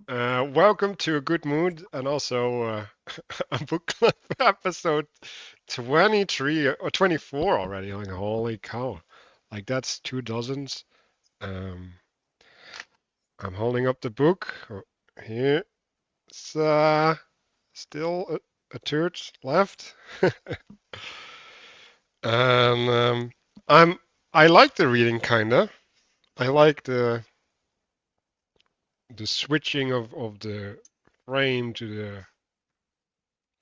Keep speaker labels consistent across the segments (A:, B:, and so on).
A: Welcome to a good mood and also a book club episode 23 or 24 already. Like, holy cow. Like, that's 2 dozens. Um, I'm holding up the book. Here. It's still a third left. And I'm I like the reading kinda. I like the switching of the frame to the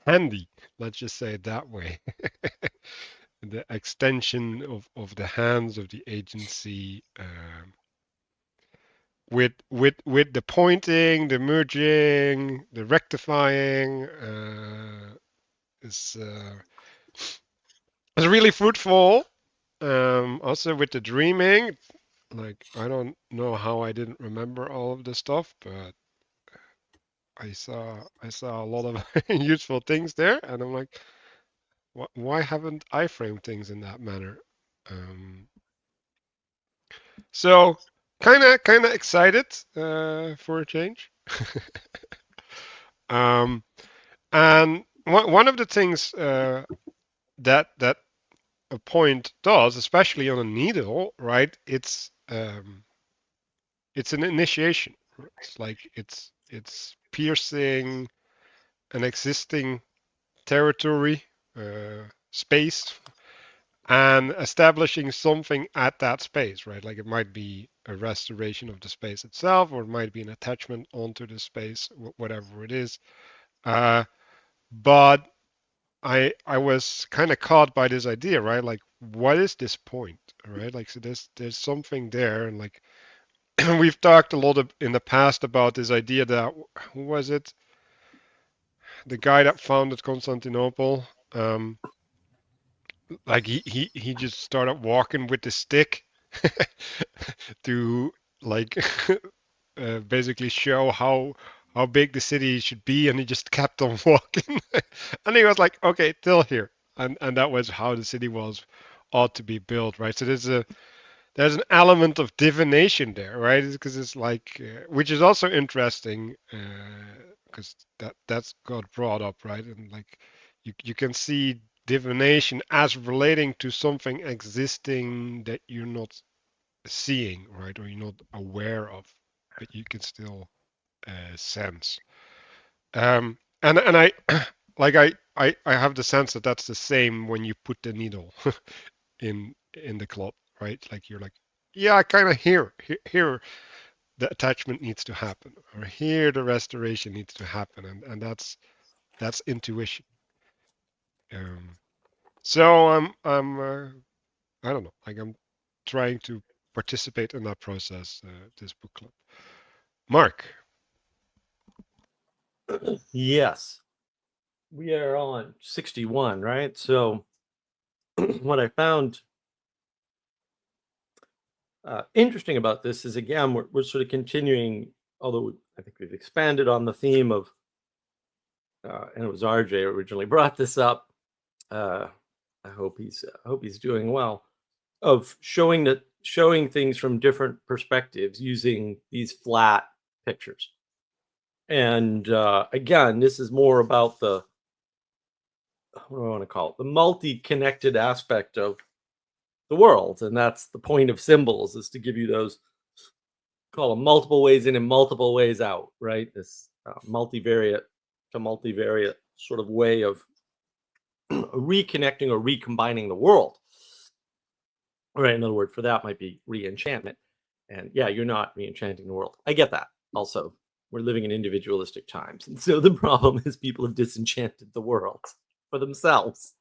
A: handy. Let's just say it that way. The extension of the hands of the agency with the pointing, the merging, the rectifying is is really fruitful. Also with the dreaming, like I don't know how I didn't remember all of the stuff, but I saw a lot of useful things there, and I'm like, why haven't I framed things in that manner? Um, so kind of excited for a change. um, and one of the things that a point does, especially on a needle, right? It's an initiation. It's like it's piercing an existing territory, space, and establishing something at that space, right? Like it might be a restoration of the space itself, or it might be an attachment onto the space, whatever it is. But I was kind of caught by this idea, right? Like, what is this point, right? Like, so there's something there, and like we've talked a lot in the past about this idea that who was it? The guy that founded Constantinople. Like he just started walking with the stick to like basically show how big the city should be, and he just kept on walking, and he was like, okay, till here, and that was how the city was ought to be built, right? So there's an element of divination there, right? Because it's like, which is also interesting, because that's got brought up, right? And like you can see divination as relating to something existing that you're not seeing, right, or you're not aware of, but you can still sense. And I like I have the sense that that's the same when you put the needle in the club, right? Like you're like, yeah, I kind of hear the attachment needs to happen, or here the restoration needs to happen, and that's intuition. Um, so I don't know, like I'm trying to participate in that process, this book club. Mark.
B: Yes, we are on 61, right? So, what I found interesting about this is again, we're sort of continuing, although I think we've expanded on the theme of, and it was RJ originally brought this up. Uh, I hope he's doing well, of showing things from different perspectives using these flat pictures. And again, this is more about the, what do I want to call it, the multi-connected aspect of the world, and that's the point of symbols, is to give you those, call them multiple ways in and multiple ways out, right? This multivariate to multivariate sort of way of reconnecting or recombining the world, right? Another word for that might be re-enchantment. And yeah, you're not re-enchanting the world, I get that. Also, we're living in individualistic times, and so the problem is people have disenchanted the world for themselves,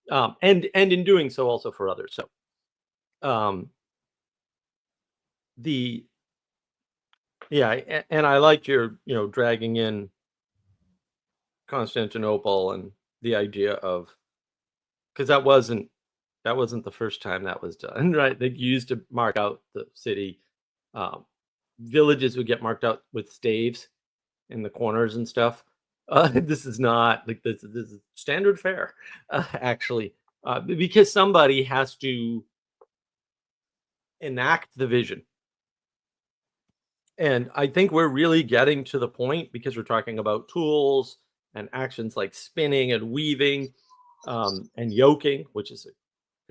B: and in doing so also for others. So um the yeah, and I liked your, dragging in Constantinople and the idea of, because that wasn't the first time that was done, right? They used to mark out the city. Um, Villages would get marked out with staves in the corners and stuff. This is not like this is standard fare, actually, because somebody has to enact the vision, And I think we're really getting to the point, because we're talking about tools and actions like spinning and weaving, and yoking, which is a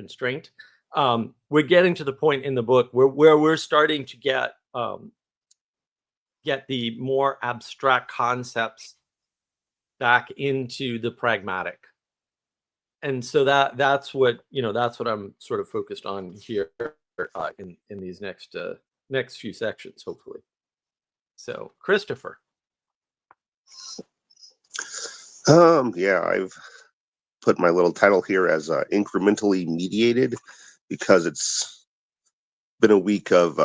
B: constraint. We're getting to the point in the book where we're starting to get the more abstract concepts back into the pragmatic. And so that's what I'm sort of focused on here, in these next few sections, hopefully. So, Christopher.
C: Yeah, I've put my little title here as incrementally mediated, because it's been a week of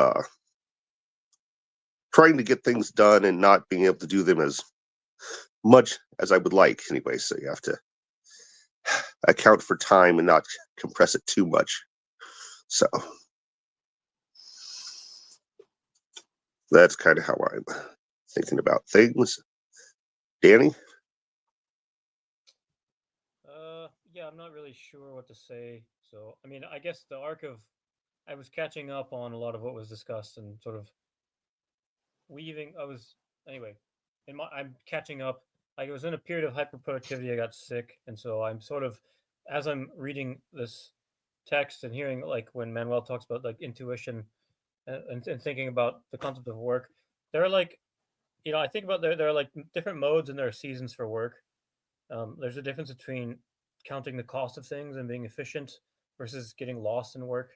C: trying to get things done and not being able to do them as much as I would like anyway. So you have to account for time and not compress it too much. So that's kind of how I'm thinking about things. Danny?
D: Yeah, I'm not really sure what to say. So, I mean, I guess the arc of I was catching up on a lot of what was discussed and sort of weaving. I was anyway. I'm catching up. I was in a period of hyper productivity. I got sick, and so I'm sort of, as I'm reading this text and hearing like when Manuel talks about like intuition and thinking about the concept of work, there are like, I think about there are like different modes and there are seasons for work. There's a difference between counting the cost of things and being efficient versus getting lost in work.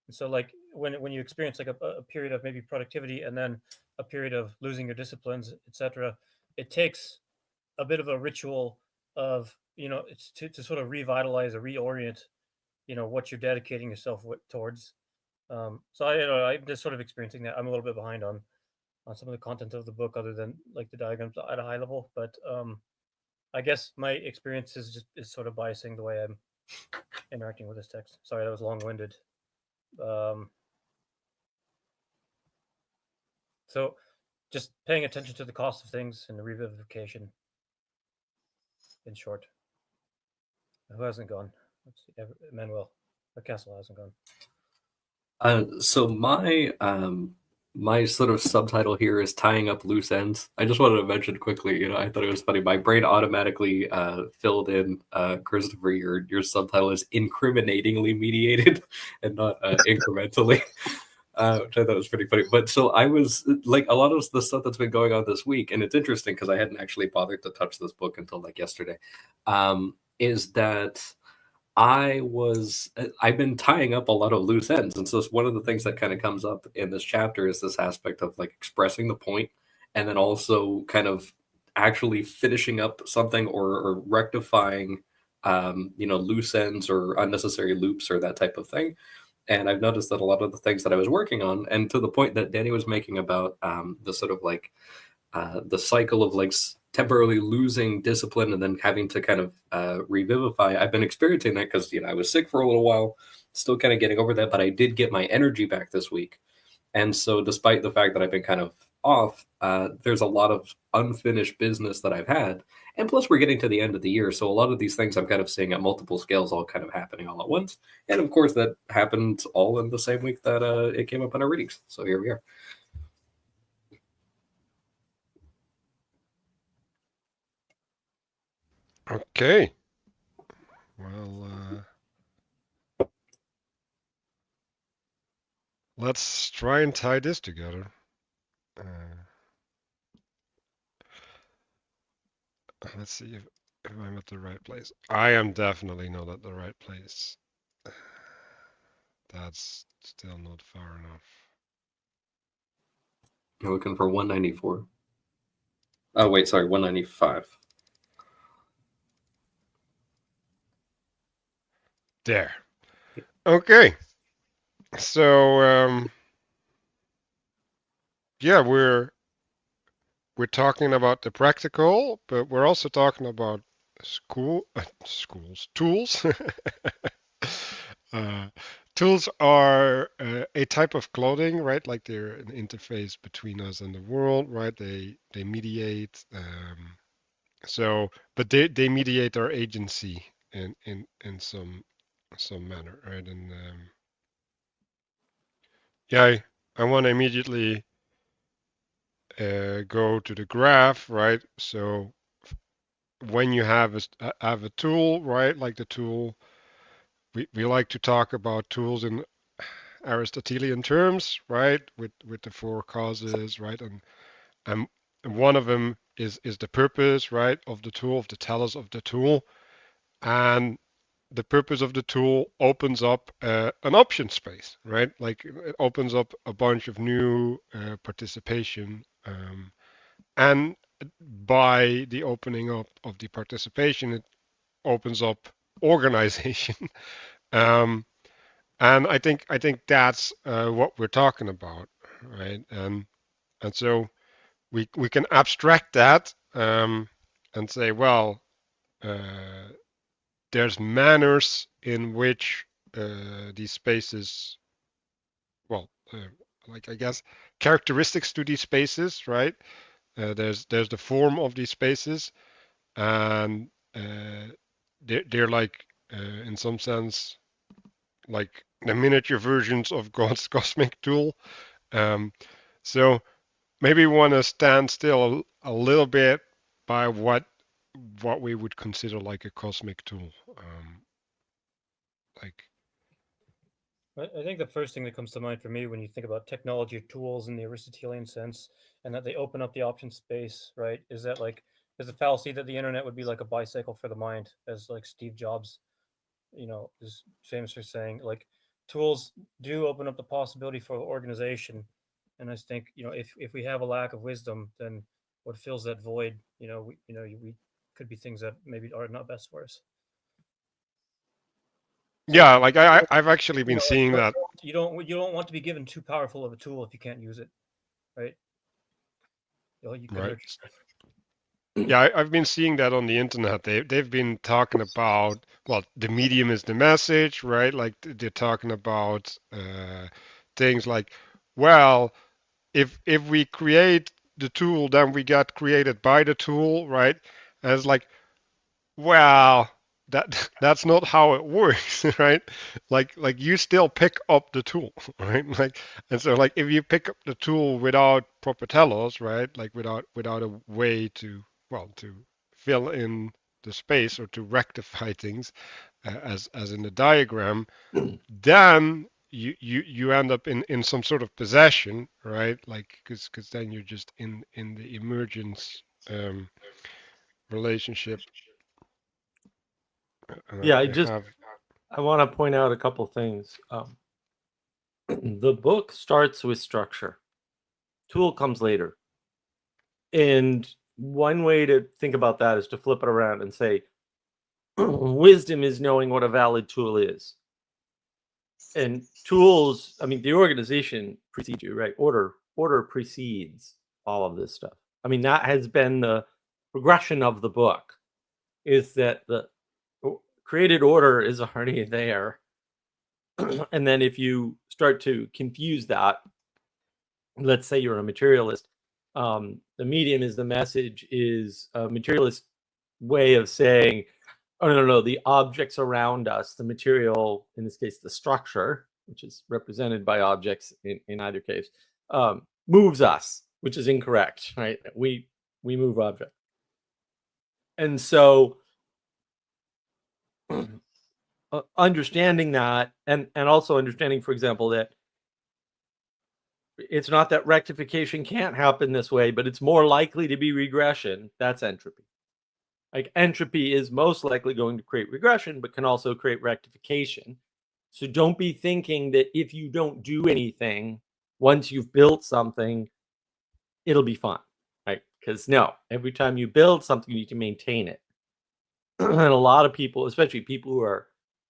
D: And so, like when you experience like a period of maybe productivity and then a period of losing your disciplines, etc., it takes a bit of a ritual of it's to sort of revitalize or reorient what you're dedicating yourself towards. So I'm just sort of experiencing that. I'm a little bit behind on some of the content of the book, other than like the diagrams at a high level, but I guess my experience is sort of biasing the way I'm interacting with this text. Sorry, that was long-winded. Um, so, just paying attention to the cost of things and the revivification. In short, who hasn't gone? Let's see, Manuel. Castle hasn't gone.
E: So my sort of subtitle here is tying up loose ends. I just wanted to mention quickly, I thought it was funny. My brain automatically filled in, Christopher, your subtitle is incriminatingly mediated and not incrementally, which I thought was pretty funny. But so I was like, a lot of the stuff that's been going on this week, and it's interesting because I hadn't actually bothered to touch this book until like yesterday, is that I've been tying up a lot of loose ends. And so it's one of the things that kind of comes up in this chapter is this aspect of like expressing the point and then also kind of actually finishing up something or rectifying, loose ends or unnecessary loops or that type of thing. And I've noticed that a lot of the things that I was working on, and to the point that Danny was making about the sort of like the cycle of like temporarily losing discipline and then having to kind of revivify. I've been experiencing that because I was sick for a little while, still kind of getting over that, but I did get my energy back this week. And so, despite the fact that I've been kind of off, there's a lot of unfinished business that I've had. And plus, we're getting to the end of the year. So, a lot of these things I'm kind of seeing at multiple scales all kind of happening all at once. And of course, that happened all in the same week that it came up in our readings. So, here we are.
A: Okay. Well, let's try and tie this together. Let's see if I'm at the right place. I am definitely not at the right place. That's still not far enough.
E: You're looking for 194. Oh, wait, sorry, 195.
A: There. Okay. So, yeah, we're talking about the practical, but we're also talking about tools. uh, Tools are a type of clothing, right? Like they're an interface between us and the world, right? They mediate. But they mediate our agency in some manner, right? And yeah, I want to immediately go to the graph, right? So when you have a tool, right, like the tool, we like to talk about tools in Aristotelian terms, right, with the four causes, right, and one of them is the purpose, right, of the tool, of the telos of the tool, and the purpose of the tool opens up an option space, right? Like it opens up a bunch of new participation, and by the opening up of the participation, it opens up organization. um, and I think that's what we're talking about, right? And so we can abstract that, and say, well, uh, there's manners in which these spaces, well, like I guess characteristics to these spaces, right? There's the form of these spaces, and they're like in some sense like the miniature versions of God's cosmic tool. Um, so maybe we want to stand still a little bit by what we would consider like a cosmic tool. Like
D: I think the first thing that comes to mind for me when you think about technology tools in the Aristotelian sense, and that they open up the option space, right, is that like there's a fallacy that the internet would be like a bicycle for the mind, as like Steve Jobs, is famous for saying. Like tools do open up the possibility for organization, and I think if we have a lack of wisdom, then what fills that void, we could be things that maybe are not best for us. So
A: yeah, like I've actually been
D: like
A: seeing that.
D: you don't want to be given too powerful of a tool if you can't use it, right? You could
A: Right.
D: hurt yourself.
A: Yeah, I've been seeing that on the internet. They've been talking about, well, the medium is the message, right? Like they're talking about things like, well, if we create the tool, then we got created by the tool, right? And it's like, well, that's not how it works, right? Like you still pick up the tool, right? Like, and so like if you pick up the tool without proper telos, right? Like without a way to, well, to fill in the space or to rectify things, as in the diagram, then you end up in some sort of possession, right? Like because then you're just in the emergence relationship.
B: Yeah,
A: I have.
B: I want to point out a couple things. The book starts with structure. Tool comes later. And one way to think about that is to flip it around and say, wisdom is knowing what a valid tool is. And tools, I mean, the organization precedes you, right? Order precedes all of this stuff. I mean, that has been the progression of the book, is that the created order is already there. And then if you start to confuse that, let's say you're a materialist, the medium is the message is a materialist way of saying, oh, no, the objects around us, the material, in this case, the structure, which is represented by objects in either case, moves us, which is incorrect, right? We move objects. And so understanding that, and also understanding, for example, that it's not that rectification can't happen this way, but it's more likely to be regression. That's entropy. Like entropy is most likely going to create regression, but can also create rectification. So don't be thinking that if you don't do anything, once you've built something, it'll be fine, right? Because no, every time you build something, you need to maintain it. And a lot of people, especially people who are,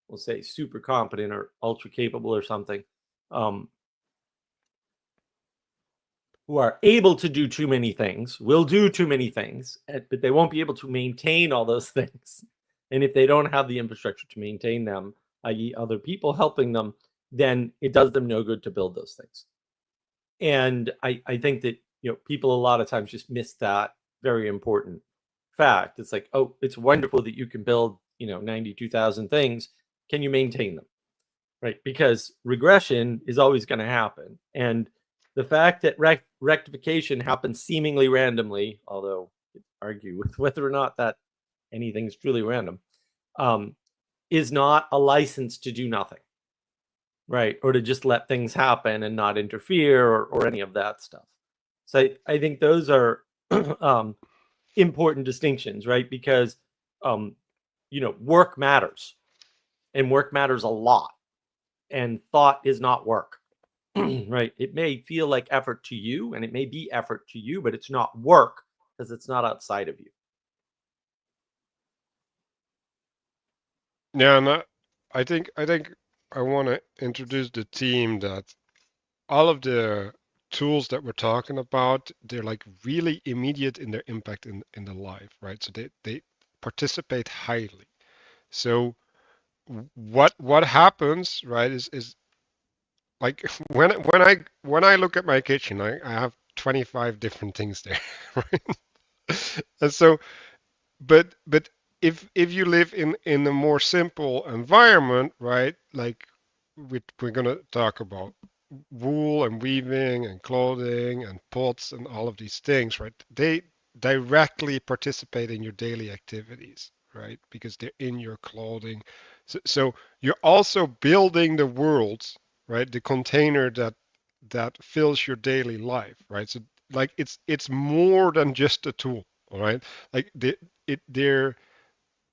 B: we'll say, super competent or ultra capable or something, who are able to do too many things, will do too many things, but they won't be able to maintain all those things. And if they don't have the infrastructure to maintain them, i.e. other people helping them, then it does them no good to build those things. And I think that people a lot of times just miss that very important fact. It's like, oh, it's wonderful that you can build 92,000 things. Can you maintain them? Right? Because regression is always going to happen. And the fact that rectification happens seemingly randomly, although you could argue with whether or not that anything's truly random, is not a license to do nothing, right? Or to just let things happen and not interfere or any of that stuff. So I think those are important distinctions, right? Because work matters, and work matters a lot, and thought is not work. Right? It may feel like effort to you, and it may be effort to you, but it's not work because it's not outside of you.
A: Yeah, and I think I want to introduce the team that all of the tools that we're talking about, they're like really immediate in their impact in the life, right? So they participate highly. So what happens, right, is like when I look at my kitchen, I have 25 different things there, right? And so but if you live in a more simple environment, right? Like we're gonna talk about wool and weaving and clothing and pots and all of these things, right? They directly participate in your daily activities, right? Because they're in your clothing. So you're also building the world, right? The container that fills your daily life, right? So like it's more than just a tool, all right? Like they're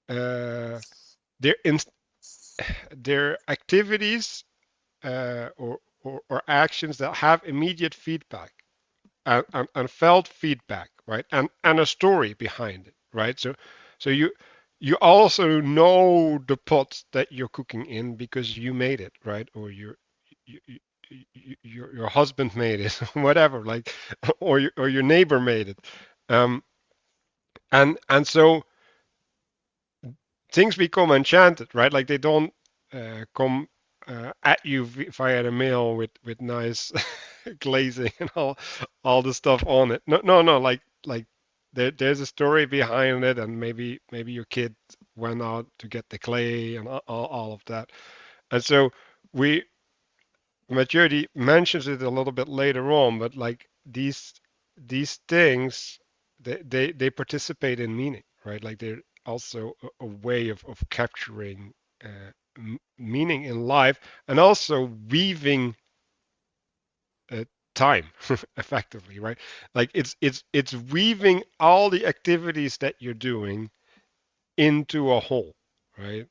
A: uh, they're in, they're activities or actions that have immediate feedback and felt feedback, right? And a story behind it, right? So you also know the pot that you're cooking in because you made it, right? Or you, you, your husband made it, whatever, like, or your neighbor made it, um, and so things become enchanted, right? Like they don't come at you via the mail with nice glazing and all the stuff on it. No. Like there's a story behind it, and maybe your kid went out to get the clay and all of that. And so we Maturity mentions it a little bit later on, but like these things they participate in meaning, right? Like they're also a way of capturing meaning in life and also weaving uh, time effectively, right? Like it's weaving all the activities that you're doing into a whole, right?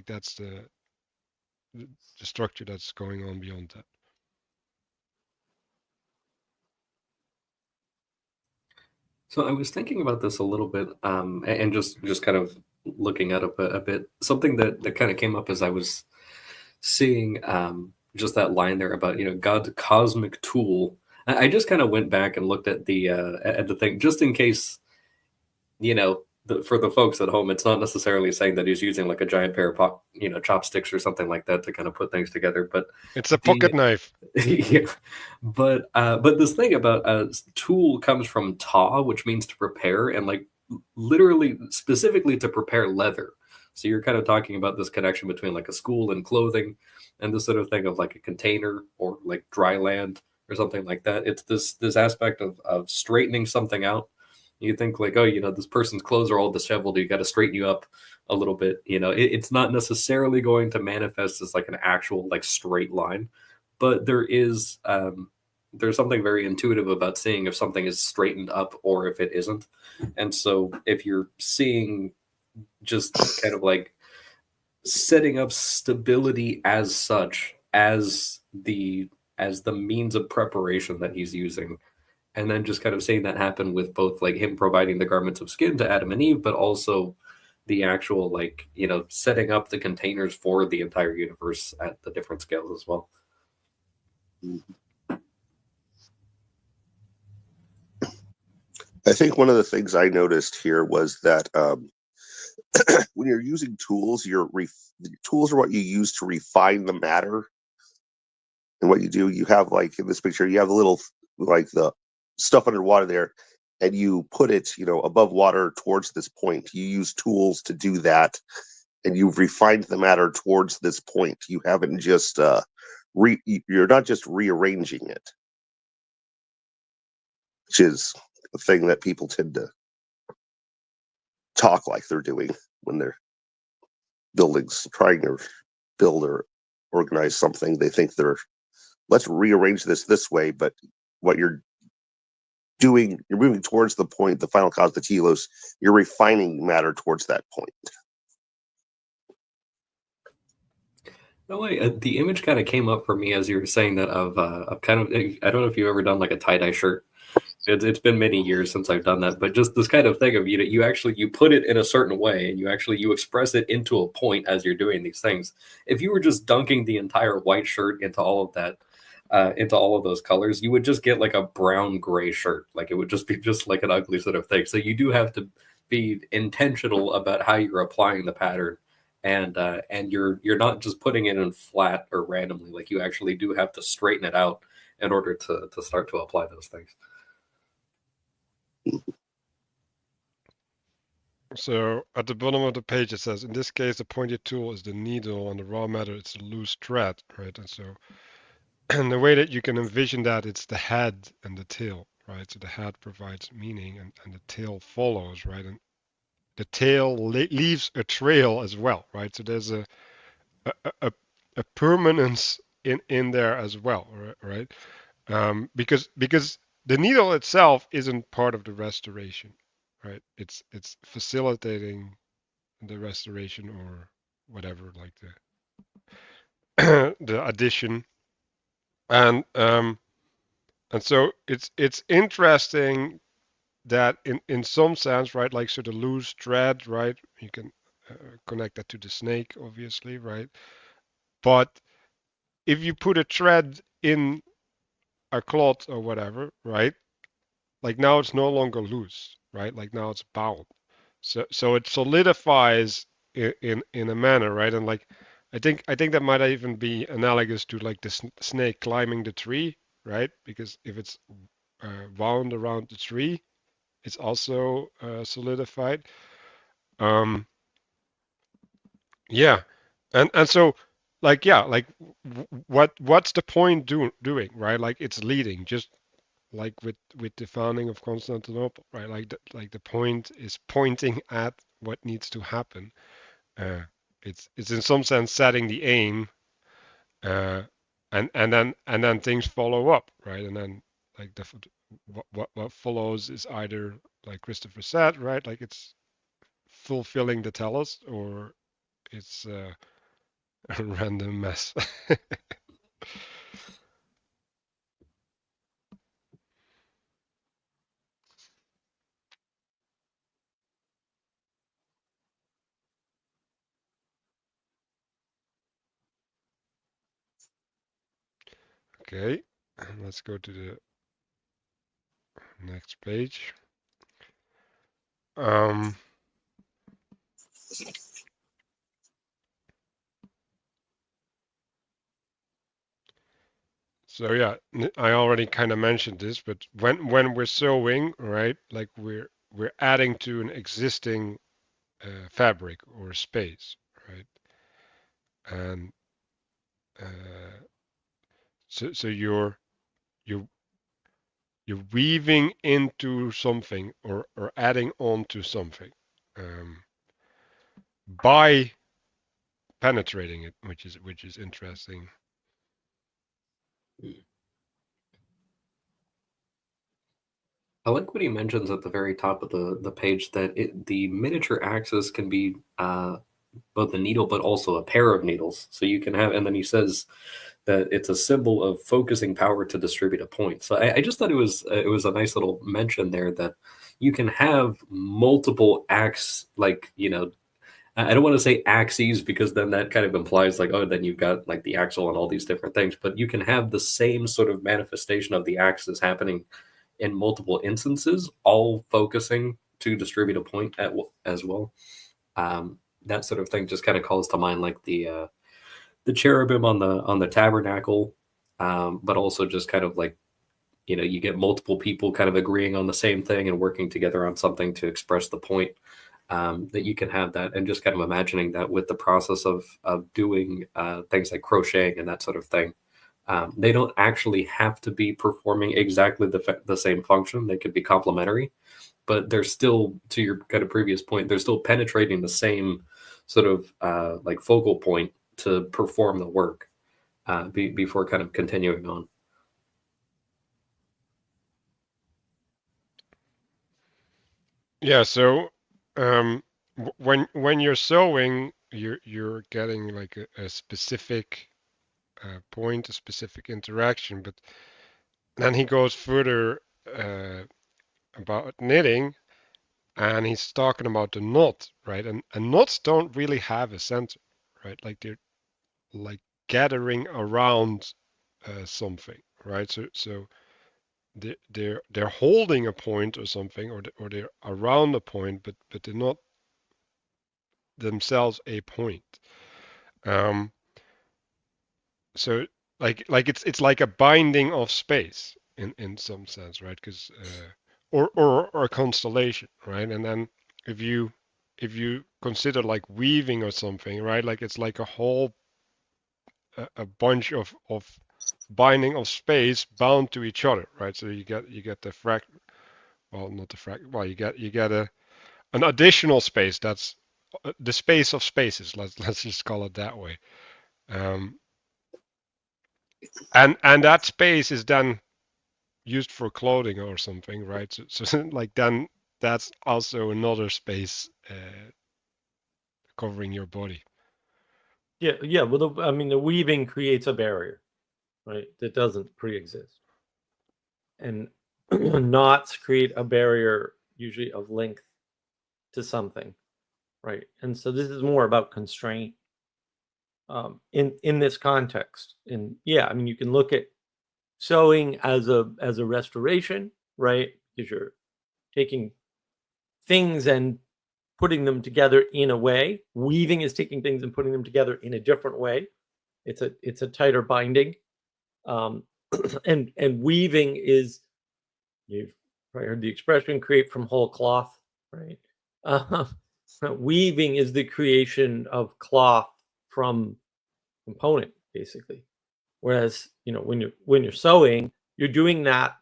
A: That's the structure that's going on beyond that.
E: So I was thinking about this a little bit, and just kind of looking at it a bit. Something that kind of came up as I was seeing just that line there about God's cosmic tool. I just kind of went back and looked at the thing just in case for the folks at home, it's not necessarily saying that he's using like a giant pair of chopsticks or something like that to kind of put things together, but
A: It's a pocket knife.
E: yeah. But this thing about tool comes from ta, which means to prepare, and like literally specifically to prepare leather. So you're kind of talking about this connection between like a school and clothing, and this sort of thing of like a container or like dry land or something like that. It's this aspect of straightening something out. You think like, oh, this person's clothes are all disheveled. You got to straighten you up a little bit. It's not necessarily going to manifest as like an actual like straight line, but there's something very intuitive about seeing if something is straightened up or if it isn't. And so if you're seeing just kind of like setting up stability as such as the means of preparation that he's using, and then just kind of seeing that happen with both like him providing the garments of skin to Adam and Eve, but also the actual like setting up the containers for the entire universe at the different scales as well.
C: I think one of the things I noticed here was that when you're using tools, tools are what you use to refine the matter. And what you do, you have like in this picture, you have a little like the stuff underwater there, and you put it, above water towards this point. You use tools to do that, and you've refined the matter towards this point. You haven't just you're not just rearranging it. which is a thing that people tend to talk like they're doing when they're trying to build or organize something. They think let's rearrange this way, but what you're doing, you're moving towards the point, the final cause, the telos, you're refining matter towards that point.
E: No way. The image kind of came up for me as you were saying that of kind of, I don't know if you've ever done like a tie-dye shirt. It's been many years since I've done that, but just this kind of thing of, you know, you put it in a certain way and you express it into a point as you're doing these things. If you were just dunking the entire white shirt into all of that, into all of those colors, you would just get like a brown gray shirt. Like it would just be just like an ugly sort of thing. So you do have to be intentional about how you're applying the pattern, and you're not just putting it in flat or randomly. Like you actually do have to straighten it out in order to start to apply those things.
A: So at the bottom of the page it says, in this case the pointed tool is the needle and the raw matter it's the loose thread, right? And so and the way that you can envision that, it's the head and the tail, right? So the head provides meaning and the tail follows, right? And the tail leaves a trail as well, right? So there's a permanence in there as well, right? Because the needle itself isn't part of the restoration, right? It's facilitating the restoration or whatever, like the the addition, and so it's interesting that in some sense, right? Like, so the loose thread, right? You can connect that to the snake, obviously, right? But if you put a thread in a cloth or whatever, right? Like now it's no longer loose, right? Like now it's bound. So it solidifies in a manner, right? And like I think that might even be analogous to like the snake climbing the tree, right? Because if it's wound around the tree, it's also solidified. Yeah, and so like yeah, like what's the point doing, right? Like it's leading, just like with the founding of Constantinople, right? Like the point is pointing at what needs to happen. Uh, it's in some sense setting the aim, uh, and then things follow up, right? And then like what follows is either like Christopher said, right? Like it's fulfilling the telos, or it's a random mess. Okay, let's go to the next page. So yeah, I already kind of mentioned this, but when we're sewing, right, like we're adding to an existing fabric or space, right? And so you're you're weaving into something or adding on to something by penetrating it, which is interesting.
E: I like what he mentions at the very top of the page, that the miniature axis can be both a needle but also a pair of needles. So you can have, and then he says that it's a symbol of focusing power to distribute a point. So I just thought it was a nice little mention there, that you can have multiple like, you know, I don't want to say axes, because then that kind of implies like, oh, then you've got like the axle and all these different things, but you can have the same sort of manifestation of the axis happening in multiple instances, all focusing to distribute a point as well. That sort of thing just kind of calls to mind like the cherubim on the tabernacle, but also just kind of like, you know, you get multiple people kind of agreeing on the same thing and working together on something to express the point. That you can have that, and just kind of imagining that with the process of doing things like crocheting and that sort of thing, They don't actually have to be performing exactly the same function. They could be complementary, but they're still, to your kind of previous point, they're still penetrating the same sort of like focal point to perform the work before kind of continuing on.
A: Yeah, so when you're sewing, you're getting like a specific point, a specific interaction, but then he goes further about knitting, and he's talking about the knot, right? And knots don't really have a center, right? Like they're like gathering around something, right? So they're holding a point or something, or they're around a point, but they're not themselves a point. Um, so it's like a binding of space in some sense, right? Because or a constellation, right? And then if you consider like weaving or something, right? Like it's like a whole a bunch of binding of space bound to each other, right? So you get the well, not the well, you get an additional space that's the space of spaces. Let's just call it that way. Um, and that space is then used for clothing or something, right? So like then that's also another space covering your body.
B: Yeah. Well, the weaving creates a barrier, right? That doesn't pre-exist, and knots create a barrier usually of length to something, right? And so this is more about constraint in this context. And yeah, you can look at sewing as a restoration, right? Because you're taking things and putting them together in a way. Weaving is taking things and putting them together in a different way. It's a tighter binding. And weaving is, you've probably heard the expression, create from whole cloth, right? Weaving is the creation of cloth from component, basically. Whereas, when you're sewing, you're doing that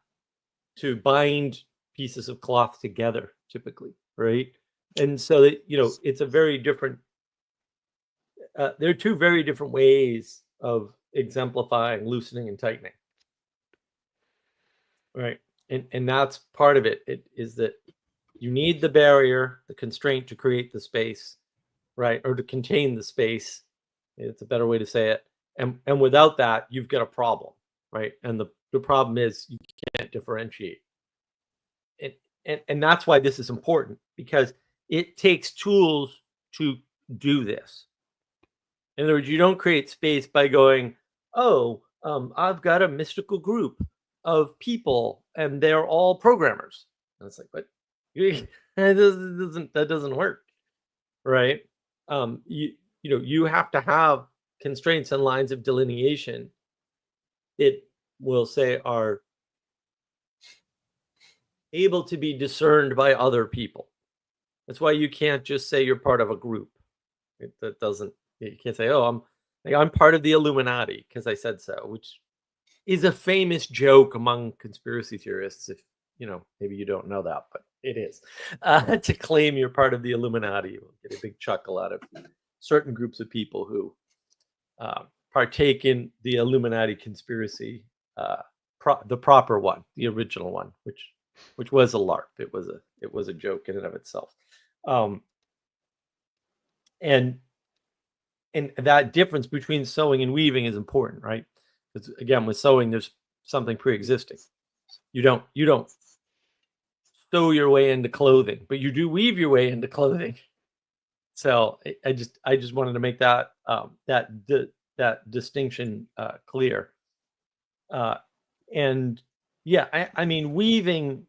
B: to bind pieces of cloth together, typically, right? And so that, it's a very different. There are two very different ways of exemplifying loosening and tightening, right? And that's part of it. It is that you need the barrier, the constraint to create the space, right, or to contain the space. It's a better way to say it. And without that, you've got a problem, right? And the problem is you can't differentiate. And that's why this is important, because it takes tools to do this. In other words, you don't create space by going, oh, I've got a mystical group of people and they're all programmers. And it's like, but that doesn't work, right? You have to have constraints and lines of delineation. It will say are able to be discerned by other people. That's why you can't just say you're part of a group. That doesn't. You can't say, "Oh, I'm part of the Illuminati because I said so," which is a famous joke among conspiracy theorists. If maybe you don't know that, but it is. To claim you're part of the Illuminati, you'll get a big chuckle out of certain groups of people who partake in the Illuminati conspiracy, the proper one, the original one, which was a LARP. It was a joke in and of itself. And that difference between sewing and weaving is important, right? Because again, with sewing, there's something pre-existing. You don't sew your way into clothing, but you do weave your way into clothing. So I just wanted to make that that distinction clear. And yeah, weaving,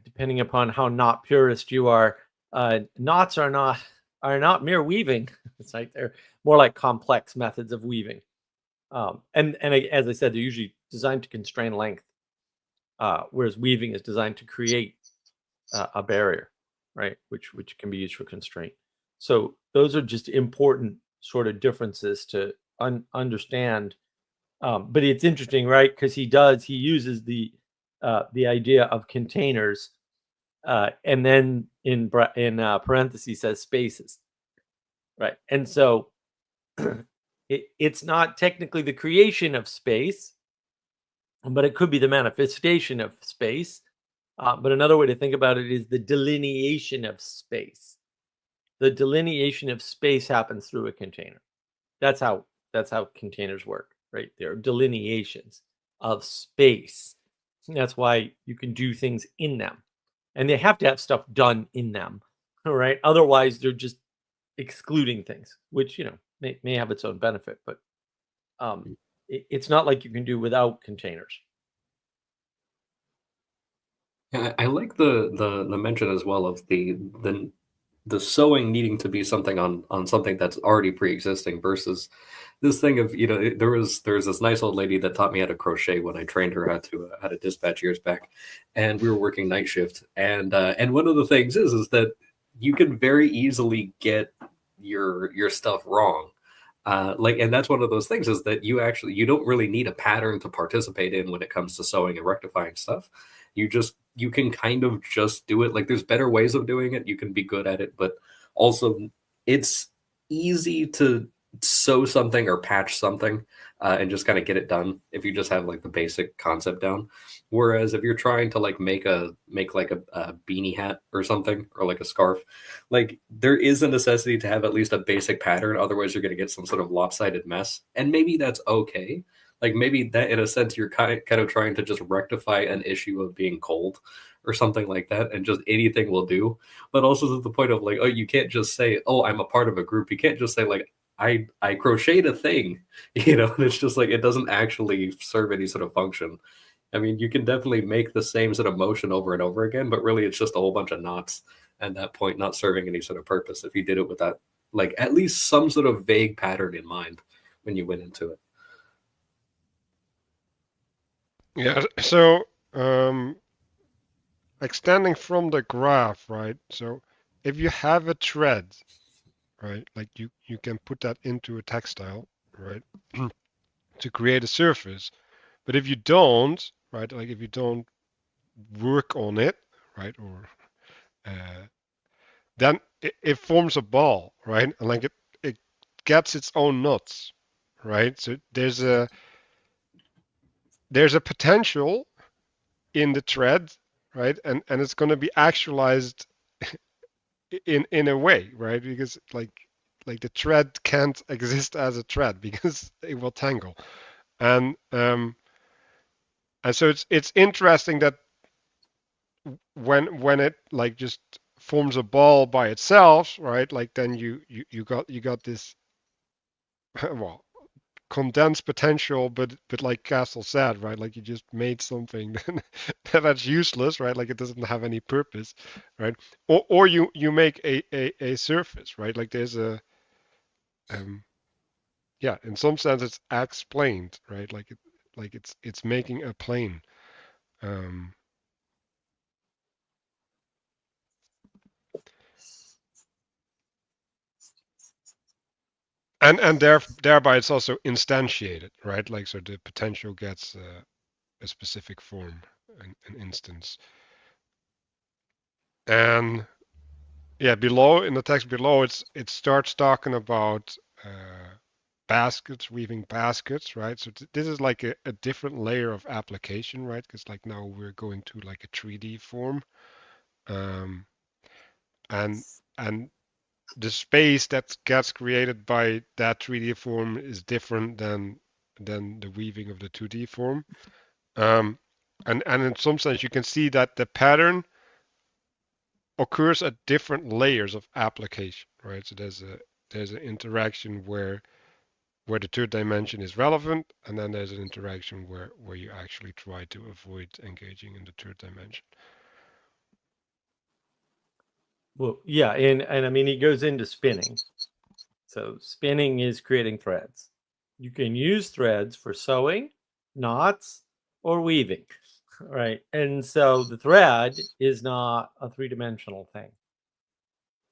B: depending upon how knot purist you are, knots are not mere weaving. It's like they're more like complex methods of weaving. And as I said, they're usually designed to constrain length, whereas weaving is designed to create a barrier, right? Which can be used for constraint. So those are just important sort of differences to understand But it's interesting, right? Because he uses the idea of containers, and then in parentheses says spaces, right? And so it's not technically the creation of space, but it could be the manifestation of space. But another way to think about it is the delineation of space. The delineation of space happens through a container. That's how containers work, right? They're delineations of space. That's why you can do things in them, and they have to have stuff done in them, right? Otherwise, they're just excluding things, which may have its own benefit, but it's not like you can do without containers.
E: Yeah, I like the mention as well of the sewing needing to be something on something that's already pre-existing versus this thing of there's this nice old lady that taught me how to crochet when I trained her how to dispatch years back, and we were working night shift, and one of the things is that you can very easily get your stuff wrong. And that's one of those things is that you don't really need a pattern to participate in when it comes to sewing and rectifying stuff. You can kind of just do it. Like there's better ways of doing it. You can be good at it, but also it's easy to sew something or patch something and just kind of get it done if you just have like the basic concept down. Whereas if you're trying to like make like a beanie hat or something or like a scarf, like there is a necessity to have at least a basic pattern. Otherwise, you're going to get some sort of lopsided mess, and maybe that's okay. Like maybe that in a sense you're kind of trying to just rectify an issue of being cold or something like that, and just anything will do. But also to the point of like, oh, you can't just say, oh, I'm a part of a group. You can't just say like, I crocheted a thing, and it's just like it doesn't actually serve any sort of function. I mean, you can definitely make the same sort of motion over and over again, but really it's just a whole bunch of knots at that point, not serving any sort of purpose if you did it with that, like at least some sort of vague pattern in mind when you went into it.
A: Yeah, so extending from the graph, right? So if you have a thread, right, like you can put that into a textile, right, to create a surface. But if you don't, right, like if you don't work on it, right, or then it forms a ball, right, and like it gets its own knots, right. So there's a potential in the thread, right, and it's going to be actualized in a way, right, because like the thread can't exist as a thread because it will tangle, and so it's interesting that when it like just forms a ball by itself, right, like then you got this well condensed potential, but like Castle said, right, like you just made something that's useless, right, like it doesn't have any purpose, right, or you make a surface, right, like there's a yeah, in some sense it's explained, right, like it's making a plane. um and thereby it's also instantiated, right, like so the potential gets a specific form, an instance. And yeah, below in the text below, it starts talking about baskets, weaving baskets, right? So this is like a different layer of application, right? Because like now we're going to like a 3D form, um, and and the space that gets created by that 3D form is different than the weaving of the 2D form. Um, and in some sense, you can see that the pattern occurs at different layers of application, right? So there's an interaction where the third dimension is relevant, and then there's an interaction where you actually try to avoid engaging in the third dimension.
B: Well, yeah, and I mean he goes into spinning. So spinning is creating threads. You can use threads for sewing, knots, or weaving, right? And so the thread is not a three-dimensional thing.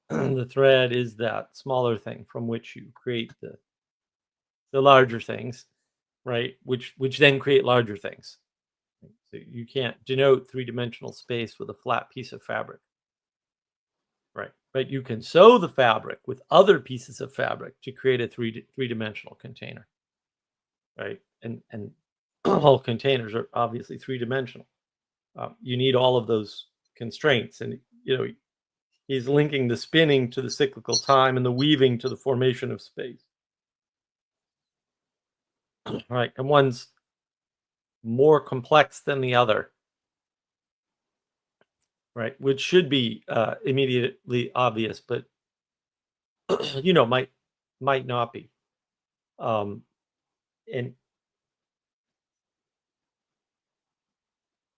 B: The thread is that smaller thing from which you create the larger things. right? Which then create larger things. So you can't denote three-dimensional space with a flat piece of fabric, right? But you can sew the fabric with other pieces of fabric to create a three-dimensional container, right? And all containers are obviously three-dimensional. You need all of those constraints, and he's linking the spinning to the cyclical time and the weaving to the formation of space. Right, and one's more complex than the other, right? Which should be immediately obvious, but might not be. And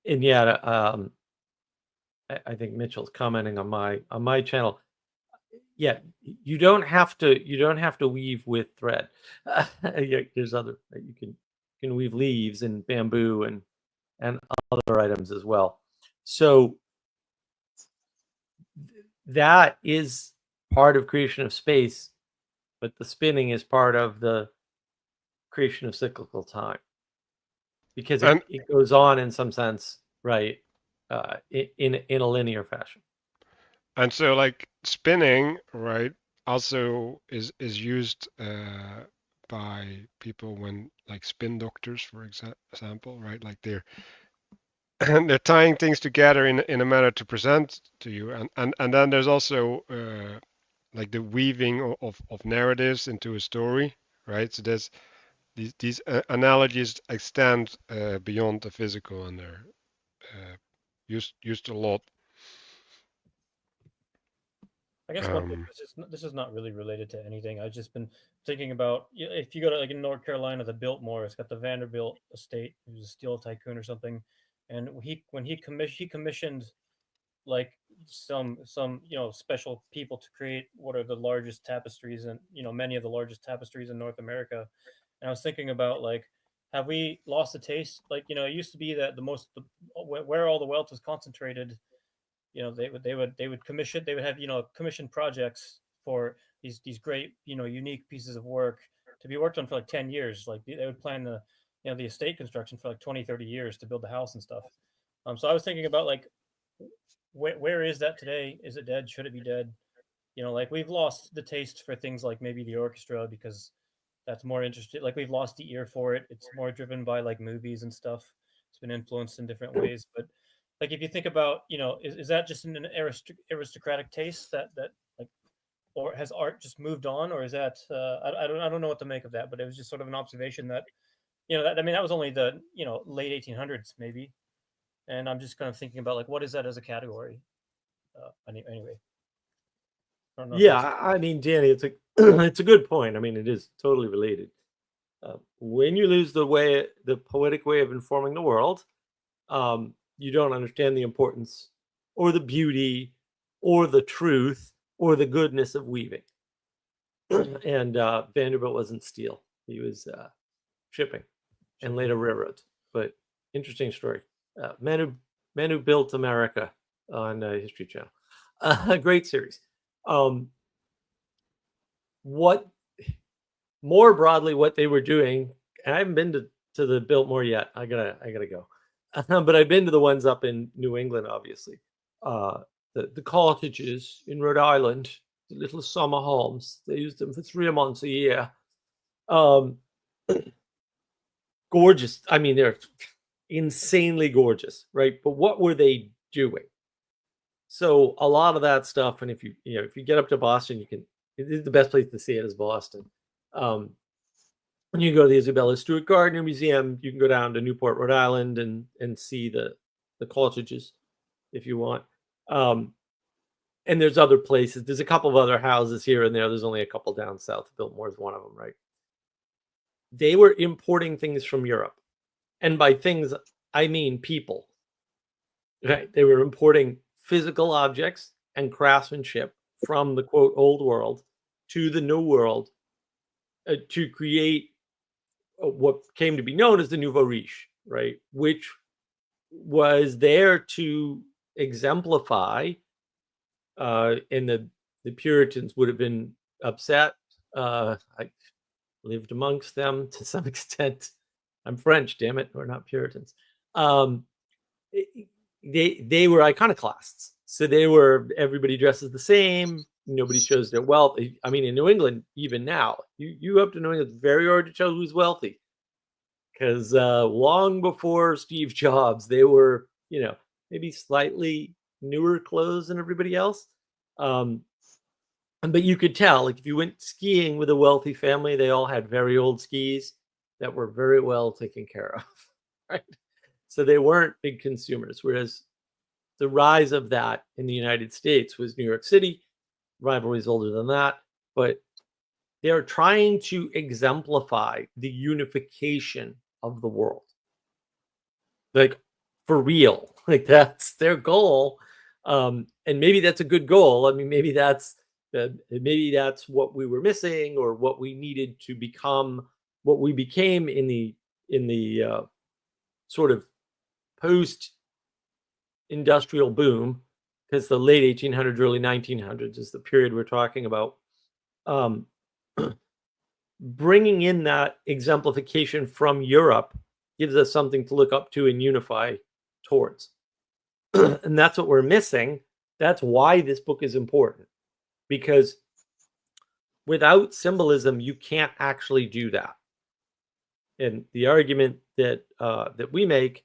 B: yet, I think Mitchell's commenting on my channel. Yeah, you don't have to weave with thread. There's other you can weave leaves and bamboo and other items as well. So that is part of creation of space, but the spinning is part of the creation of cyclical time, because it goes on in some sense, right, in a linear fashion.
A: And so like spinning, right, also is used by people when like spin doctors, for example, right? Like they're tying things together in a manner to present to you, and then there's also like the weaving of narratives into a story, right? So there's these analogies extend beyond the physical, and they're used a lot.
D: I guess one thing, this is not really related to anything. I've just been thinking about, if you go to like in North Carolina, the Biltmore, it's got the Vanderbilt estate, who's a steel tycoon or something, and when he commissioned like some special people to create what are the largest tapestries, and many of the largest tapestries in North America. And I was thinking about, like, have we lost the taste? Like, it used to be that where all the wealth was concentrated, they would commission, they would have commission projects for these great unique pieces of work to be worked on for like 10 years. Like they would plan the estate construction for like 20-30 years to build the house and stuff. So I was thinking about, like, where is that today? Is it dead? Should it be dead? Like, we've lost the taste for things like maybe the orchestra, because that's more interested. Like, we've lost the ear for it. It's more driven by like movies and stuff. It's been influenced in different ways. But like, if you think about, is that just an aristocratic taste that like, or has art just moved on, or is that I don't know what to make of that. But it was just sort of an observation that that was only the late 1800s maybe, and I'm just kind of thinking about, like, what is that as a category? Anyway.
B: Yeah, I mean, Danny, it's a good point. I mean, it is totally related. When you lose the poetic way of informing the world, you don't understand the importance or the beauty or the truth or the goodness of weaving. And Vanderbilt wasn't steel; he was shipping and later railroads. But interesting story. Man who built America on History Channel. A great series. What more broadly, what they were doing, and I haven't been to the Biltmore yet. I gotta go, but I've been to the ones up in New England, obviously. The cottages in Rhode Island, the little summer homes. They used them for 3 months a year. Gorgeous. I mean, they're insanely gorgeous, right? But what were they doing? So a lot of that stuff, and if you get up to Boston, the best place to see it is Boston. When you go to the Isabella Stewart Gardner Museum, you can go down to Newport, Rhode Island, and see the cottages if you want. And there's other places. There's a couple of other houses here and there. There's only a couple down south. Biltmore is one of them, right? They were importing things from Europe. And by things, I mean people. Right? They were importing physical objects and craftsmanship from the, quote, old world to the new world to create what came to be known as the nouveau riche, right? Which was there to exemplify, and the Puritans would have been upset. I lived amongst them to some extent. I'm French, damn it. We're not Puritans. They were iconoclasts. So they were, everybody dresses the same. Nobody shows their wealth. I mean, in New England, even now, you up to New England, it's very hard to tell who's wealthy. Because long before Steve Jobs, they were, maybe slightly newer clothes than everybody else. But you could tell, like if you went skiing with a wealthy family, they all had very old skis that were very well taken care of, right? So they weren't big consumers. Whereas the rise of that in the United States was New York City. Rivalry is older than that, but they're trying to exemplify the unification of the world. Like for real, like that's their goal. And maybe that's a good goal. I mean, maybe that's what we were missing, or what we needed to become, what we became in the sort of post-industrial boom, because the late 1800s, early 1900s is the period we're talking about. Bringing in that exemplification from Europe gives us something to look up to and unify towards. And that's what we're missing. That's why this book is important, because without symbolism, you can't actually do that. And the argument that we make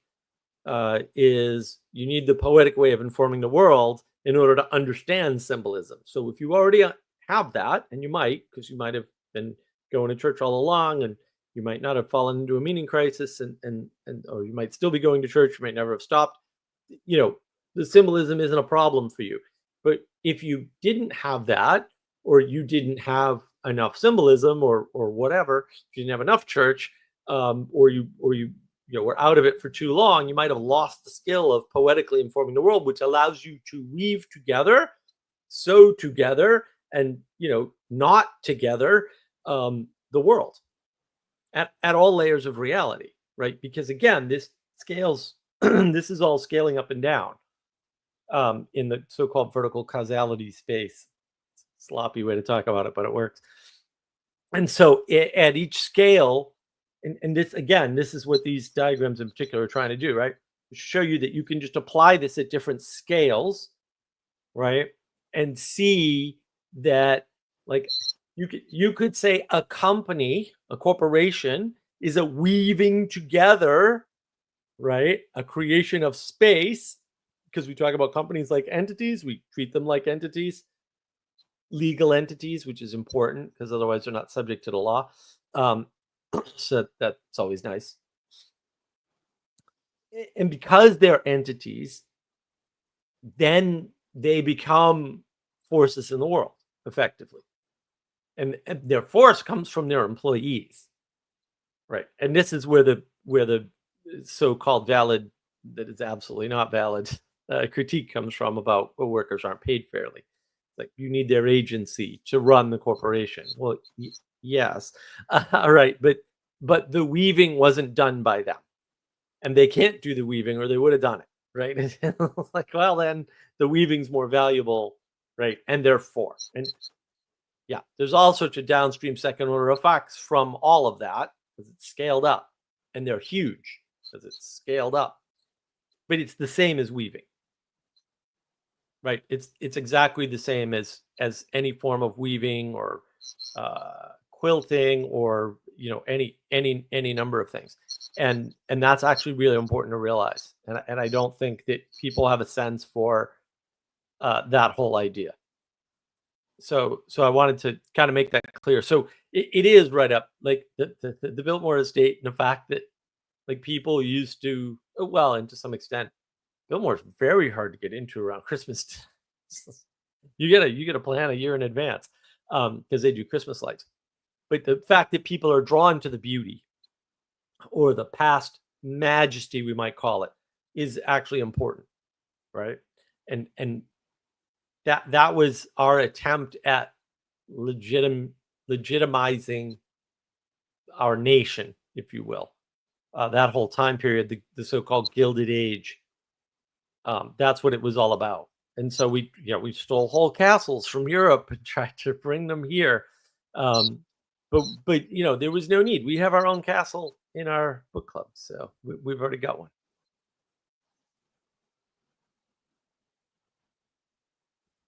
B: is you need the poetic way of informing the world in order to understand symbolism. So if you already have that, and you might, because you might have been going to church all along, and you might not have fallen into a meaning crisis, and or you might still be going to church, you might never have stopped. The symbolism isn't a problem for you. But if you didn't have that, or you didn't have enough symbolism, or whatever, you didn't have enough church, or you were out of it for too long, you might have lost the skill of poetically informing the world, which allows you to weave together, sew together, and knot together the world at all layers of reality, right? Because again, this scales, this is all scaling up and down in the so-called vertical causality space. Sloppy way to talk about it, but it works. And so at each scale, and this, again, this is what these diagrams in particular are trying to do, right? To show you that you can just apply this at different scales, right? And see that, like, you could say a company, a corporation, is a weaving together, right? A creation of space, because we talk about companies like entities, we treat them like entities, legal entities, which is important because otherwise they're not subject to the law. So that's always nice. And because they're entities, then they become forces in the world, effectively. And their force comes from their employees, right? And this is where the so-called valid, that is absolutely not valid, critique comes from about workers aren't paid fairly. Like, you need their agency to run the corporation. Well, yes, all right, but the weaving wasn't done by them, and they can't do the weaving, or they would have done it, right? Like, well, then the weaving's more valuable, right? And therefore, and yeah, there's all sorts of downstream second order effects from all of that, because it's scaled up, and they're huge because it's scaled up. But it's the same as weaving, right? It's exactly the same as any form of weaving, or quilting, or any number of things. And that's actually really important to realize. And I don't think that people have a sense for that whole idea. So I wanted to kind of make that clear. So it is right up, like the Biltmore estate, and the fact that, like, people used to, well, and to some extent, Biltmore is very hard to get into around Christmas. You gotta plan a year in advance, because they do Christmas lights. But the fact that people are drawn to the beauty, or the past majesty, we might call it, is actually important, right? And that was our attempt at legitimizing our nation, if you will. That whole time period, the so-called Gilded Age, that's what it was all about. And so we stole whole castles from Europe and tried to bring them here. But there was no need. We have our own castle in our book club. So we've already got one.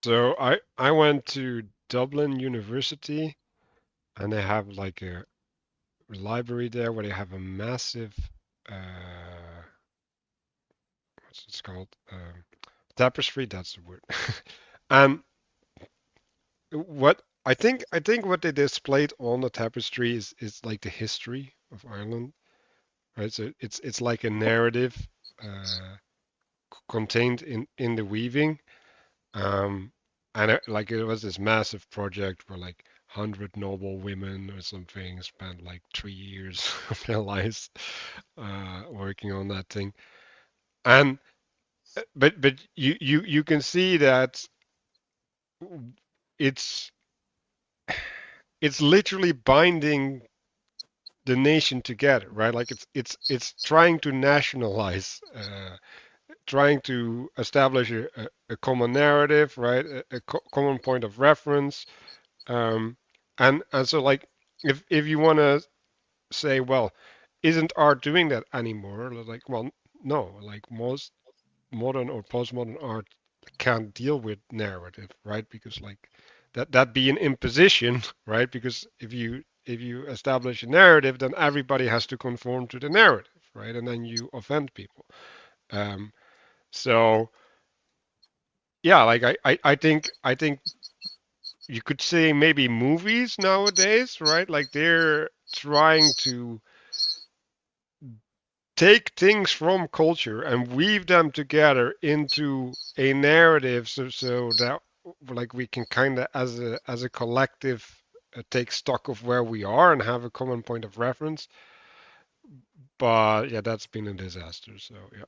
A: So I went to Dublin University, and they have like a library there where they have a massive what's it called, tapestry. That's the word. And what I think what they displayed on the tapestry is like the history of Ireland, right? So it's like a narrative contained in the weaving. Um, and like it was this massive project where like 100 noble women or something spent like 3 years of their lives working on that thing. And but you can see that it's it's literally binding the nation together, right? Like it's trying to nationalize, trying to establish a common narrative, right? A common point of reference. Um, and so like if you want to say, well, isn't art doing that anymore? Like, well, no. Like most modern or postmodern art can't deal with narrative, right? Because like that be an imposition, right? Because if you establish a narrative, then everybody has to conform to the narrative, right? And then you offend people. Um, so yeah, like I think you could say maybe movies nowadays, right? Like they're trying to take things from culture and weave them together into a narrative, so that like we can kind of as a collective take stock of where we are and have a common point of reference. But yeah, that's been a disaster. So yeah.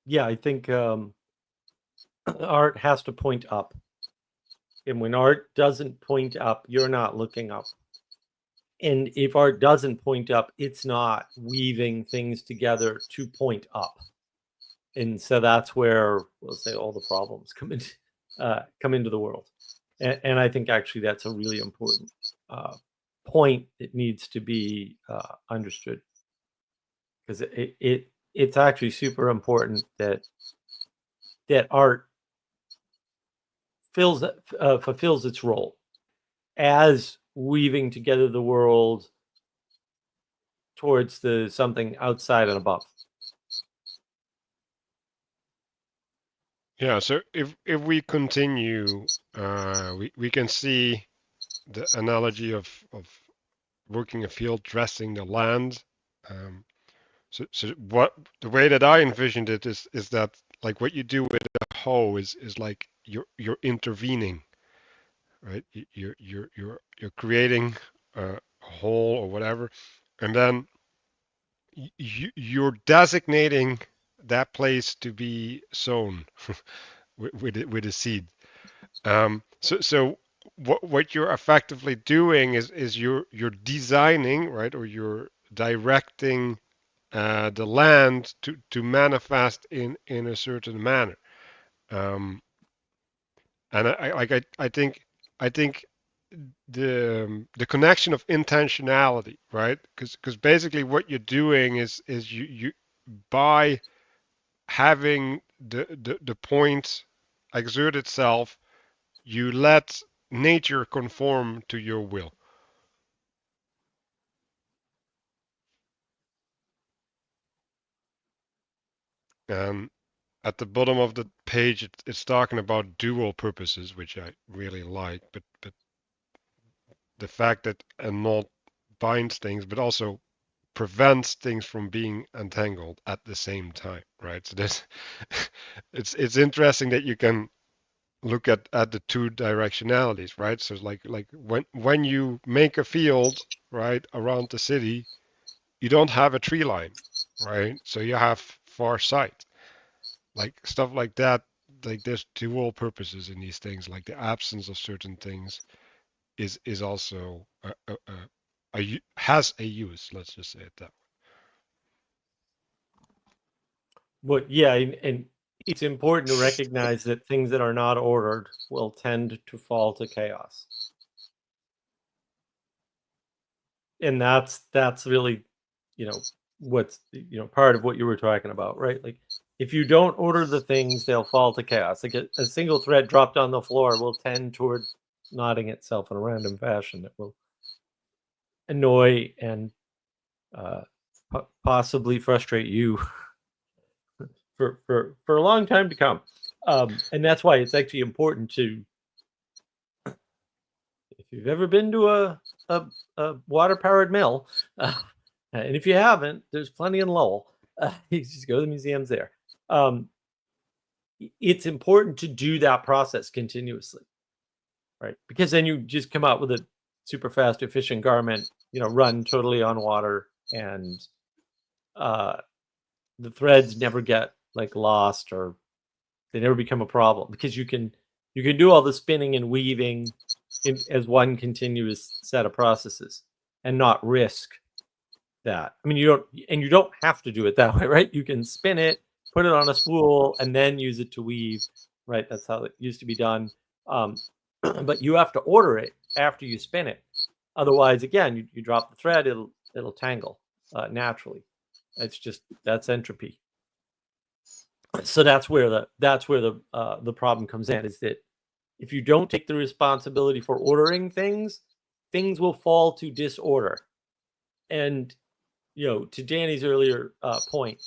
B: Yeah, I think art has to point up. And when art doesn't point up, you're not looking up. And if art doesn't point up, it's not weaving things together to point up. And so that's where, we'll say, all the problems come into the world. And I think actually that's a really important point that needs to be understood, because it's actually super important that art fulfills its role as weaving together the world towards the something outside and above.
A: Yeah, so if we continue, we can see the analogy of working a field, dressing the land. Um, so what the way that I envisioned it is that like what you do with a hoe is like you're intervening, right? You're creating a hole or whatever, and then you're designating that place to be sown with a seed. So what you're effectively doing is you're designing, right, or you're directing the land to manifest in a certain manner. Um, and I think the connection of intentionality, right? Because basically what you're doing is you by having the point exert itself, you let nature conform to your will. And at the bottom of the page, it's talking about dual purposes, which I really like. But the fact that a knot binds things, but also prevents things from being entangled at the same time, right? So there's, it's interesting that you can look at the two directionalities, right? So like when you make a field, right, around the city, you don't have a tree line, right? So you have far sight, like stuff like that. Like there's dual purposes in these things. Like the absence of certain things is also has a use. Let's just say it that
B: But yeah, and it's important to recognize that things that are not ordered will tend to fall to chaos. And that's really, what's, part of what you were talking about, right? Like, if you don't order the things, they'll fall to chaos. Like a single thread dropped on the floor will tend toward knotting itself in a random fashion that will annoy and possibly frustrate you for a long time to come. And that's why it's actually important to, if you've ever been to a water-powered mill, and if you haven't, there's plenty in Lowell. You just go to the museums there. It's important to do that process continuously, right? Because then you just come out with a super fast, efficient garment, run totally on water, and the threads never get like lost, or they never become a problem, because you can do all the spinning and weaving as one continuous set of processes and not risk that. I mean, you don't have to do it that way, right? You can spin it, put it on a spool, and then use it to weave, right? That's how it used to be done. But you have to order it after you spin it. Otherwise, again, you drop the thread, it'll tangle naturally. That's entropy. So that's where the problem comes in, is that if you don't take the responsibility for ordering things will fall to disorder. And to Danny's earlier point,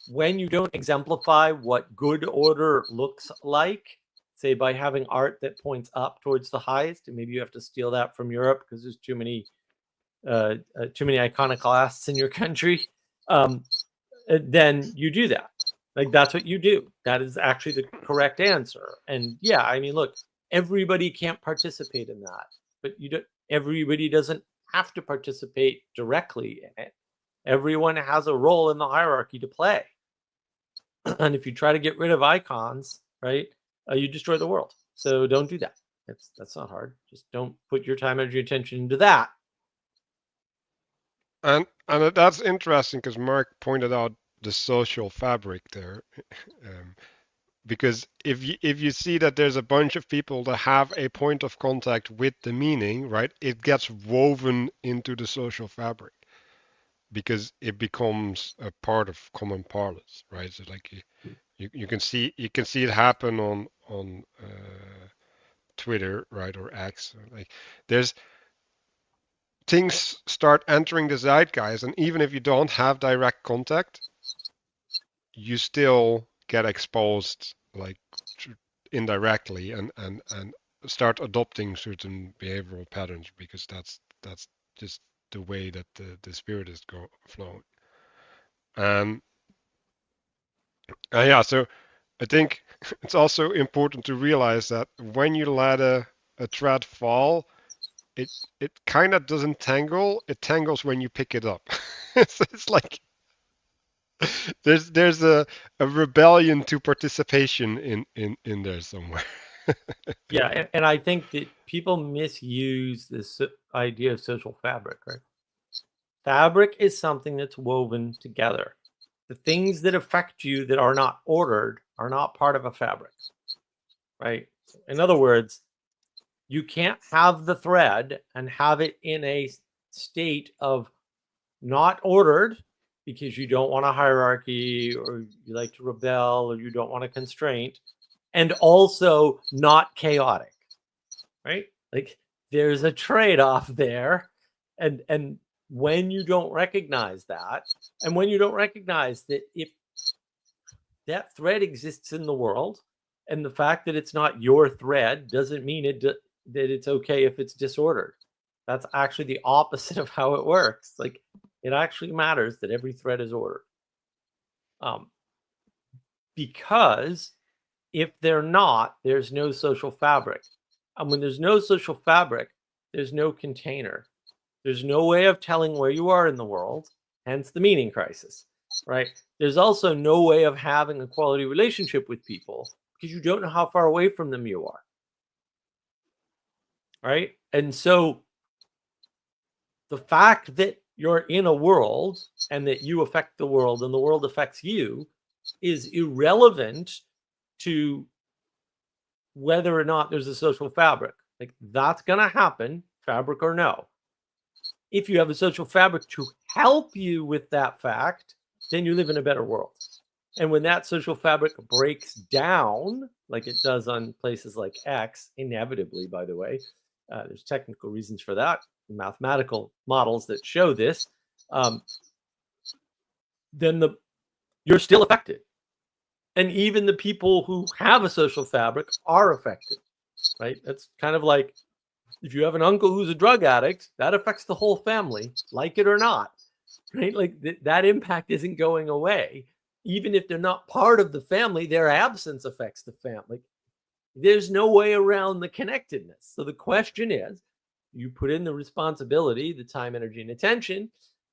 B: when you don't exemplify what good order looks like, say by having art that points up towards the highest, and maybe you have to steal that from Europe because there's too many iconoclasts in your country, then you do that. Like, that's what you do. That is actually the correct answer. And yeah, I mean, look, everybody can't participate in that, but everybody doesn't have to participate directly in it. Everyone has a role in the hierarchy to play. And if you try to get rid of icons, right, you destroy the world. So don't do that. That's not hard. Just don't put your time, energy, attention into that.
A: And that's interesting because Mark pointed out the social fabric there. Because if you see that there's a bunch of people that have a point of contact with the meaning, right, it gets woven into the social fabric because it becomes a part of common parlance, right? So like you can see it happen on Twitter, right, or X. Like there's things start entering the zeitgeist, and even if you don't have direct contact, you still get exposed like indirectly and start adopting certain behavioral patterns because that's just the way that the spirit is flowing. Yeah, so I think it's also important to realize that when you let a thread fall, it kind of doesn't tangle. It tangles when you pick it up. It's like there's a rebellion to participation in there somewhere.
B: Yeah, and I think that people misuse this idea of social fabric, right? Fabric is something that's woven together. The things that affect you that are not ordered are not part of a fabric, right? In other words, you can't have the thread and have it in a state of not ordered because you don't want a hierarchy, or you like to rebel, or you don't want a constraint, and also not chaotic, right? Like, there's a trade-off there. And when you don't recognize that, and when you don't recognize that if that thread exists in the world, and the fact that it's not your thread doesn't mean that it's okay if it's disordered. That's actually the opposite of how it works. Like, it actually matters that every thread is ordered. Because if they're not, there's no social fabric. And when there's no social fabric, there's no container. There's no way of telling where you are in the world, hence the meaning crisis, right? There's also no way of having a quality relationship with people because you don't know how far away from them you are, right? And so the fact that you're in a world and that you affect the world and the world affects you is irrelevant to whether or not there's a social fabric. Like, that's going to happen, fabric or no. If you have a social fabric to help you with that fact, then you live in a better world. And when that social fabric breaks down, like it does on places like X, inevitably, by the way, there's technical reasons for that, mathematical models that show this, then you're still affected. And even the people who have a social fabric are affected, right? That's kind of like if you have an uncle who's a drug addict, that affects the whole family, like it or not, right? Like that impact isn't going away. Even if they're not part of the family, their absence affects the family. There's no way around the connectedness. So the question is, you put in the responsibility, the time, energy, and attention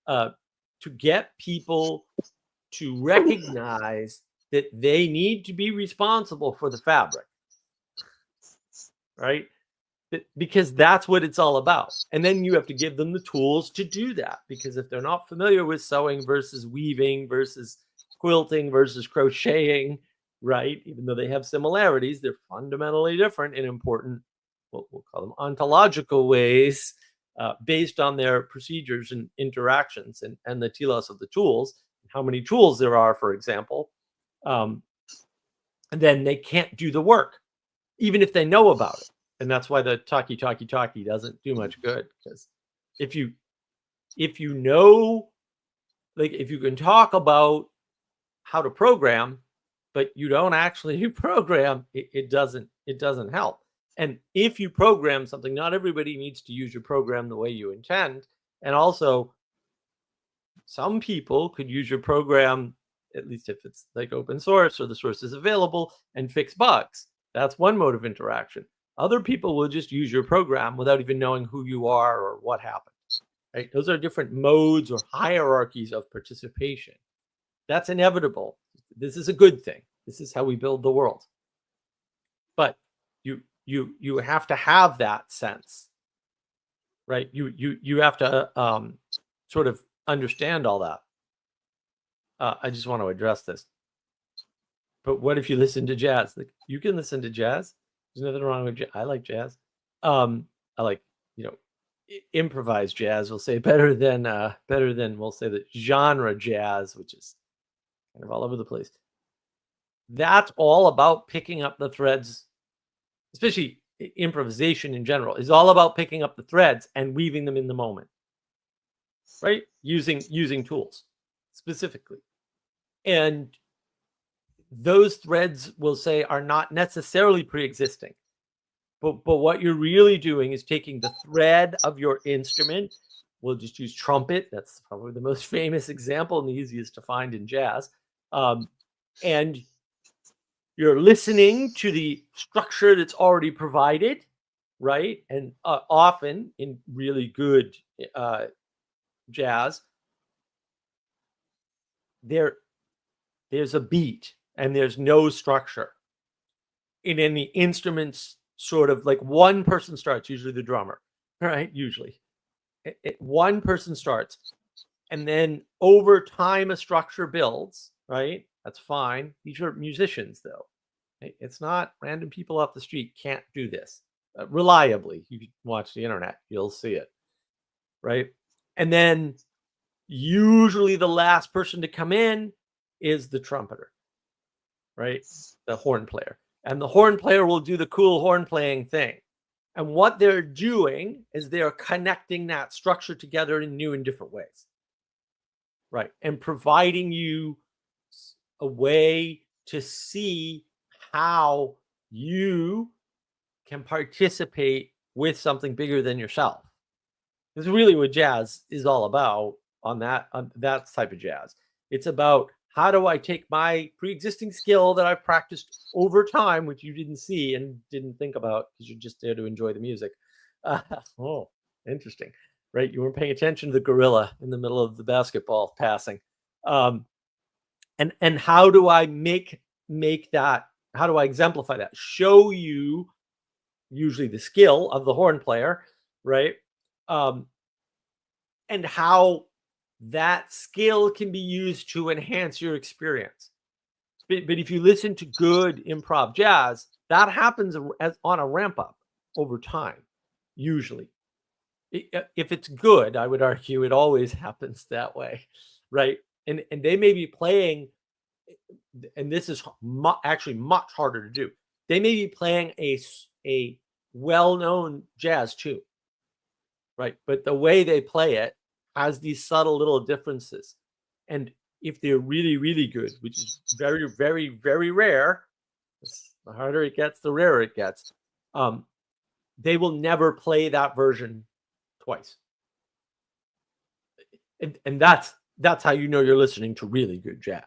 B: to get people to recognize that they need to be responsible for the fabric, right? Because that's what it's all about. And then you have to give them the tools to do that, because if they're not familiar with sewing versus weaving versus quilting versus crocheting, right? Even though they have similarities, they're fundamentally different in important, what we'll call them ontological ways, based on their procedures and interactions and the telos of the tools, how many tools there are, for example, and then they can't do the work, even if they know about it. And that's why the talkie doesn't do much good, because if you know, like if you can talk about how to program, but you don't actually program, it doesn't help. And if you program something, not everybody needs to use your program the way you intend. And also, some people could use your program, at least if it's like open source or the source is available, and fix bugs. That's one mode of interaction. Other people will just use your program without even knowing who you are or what happened. Right? Those are different modes or hierarchies of participation. That's inevitable. This is a good thing. This is how we build the world. But you have to have that sense, right? You have to sort of understand all that. I just want to address this. But what if you listen to jazz? Like, you can listen to jazz. There's nothing wrong with jazz. I like jazz. I like, improvised jazz. We'll say better than we'll say the genre jazz, which is kind of all over the place. That's all about picking up the threads, especially improvisation in general, is all about picking up the threads and weaving them in the moment, right? Using tools specifically. And those threads, we'll say, are not necessarily pre-existing. But what you're really doing is taking the thread of your instrument. We'll just use trumpet. That's probably the most famous example and the easiest to find in jazz. And you're listening to the structure that's already provided, right? And often in really good jazz, there's a beat and there's no structure. In any instruments, sort of like one person starts, usually the drummer, right? Usually. One person starts. And then over time, a structure builds, right? That's fine. These are musicians, though. It's not random people off the street can't do this reliably. You can watch the internet, you'll see it, right? And then usually the last person to come in is the trumpeter, right? The horn player. And the horn player will do the cool horn playing thing. And what they're doing is they're connecting that structure together in new and different ways, right? And providing you a way to see how you can participate with something bigger than yourself. This is really what jazz is all about on that type of jazz. It's about, how do I take my pre-existing skill that I've practiced over time, which you didn't see and didn't think about because you're just there to enjoy the music. Oh, interesting, right? You weren't paying attention to the gorilla in the middle of the basketball passing. And how do I make that? How do I exemplify that? Show you usually the skill of the horn player, right? And how that skill can be used to enhance your experience. But if you listen to good improv jazz, that happens on a ramp up over time, usually. If it's good, I would argue it always happens that way, right? And they may be playing, and this is actually much harder to do. They may be playing a well-known jazz tune, right? But the way they play it has these subtle little differences. And if they're really, really good, which is very, very, very rare, the harder it gets, the rarer it gets, they will never play that version twice. And that's how you know you're listening to really good jazz,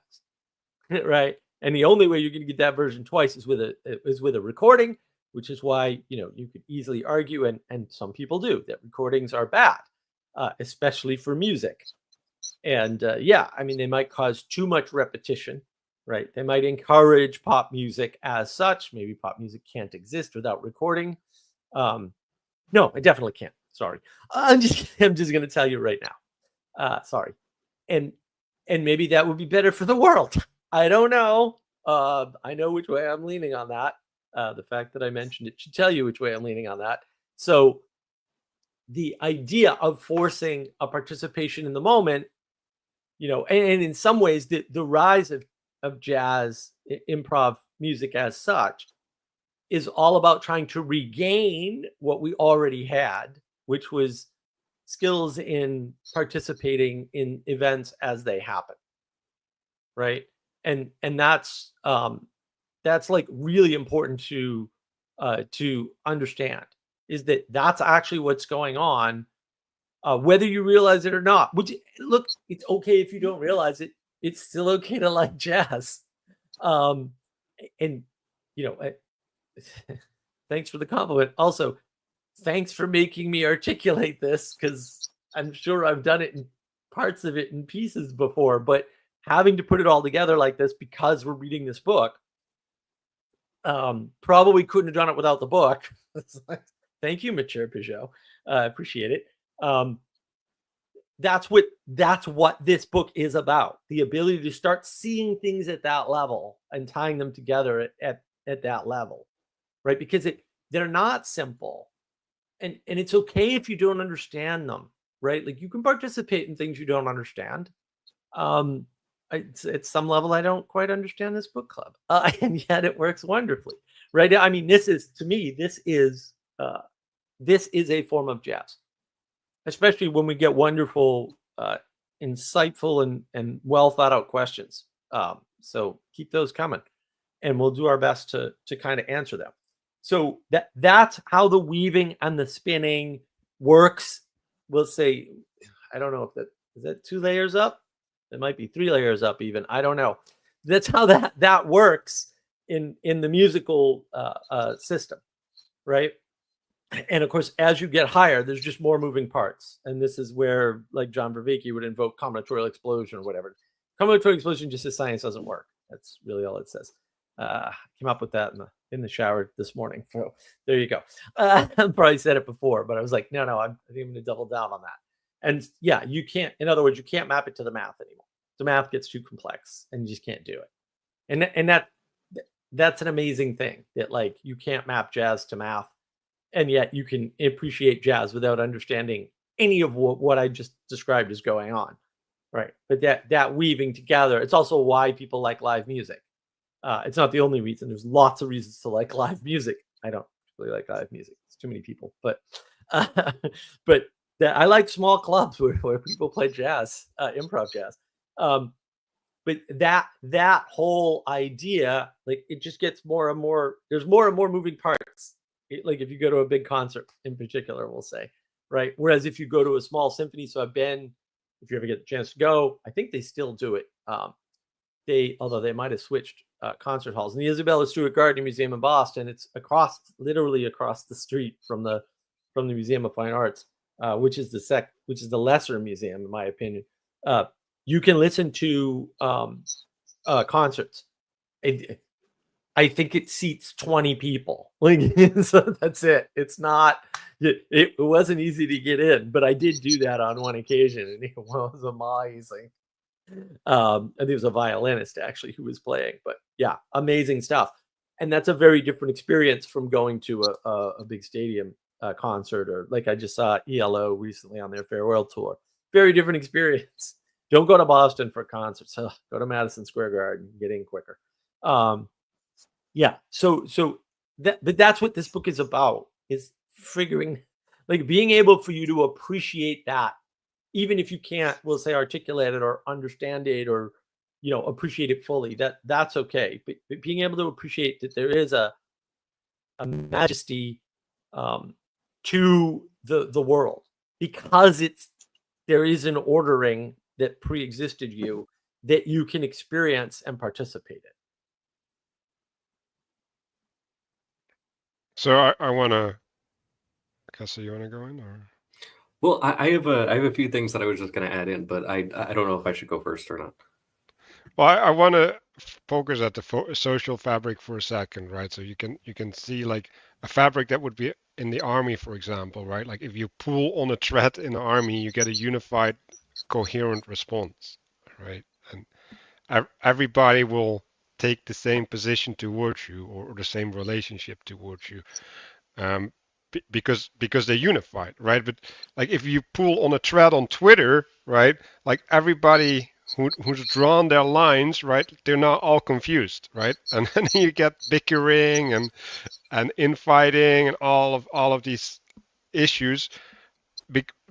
B: right? And the only way you're going to get that version twice is with a recording, which is why, you could easily argue, and some people do, that recordings are bad, especially for music. And they might cause too much repetition, right? They might encourage pop music as such. Maybe pop music can't exist without recording. No, I definitely can't. Sorry. I'm just going to tell you right now. Sorry. And maybe that would be better for the world. I don't know. I know which way I'm leaning on that. The fact that I mentioned it should tell you which way I'm leaning on that. So the idea of forcing a participation in the moment, and in some ways the rise of jazz improv music as such is all about trying to regain what we already had, which was skills in participating in events as they happen, right? And that's like really important to understand, is that that's actually what's going on, whether you realize it or not. Which, look, it's okay if you don't realize it. It's still okay to like jazz. Thanks for the compliment. Also, thanks for making me articulate this, because I'm sure I've done it in parts of it in pieces before, but having to put it all together like this because we're reading this book, probably couldn't have done it without the book. Thank you, Matthieu Pageau. I appreciate it. That's what this book is about. The ability to start seeing things at that level and tying them together at that level, right? Because they're not simple, and it's okay if you don't understand them, right? Like, you can participate in things you don't understand. At some level, I don't quite understand this book club, and yet it works wonderfully, right? I mean, this is a form of jazz, especially when we get wonderful, insightful, and well thought out questions. So keep those coming, and we'll do our best to kind of answer them. So that's how the weaving and the spinning works. We'll say, I don't know if is that 2 layers up. It might be 3 layers up even. I don't know. That's how that works in the musical system, right? And of course, as you get higher, there's just more moving parts. And this is where, like, John Vervaeke would invoke combinatorial explosion or whatever. Combinatorial explosion just says science doesn't work. That's really all it says. Came up with that in the shower this morning. So there you go. I probably said it before, but I was like, no, I think I'm going to double down on that. And yeah, you can't, in other words, you can't map it to the math anymore. The math gets too complex and you just can't do it. And that's an amazing thing, that, like, you can't map jazz to math, and yet you can appreciate jazz without understanding any of what I just described is going on, right? But that weaving together, it's also why people like live music. It's not the only reason. There's lots of reasons to like live music. I don't really like live music. It's too many people, but I like small clubs where people play jazz, improv jazz. But that whole idea, like, it just gets more and more. There's more and more moving parts. Like, if you go to a big concert in particular, we'll say, right? Whereas if you go to a small symphony, so if you ever get the chance to go, I think they still do it. Although they might have switched concert halls. In the Isabella Stewart Gardner Museum in Boston, it's literally across the street from the Museum of Fine Arts, which is the lesser museum, in my opinion. You can listen to concerts. I think it seats 20 people. Like, so that's it. It's not. It wasn't easy to get in, but I did do that on one occasion, and it was amazing. I think it was a violinist actually who was playing, but yeah, amazing stuff. And that's a very different experience from going to a big stadium concert, or like I just saw ELO recently on their farewell tour. Very different experience. Don't go to Boston for concerts. Go to Madison Square Garden, get in quicker. Yeah. So but that's what this book is about, is figuring, like, being able for you to appreciate that, even if you can't, we'll say, articulate it or understand it or, appreciate it fully, that's okay. But being able to appreciate that there is a majesty to the world, because there is an ordering that pre-existed you that you can experience and participate in.
A: So I want to, Cassie, you want to go in or?
E: Well, I have a few things that I was just going to add in, but I don't know if I should go first or not.
A: Well, I want to focus at the social fabric for a second, right? So you can see like a fabric that would be in the army, for example, right? Like if you pull on a thread in the army, you get a unified, coherent response, right? And everybody will take the same position towards you, or the same relationship towards you, because they're unified, right? But like if you pull on a thread on Twitter, right? Like everybody who's drawn their lines, right? They're not all confused, right? And then you get bickering and infighting and all of these issues,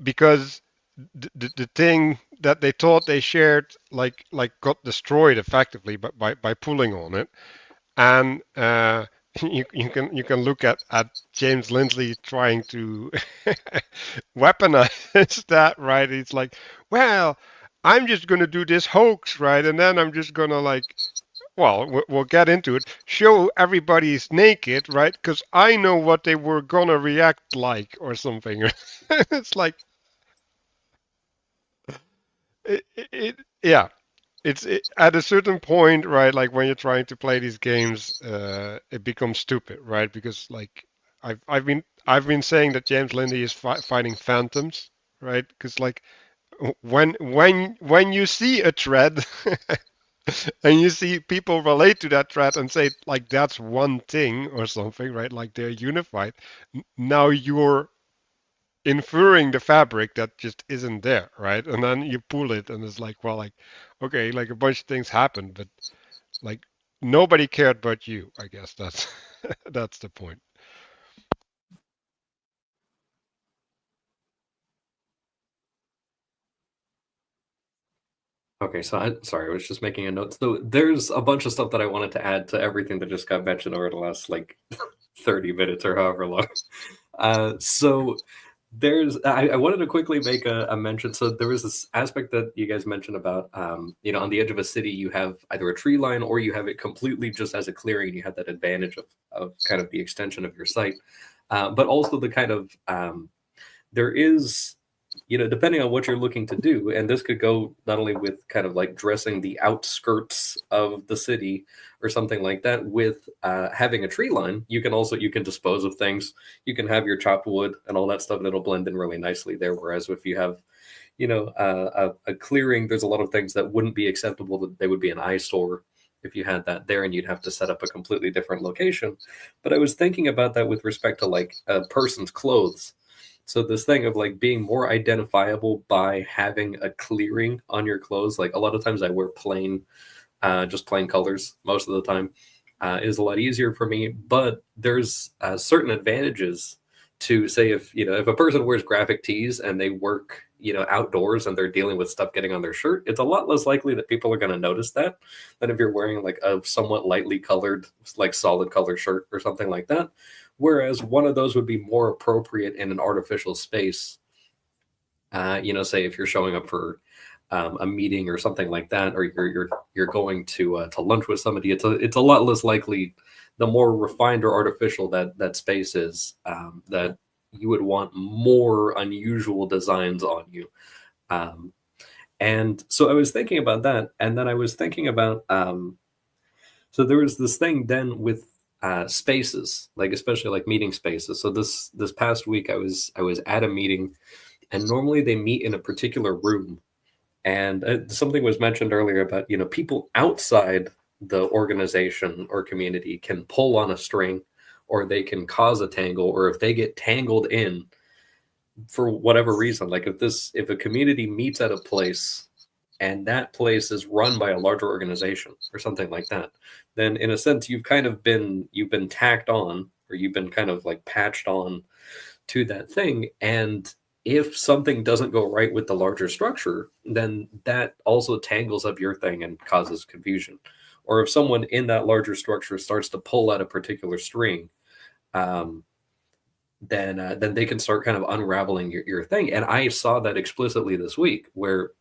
A: because the thing that they thought they shared like got destroyed effectively by pulling on it. And you can look at James Lindley trying to weaponize that, right? It's like, well, I'm just going to do this hoax, right? And then I'm just going to, like, well, we'll get into it, show everybody's naked, right? Because I know what they were going to react like or something. It's like, yeah. At a certain point, right? Like when you're trying to play these games, it becomes stupid, right? Because like I've been saying that James Lindy is fighting phantoms, right? Because like when you see a thread and you see people relate to that thread and say like that's one thing or something, right? Like they're unified. Now you're inferring the fabric that just isn't there, right? And then you pull it, and it's like, well, like, okay, like a bunch of things happened, but like nobody cared but you. I guess that's that's the point.
E: Okay, so sorry, I was just making a note. So there's a bunch of stuff that I wanted to add to everything that just got mentioned over the last like 30 minutes or however long. So I wanted to quickly make a mention. So there was this aspect that you guys mentioned about, on the edge of a city, you have either a tree line or you have it completely just as a clearing. You have that advantage of kind of the extension of your site, but also the kind of, there is, depending on what you're looking to do, and this could go not only with kind of like dressing the outskirts of the city or something like that, with having a tree line, you can dispose of things. You can have your chopped wood and all that stuff, and it'll blend in really nicely there. Whereas if you have, a clearing, there's a lot of things that wouldn't be acceptable, that they would be an eyesore if you had that there, and you'd have to set up a completely different location. But I was thinking about that with respect to like a person's clothes. So this thing of like being more identifiable by having a clearing on your clothes. Like a lot of times I wear just plain colors most of the time. Is a lot easier for me, but there's certain advantages to, say, if a person wears graphic tees and they work outdoors and they're dealing with stuff getting on their shirt, it's a lot less likely that people are going to notice that than if you're wearing like a somewhat lightly colored, like solid color shirt or something like that. Whereas one of those would be more appropriate in an artificial space. Say if you're showing up for a meeting or something like that, or you're going to lunch with somebody, it's a lot less likely, the more refined or artificial that space is, that you would want more unusual designs on you. And so I was thinking about that, and then I was thinking about so there was this thing then with spaces, like especially like meeting spaces. So this past week I was at a meeting, and normally they meet in a particular room And something was mentioned earlier about, people outside the organization or community can pull on a string, or they can cause a tangle, or if they get tangled in for whatever reason, like if a community meets at a place and that place is run by a larger organization or something like that, then in a sense you've been tacked on, or you've been kind of like patched on to that thing. And if something doesn't go right with the larger structure, then that also tangles up your thing and causes confusion. Or if someone in that larger structure starts to pull at a particular string, then they can start kind of unraveling your thing. And I saw that explicitly this week, where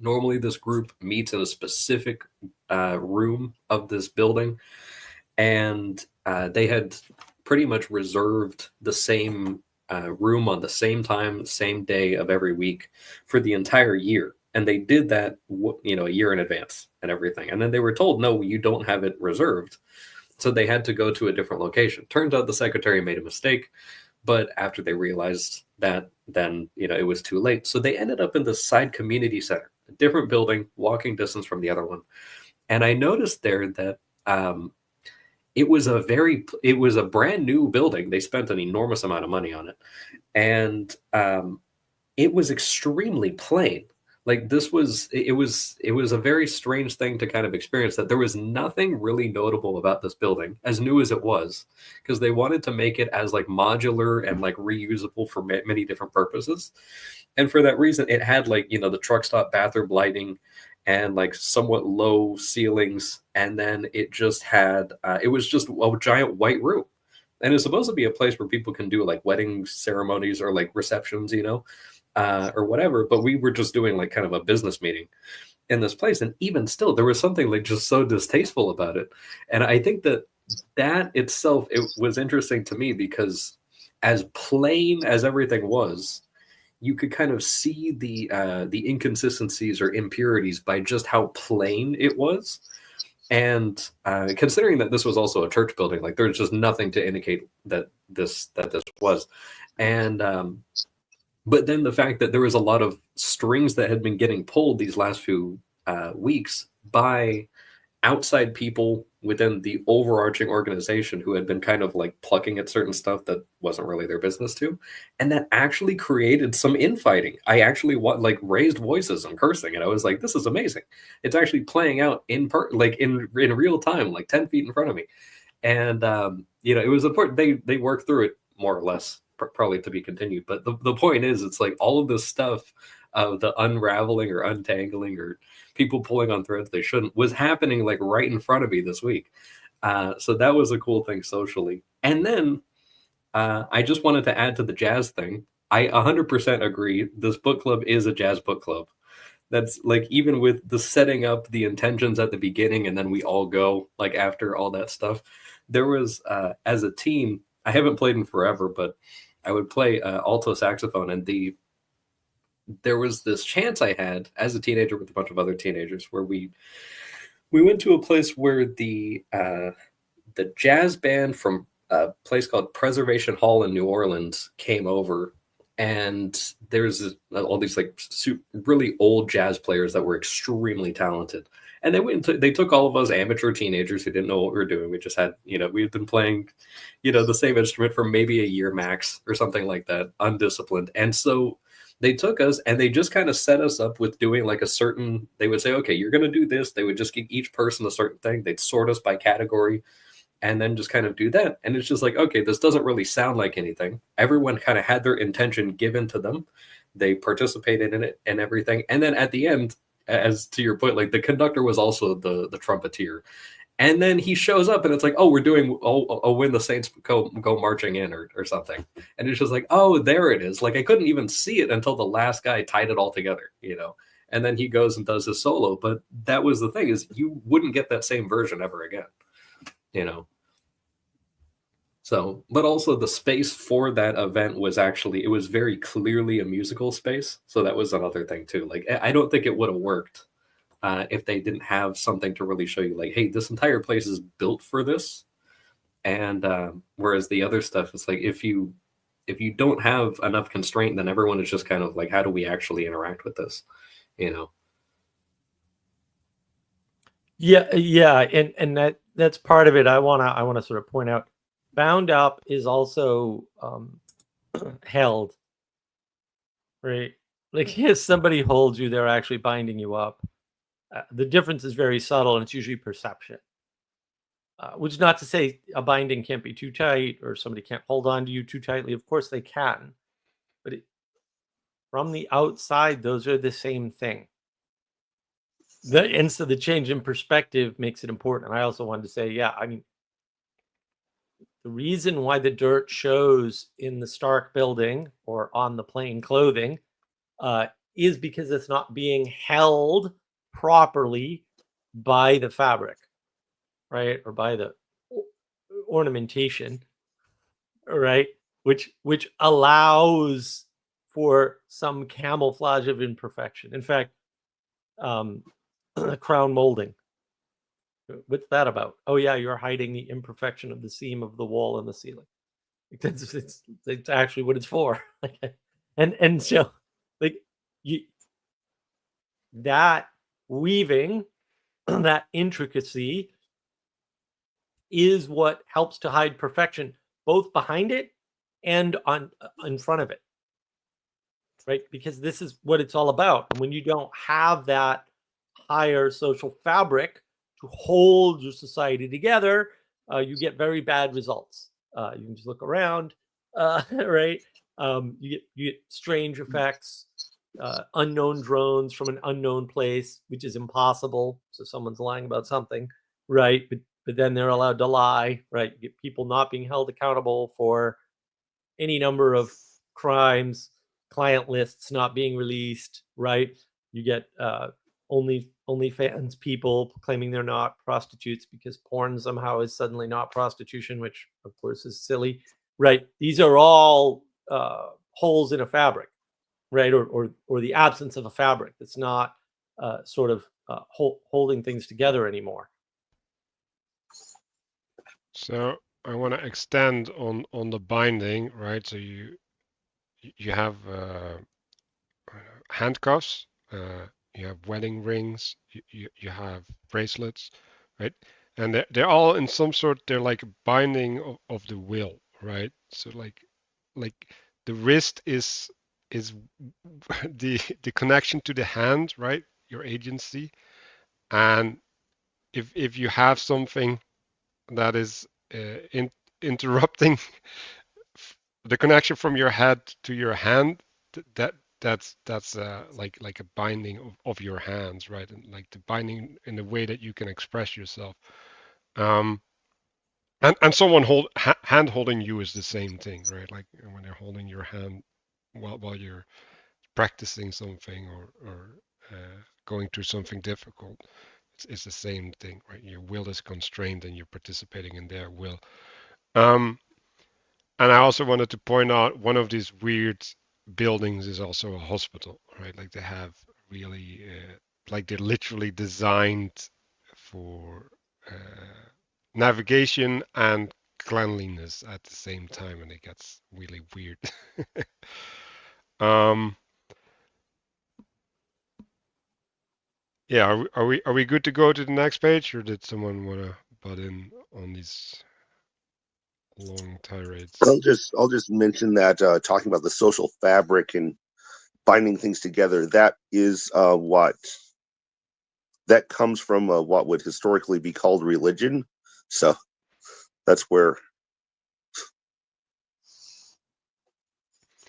E: normally this group meets in a specific room of this building, and they had pretty much reserved the same room on the same time, same day of every week for the entire year. And they did that, a year in advance and everything. And then they were told, no, you don't have it reserved. So they had to go to a different location. Turns out the secretary made a mistake, but after they realized that, then, it was too late. So they ended up in the side community center, a different building, walking distance from the other one. And I noticed there that it was a brand new building. They spent an enormous amount of money on it. And it was extremely plain. Like it was a very strange thing to kind of experience, that there was nothing really notable about this building, as new as it was, because they wanted to make it as like modular and like reusable for many different purposes. And for that reason, it had like, the truck stop bathroom lighting and like somewhat low ceilings. And then it just had, it was just a giant white room. And it's supposed to be a place where people can do like wedding ceremonies or like receptions, or whatever. But we were just doing like kind of a business meeting in this place. And even still, there was something like just so distasteful about it. And I think that itself, it was interesting to me, because as plain as everything was, you could kind of see the inconsistencies or impurities by just how plain it was. And considering that this was also a church building, like there's just nothing to indicate that this was. And but then the fact that there was a lot of strings that had been getting pulled these last few weeks by outside people within the overarching organization, who had been kind of like plucking at certain stuff that wasn't really their business to, and that actually created some infighting. I actually raised voices and cursing, and I was like, this is amazing. It's actually playing out in real time, like 10 feet in front of me. And it was important. They worked through it more or less, probably to be continued. But the point is, it's like all of this stuff of the unraveling or untangling or people pulling on threads they shouldn't was happening like right in front of me this week. So that was a cool thing socially. And then I just wanted to add to the jazz thing. I 100% agree. This book club is a jazz book club. That's like, even with the setting up the intentions at the beginning, and then we all go like after all that stuff, there was as a team, I haven't played in forever, but I would play alto saxophone, and there was this chance I had as a teenager with a bunch of other teenagers where we went to a place where the jazz band from a place called Preservation Hall in New Orleans came over, and there's all these like really old jazz players that were extremely talented. And they took all of us amateur teenagers who didn't know what we were doing. We just had, we had been playing, the same instrument for maybe a year max or something like that, undisciplined. And so they took us and they just kind of set us up with doing like they would say, okay, you're going to do this. They would just give each person a certain thing. They'd sort us by category and then just kind of do that. And it's just like, okay, this doesn't really sound like anything. Everyone kind of had their intention given to them. They participated in it and everything. And then at the end, as to your point, like the conductor was also the trumpeter. And then he shows up and it's like, oh, we're doing When the Saints Go Marching In or something. And it's just like, oh, there it is. Like I couldn't even see it until the last guy tied it all together, and then he goes and does his solo. But that was the thing, is you wouldn't get that same version ever again, So, but also the space for that event was it was very clearly a musical space. So that was another thing too. Like, I don't think it would have worked if they didn't have something to really show you like, hey, this entire place is built for this. And whereas the other stuff is like, if you don't have enough constraint, then everyone is just kind of like, how do we actually interact with this?
B: Yeah, and that's part of it. I wanna sort of point out, bound up is also held, right? Like if somebody holds you, they're actually binding you up. The difference is very subtle, and it's usually perception. Which is not to say a binding can't be too tight or somebody can't hold on to you too tightly. Of course they can, but from the outside, those are the same thing. And so the change in perspective makes it important. And I also wanted to say, yeah, I mean, the reason why the dirt shows in the Stark building or on the plain clothing is because it's not being held properly by the fabric, right? Or by the ornamentation, right? Which allows for some camouflage of imperfection. In fact, crown molding. What's that about? Oh yeah, you're hiding the imperfection of the seam of the wall and the ceiling. It's actually what it's for. and so like you that weaving, that intricacy is what helps to hide perfection both behind it and on in front of it, right? Because this is what it's all about. And when you don't have that higher social fabric to hold your society together, you get very bad results. You can just look around, right? You get strange effects, unknown drones from an unknown place, which is impossible. So someone's lying about something, right? But then they're allowed to lie, right? You get people not being held accountable for any number of crimes, client lists not being released, right? You get OnlyFans people claiming they're not prostitutes because porn somehow is suddenly not prostitution, which of course is silly, right? These are all holes in a fabric, right? Or the absence of a fabric that's not sort of holding things together anymore.
A: So I want to extend on the binding, right? So you have handcuffs, you have wedding rings, you have bracelets, right? And they're all in some sort. They're like a binding of the will, right? So like the wrist is the connection to the hand, right? Your agency, and if you have something that is interrupting the connection from your head to your hand, that's like a binding of your hands, right? And like the binding in the way that you can express yourself. Um, and someone hand holding you is the same thing, right? Like when they're holding your hand while you're practicing something or going through something difficult. It's the same thing, right? Your will is constrained and you're participating in their will. And I also wanted to point out one of these weird buildings is also a hospital, right? Like they have really, like they're literally designed for navigation and cleanliness at the same time, and it gets really weird. um, yeah, are we good to go to the next page, or did someone want to butt in on these long tirades?
C: I'll just mention that talking about the social fabric and binding things together, that is what that comes from what would historically be called religion. So that's where.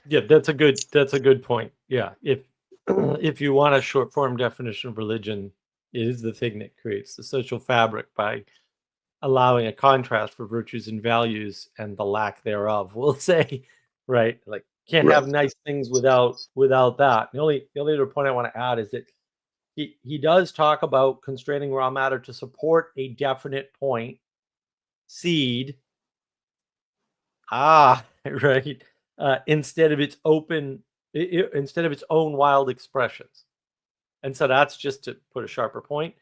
B: Yeah, that's a good point. Yeah, if you want a short form definition of religion, it is the thing that creates the social fabric by allowing a contrast for virtues and values and the lack thereof. We'll say, right? Like can't have nice things without that. The only other point I want to add is that he does talk about constraining raw matter to support a definite point, seed. Right. Instead of its own wild expressions. And so that's just to put a sharper point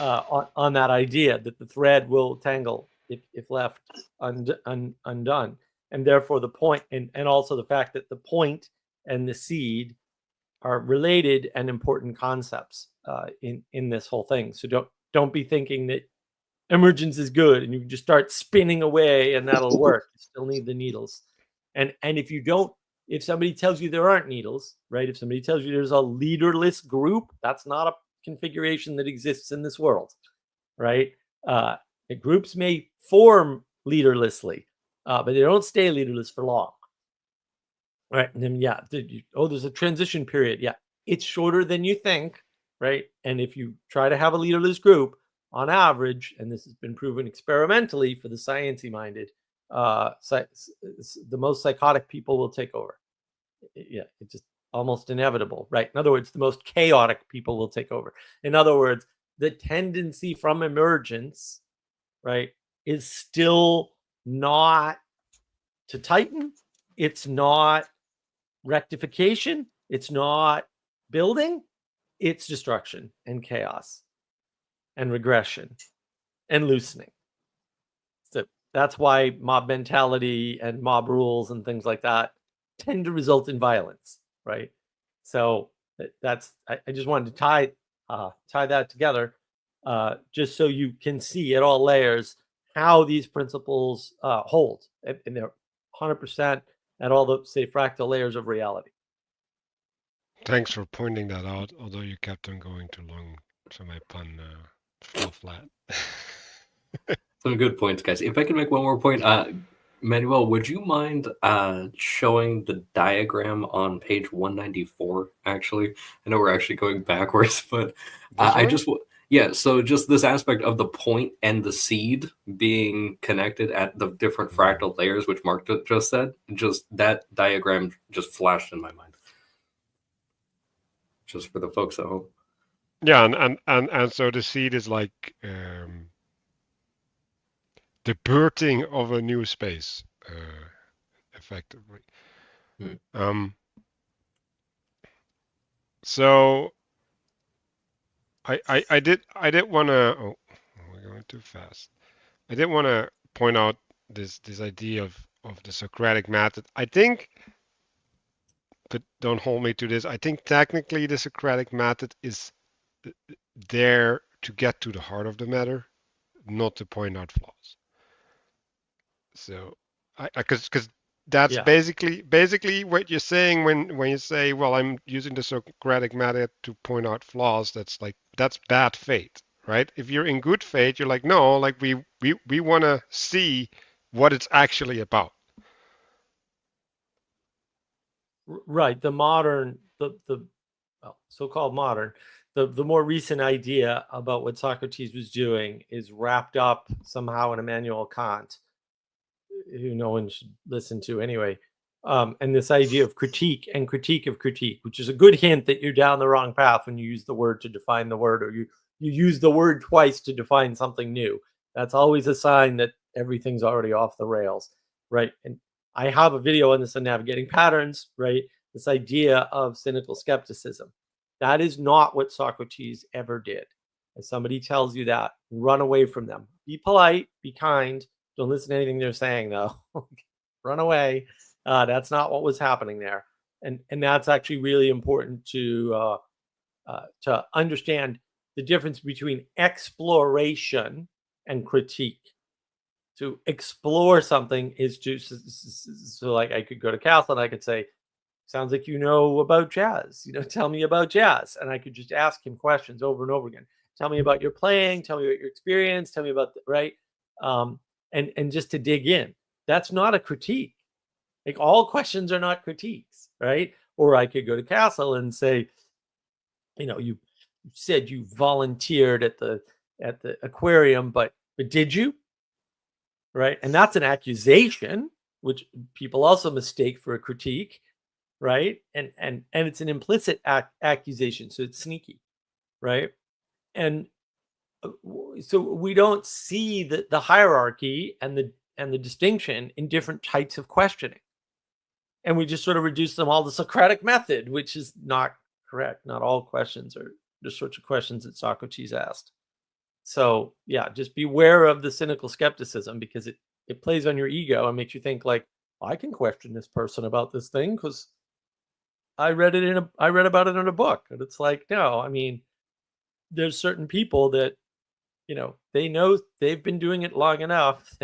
B: on that idea that the thread will tangle if left undone. And therefore the point, and also the fact that the point and the seed are related and important concepts in this whole thing. So don't be thinking that emergence is good and you just start spinning away and that'll work. You still need the needles. And if somebody tells you there aren't needles, right? If somebody tells you there's a leaderless group, that's not a configuration that exists in this world, right? The groups may form leaderlessly, but they don't stay leaderless for long, right? And then, there's a transition period. Yeah, it's shorter than you think, right? And if you try to have a leaderless group, on average, and this has been proven experimentally for the sciencey minded, the most psychotic people will take over. Yeah, it's just almost inevitable, right? In other words, the most chaotic people will take over. In other words, the tendency from emergence, right, is still not to tighten. It's not rectification. It's not building. It's destruction and chaos and regression and loosening. So that's why mob mentality and mob rules and things like that tend to result in violence, right? So I just wanted to tie that together, just so you can see at all layers how these principles hold, and they're 100% at all the, say, fractal layers of reality.
A: Thanks for pointing that out, although you kept on going too long, so my pun fell flat.
E: Some good points, guys. If I can make one more point, Manuel, would you mind showing the diagram on page 194, actually? I know we're actually going backwards, but so just this aspect of the point and the seed being connected at the different fractal layers, which Mark just said, just that diagram just flashed in my mind. Just for the folks at home.
A: Yeah, and so the seed is like the birthing of a new space, effectively. So I did want to. Oh, we're going too fast. I did want to point out this idea of the Socratic method. I think, but don't hold me to this. I think technically the Socratic method is there to get to the heart of the matter, not to point out flaws. So, because that's basically what you're saying when you say, well, I'm using the Socratic method to point out flaws. That's bad faith, right? If you're in good faith, you're like, no, like we want to see what it's actually about.
B: Right. The modern, so-called modern, the more recent idea about what Socrates was doing is wrapped up somehow in Immanuel Kant, who no one should listen to anyway. And this idea of critique and critique of critique, which is a good hint that you're down the wrong path when you use the word to define the word, or you use the word twice to define something new. That's always a sign that everything's already off the rails, right? And I have a video on this on navigating patterns, right? This idea of cynical skepticism. That is not what Socrates ever did. If somebody tells you that, run away from them. Be polite, be kind. Don't listen to anything they're saying, though. Run away. That's not what was happening there. And that's actually really important to understand the difference between exploration and critique. To explore something is to, so like I could go to Castle and I could say, sounds like you know about jazz. Tell me about jazz. And I could just ask him questions over and over again. Tell me about your playing. Tell me about your experience. Tell me about, right? And just to dig in. That's not a critique. Like, all questions are not critiques, right? Or I could go to Castle and say, you said you volunteered at the aquarium, but did you? Right? And that's an accusation, which people also mistake for a critique, right? And it's an implicit accusation, so it's sneaky, right? And so we don't see the hierarchy and the distinction in different types of questioning, and we just sort of reduce them all to Socratic method, which is not correct. Not all questions are the sorts of questions that Socrates asked. So yeah, just beware of the cynical skepticism, because it plays on your ego and makes you think like, I can question this person about this thing because I read about it in a book. And it's like, no, I mean, there's certain people that they know they've been doing it long enough.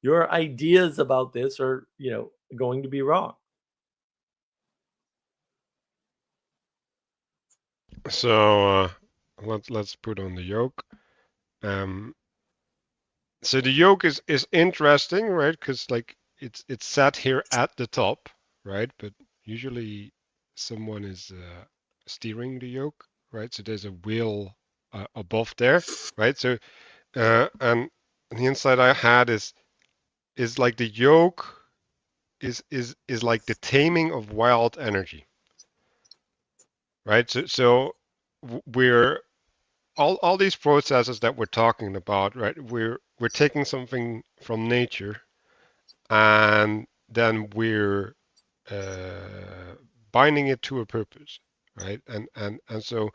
B: Your ideas about this are, going to be wrong.
A: So let's put on the yoke. So the yoke is interesting, right? Because like it's set here at the top, right? But usually someone is steering the yoke, right? So there's a wheel above there, right? So and the insight I had is like the yoke is like the taming of wild energy, right? So we're all these processes that we're talking about, right? We're taking something from nature and then we're binding it to a purpose, right? And so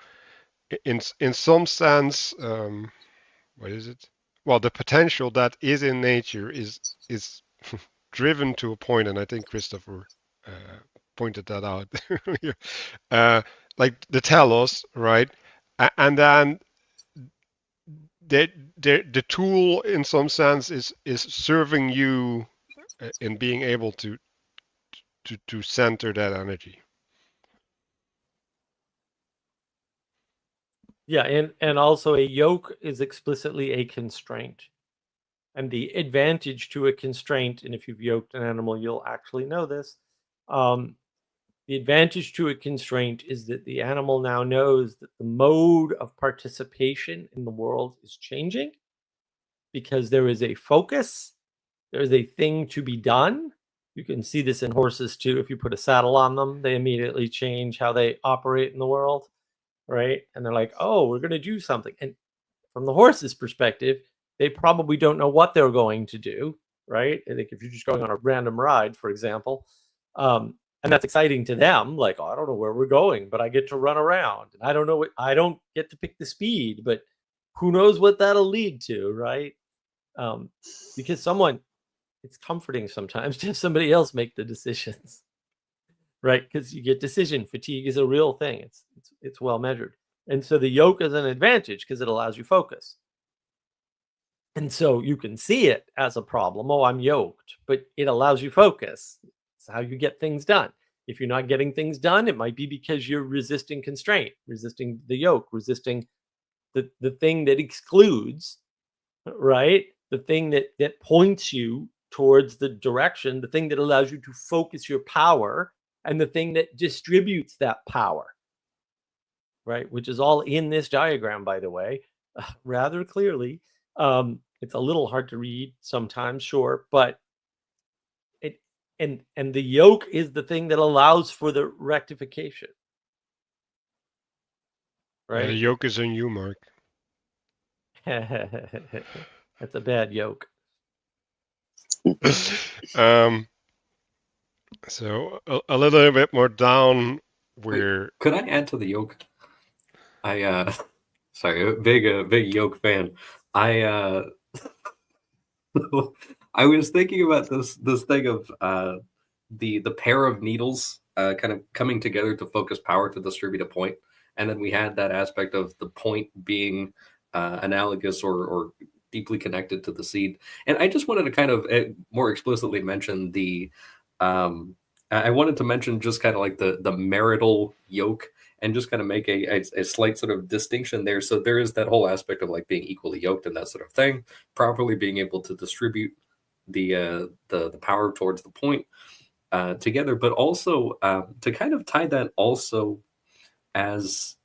A: in some sense, what is it? Well, the potential that is in nature is driven to a point, and I think Christopher pointed that out. Like the telos, right? And then the tool, in some sense, is serving you in being able to center that energy.
B: Yeah, and also a yoke is explicitly a constraint. And the advantage to a constraint, and if you've yoked an animal, you'll actually know this. The advantage to a constraint is that the animal now knows that the mode of participation in the world is changing because there is a focus, there is a thing to be done. You can see this in horses too. If you put a saddle on them, they immediately change how they operate in the world, right? And they're like, oh, we're going to do something. And from the horse's perspective, they probably don't know what they're going to do, right? I think if you're just going on a random ride, for example, and that's exciting to them, like, oh, I don't know where we're going, but I get to run around. And I don't get to pick the speed, but who knows what that'll lead to, right? Because it's comforting sometimes to have somebody else make the decisions, right? Because you get decision fatigue is a real thing. It's well measured. And so the yoke is an advantage because it allows you focus. And so you can see it as a problem. Oh, I'm yoked, but it allows you focus. It's how you get things done. If you're not getting things done, it might be because you're resisting constraint, resisting the yoke, resisting the thing that excludes, right? The thing that points you towards the direction, the thing that allows you to focus your power, and the thing that distributes that power, right? Which is all in this diagram, by the way, rather clearly. It's a little hard to read sometimes, sure, but and the yoke is the thing that allows for the rectification, right?
A: The yoke is on you, Mark.
B: That's a bad yoke.
A: So a little bit more down where.
E: Wait, could I add to the yoke? Sorry, big yoke fan. I was thinking about this thing of the pair of needles kind of coming together to focus power to distribute a point, and then we had that aspect of the point being analogous or deeply connected to the seed. And I just wanted to kind of more explicitly mention the I wanted to mention just kind of like the marital yoke, and just kind of make a slight sort of distinction there. So there is that whole aspect of like being equally yoked and that sort of thing, properly being able to distribute the power towards the point together, but also to kind of tie that also as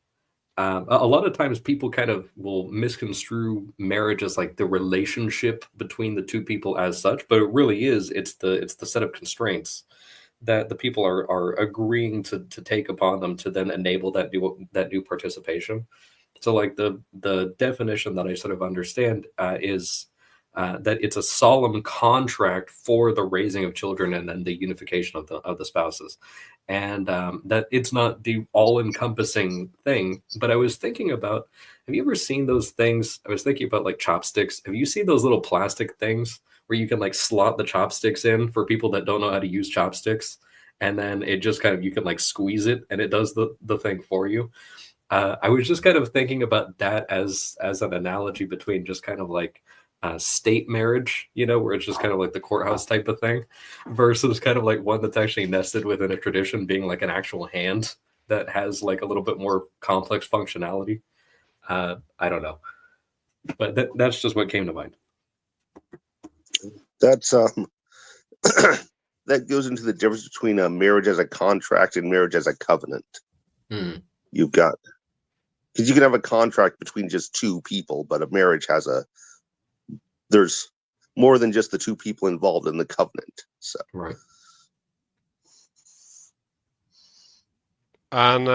E: a lot of times people kind of will misconstrue marriage as like the relationship between the two people as such, but it really is. It's the set of constraints that the people are agreeing to take upon them to then enable that new participation. So like the definition that I sort of understand is that it's a solemn contract for the raising of children and then the unification of the spouses, and that it's not the all-encompassing thing. But I was thinking about, have you ever seen those things? I was thinking about like chopsticks. Have you seen those little plastic things where you can like slot the chopsticks in for people that don't know how to use chopsticks, and then it just kind of, you can like squeeze it and it does the thing for you? I was just kind of thinking about that as an analogy between just kind of like state marriage, where it's just kind of like the courthouse type of thing, versus kind of like one that's actually nested within a tradition, being like an actual hand that has like a little bit more complex functionality. I don't know, but that's just what came to mind.
C: That's that goes into the difference between a marriage as a contract and marriage as a covenant. You've got, because you can have a contract between just two people, but a marriage has there's more than just the two people involved in the covenant. So
E: Right.
A: And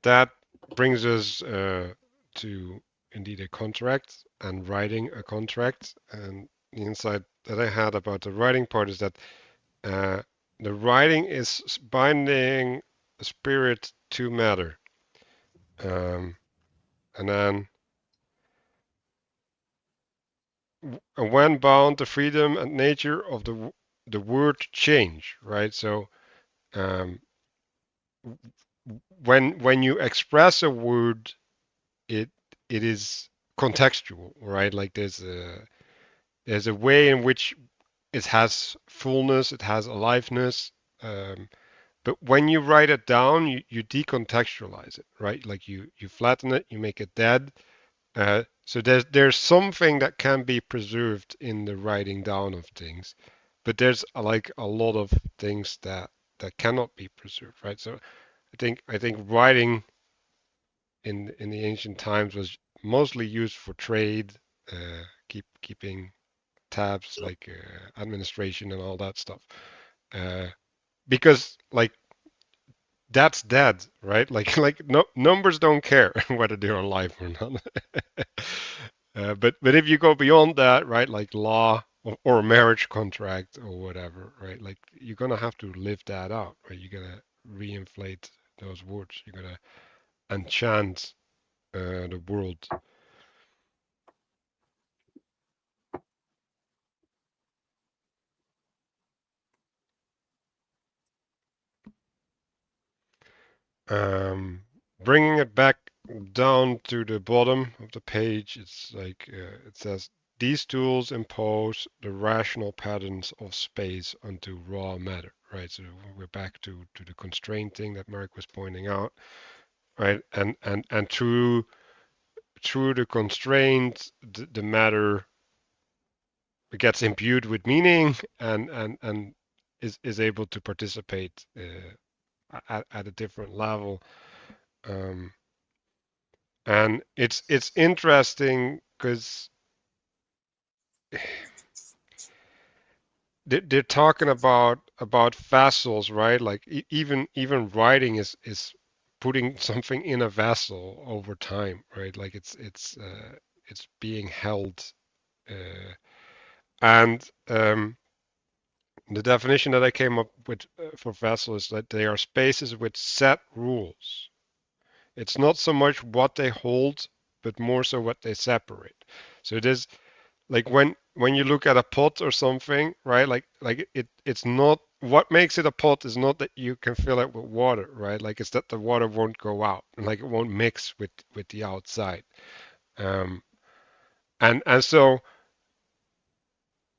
A: that brings us to indeed a contract and writing a contract. And the insight that I had about the writing part is that the writing is binding spirit to matter. And then when bound, the freedom and nature of the word change, right? So when you express a word, it is contextual, right? Like there's a way in which it has fullness, it has aliveness. But when you write it down, you decontextualize it, right? Like you flatten it, you make it dead. So there's something that can be preserved in the writing down of things, but there's like a lot of things that cannot be preserved, right? So I think writing in the ancient times was mostly used for trade, keeping tabs, like administration and all that stuff, because like that's dead, right? Like no numbers don't care whether they're alive or not. But if you go beyond that, right, like law or a marriage contract or whatever, right, like you're gonna have to live that out, right? You're gonna reinflate those words. You're gonna enchant the world. Bringing it back down to the bottom of the page, it's like it says, these tools impose the rational patterns of space onto raw matter, right? So we're back to the constraint thing that Mark was pointing out, right? And through the constraint, the matter gets imbued with meaning and is able to participate at a different level. And it's interesting because they're talking about vessels, right? Like even writing is putting something in a vessel over time, right? Like it's being held, and the definition that I came up with for vessel is that they are spaces with set rules. It's not so much what they hold, but more so what they separate. So it is like when you look at a pot or something, right? Like it's not, what makes it a pot is not that you can fill it with water, right? Like it's that the water won't go out and like it won't mix with the outside. And so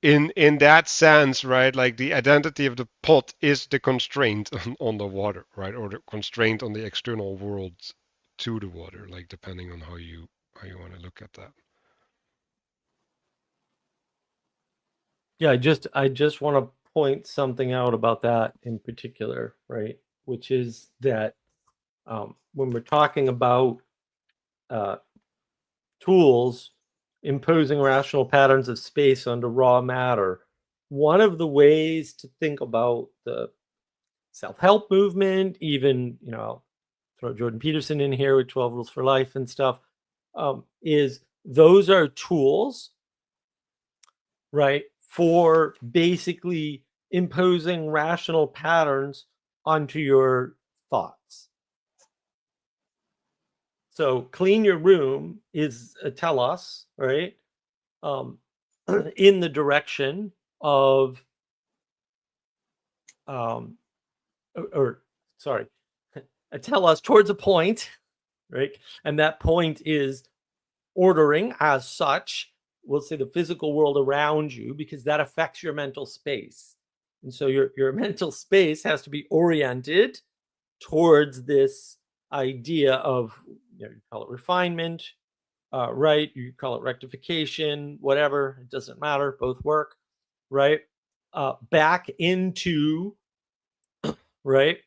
A: in that sense, right, like the identity of the pot is the constraint on the water, right, or the constraint on the external world to the water, like depending on how you want to look at that.
B: Yeah, I just want to point something out about that in particular, right? Which is that when we're talking about tools imposing rational patterns of space onto raw matter, one of the ways to think about the self-help movement, even, throw Jordan Peterson in here with 12 Rules for Life and stuff, is those are tools, right, for basically imposing rational patterns onto your thoughts. So clean your room is a telos, right? In the direction of, sorry, a telos towards a point, right? And that point is ordering as such, we'll say the physical world around you, because that affects your mental space. And so your mental space has to be oriented towards this idea of, you call it refinement, right? You call it rectification, whatever, it doesn't matter, both work, right? Back into, right,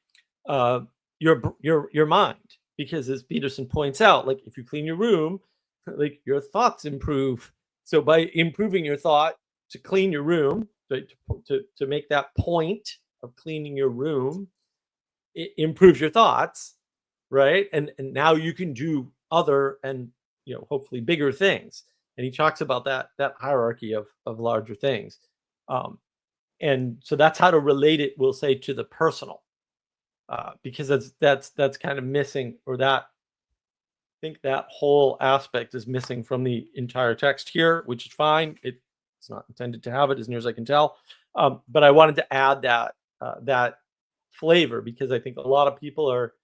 B: your mind, because as Peterson points out, like if you clean your room, like your thoughts improve. So by improving your thought to clean your room, right, to make that point of cleaning your room, it improves your thoughts, right? And now you can do other and hopefully bigger things. And he talks about that hierarchy of larger things. And so that's how to relate it, we'll say, to the personal, because that's kind of missing, or that I think that whole aspect is missing from the entire text here, which is fine. It's not intended to have it, as near as I can tell. But I wanted to add that flavor, because I think a lot of people are,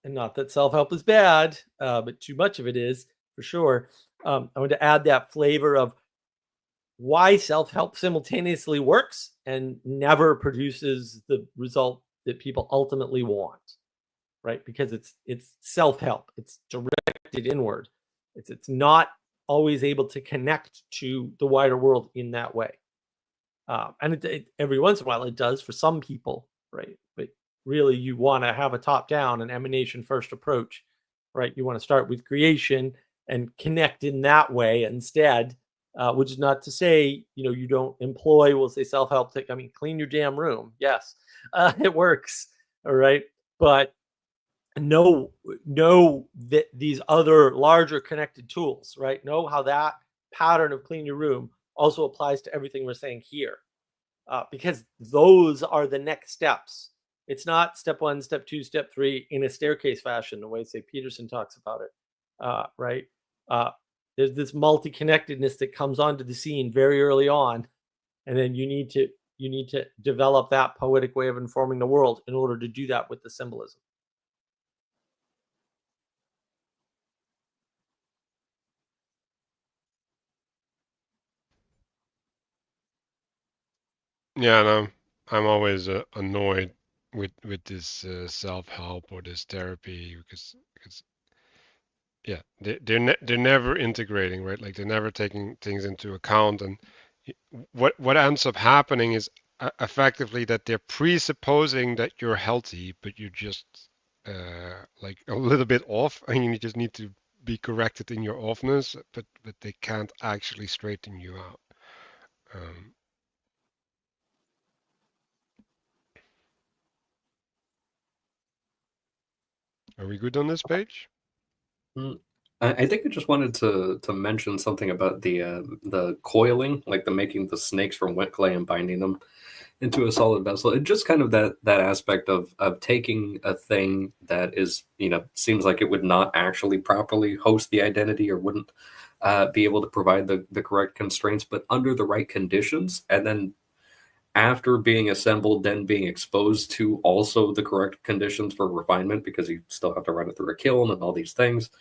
B: and not that self-help is bad, but too much of it is for sure. I want to add that flavor of why self-help simultaneously works and never produces the result that people ultimately want, right? Because it's self-help, it's directed inward. It's not always able to connect to the wider world in that way. And every once in a while it does for some people, right? But really you want to have a top-down and emanation first approach, right? You want to start with creation and connect in that way instead, which is not to say, you don't employ, we'll say, self-help. I mean, clean your damn room. Yes, it works. All right. But know that these other larger connected tools, right? Know how that pattern of clean your room also applies to everything we're saying here, because those are the next steps. It's not step 1, step 2, step 3 in a staircase fashion, the way, say, Peterson talks about it, right? There's this multi-connectedness that comes onto the scene very early on, and then you need to develop that poetic way of informing the world in order to do that with the symbolism.
A: Yeah, no, I'm always annoyed with this self-help or this therapy, because yeah, they're never integrating, right? Like they're never taking things into account, and what ends up happening is effectively that they're presupposing that you're healthy, but you're just like a little bit off, and you just need to be corrected in your offness, but they can't actually straighten you out. Are we good on this page?
E: I think I just wanted to mention something about the coiling, like the making the snakes from wet clay and binding them into a solid vessel. It just kind of that aspect of taking a thing that is, seems like it would not actually properly host the identity, or wouldn't be able to provide the correct constraints, but under the right conditions, and then after being assembled, then being exposed to also the correct conditions for refinement, because you still have to run it through a kiln and all these things.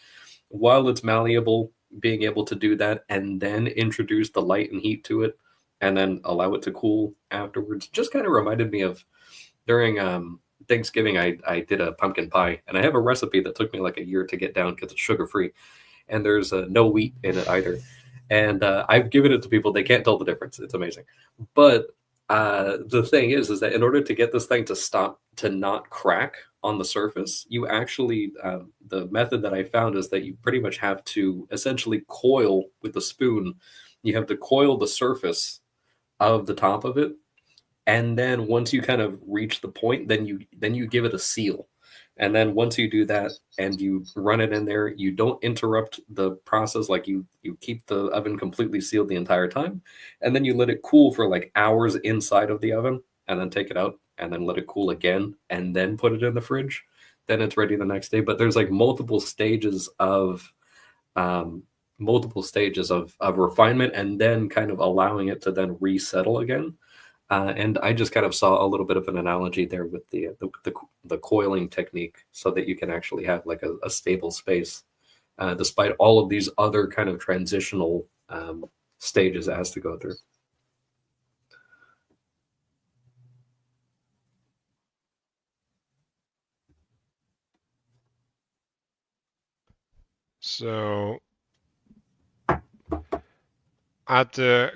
E: While it's malleable, being able to do that and then introduce the light and heat to it, and then allow it to cool afterwards, just kind of reminded me of during Thanksgiving, I did a pumpkin pie, and I have a recipe that took me like a year to get down because it's sugar-free, and there's no wheat in it either. And I've given it to people. They can't tell the difference. It's amazing. But the thing is that in order to get this thing to not crack on the surface, you actually, the method that I found is that you pretty much have to essentially coil with the spoon. You have to coil the surface of the top of it, and then once you kind of reach the point, then you give it a seal. And then once you do that and you run it in there, you don't interrupt the process. Like you keep the oven completely sealed the entire time, and then you let it cool for like hours inside of the oven, and then take it out and then let it cool again, and then put it in the fridge. Then it's ready the next day. But there's like multiple stages of refinement, and then kind of allowing it to then resettle again. And I just kind of saw a little bit of an analogy there with the coiling technique, so that you can actually have like a stable space, despite all of these other kind of transitional stages it has to go through.
A: So at the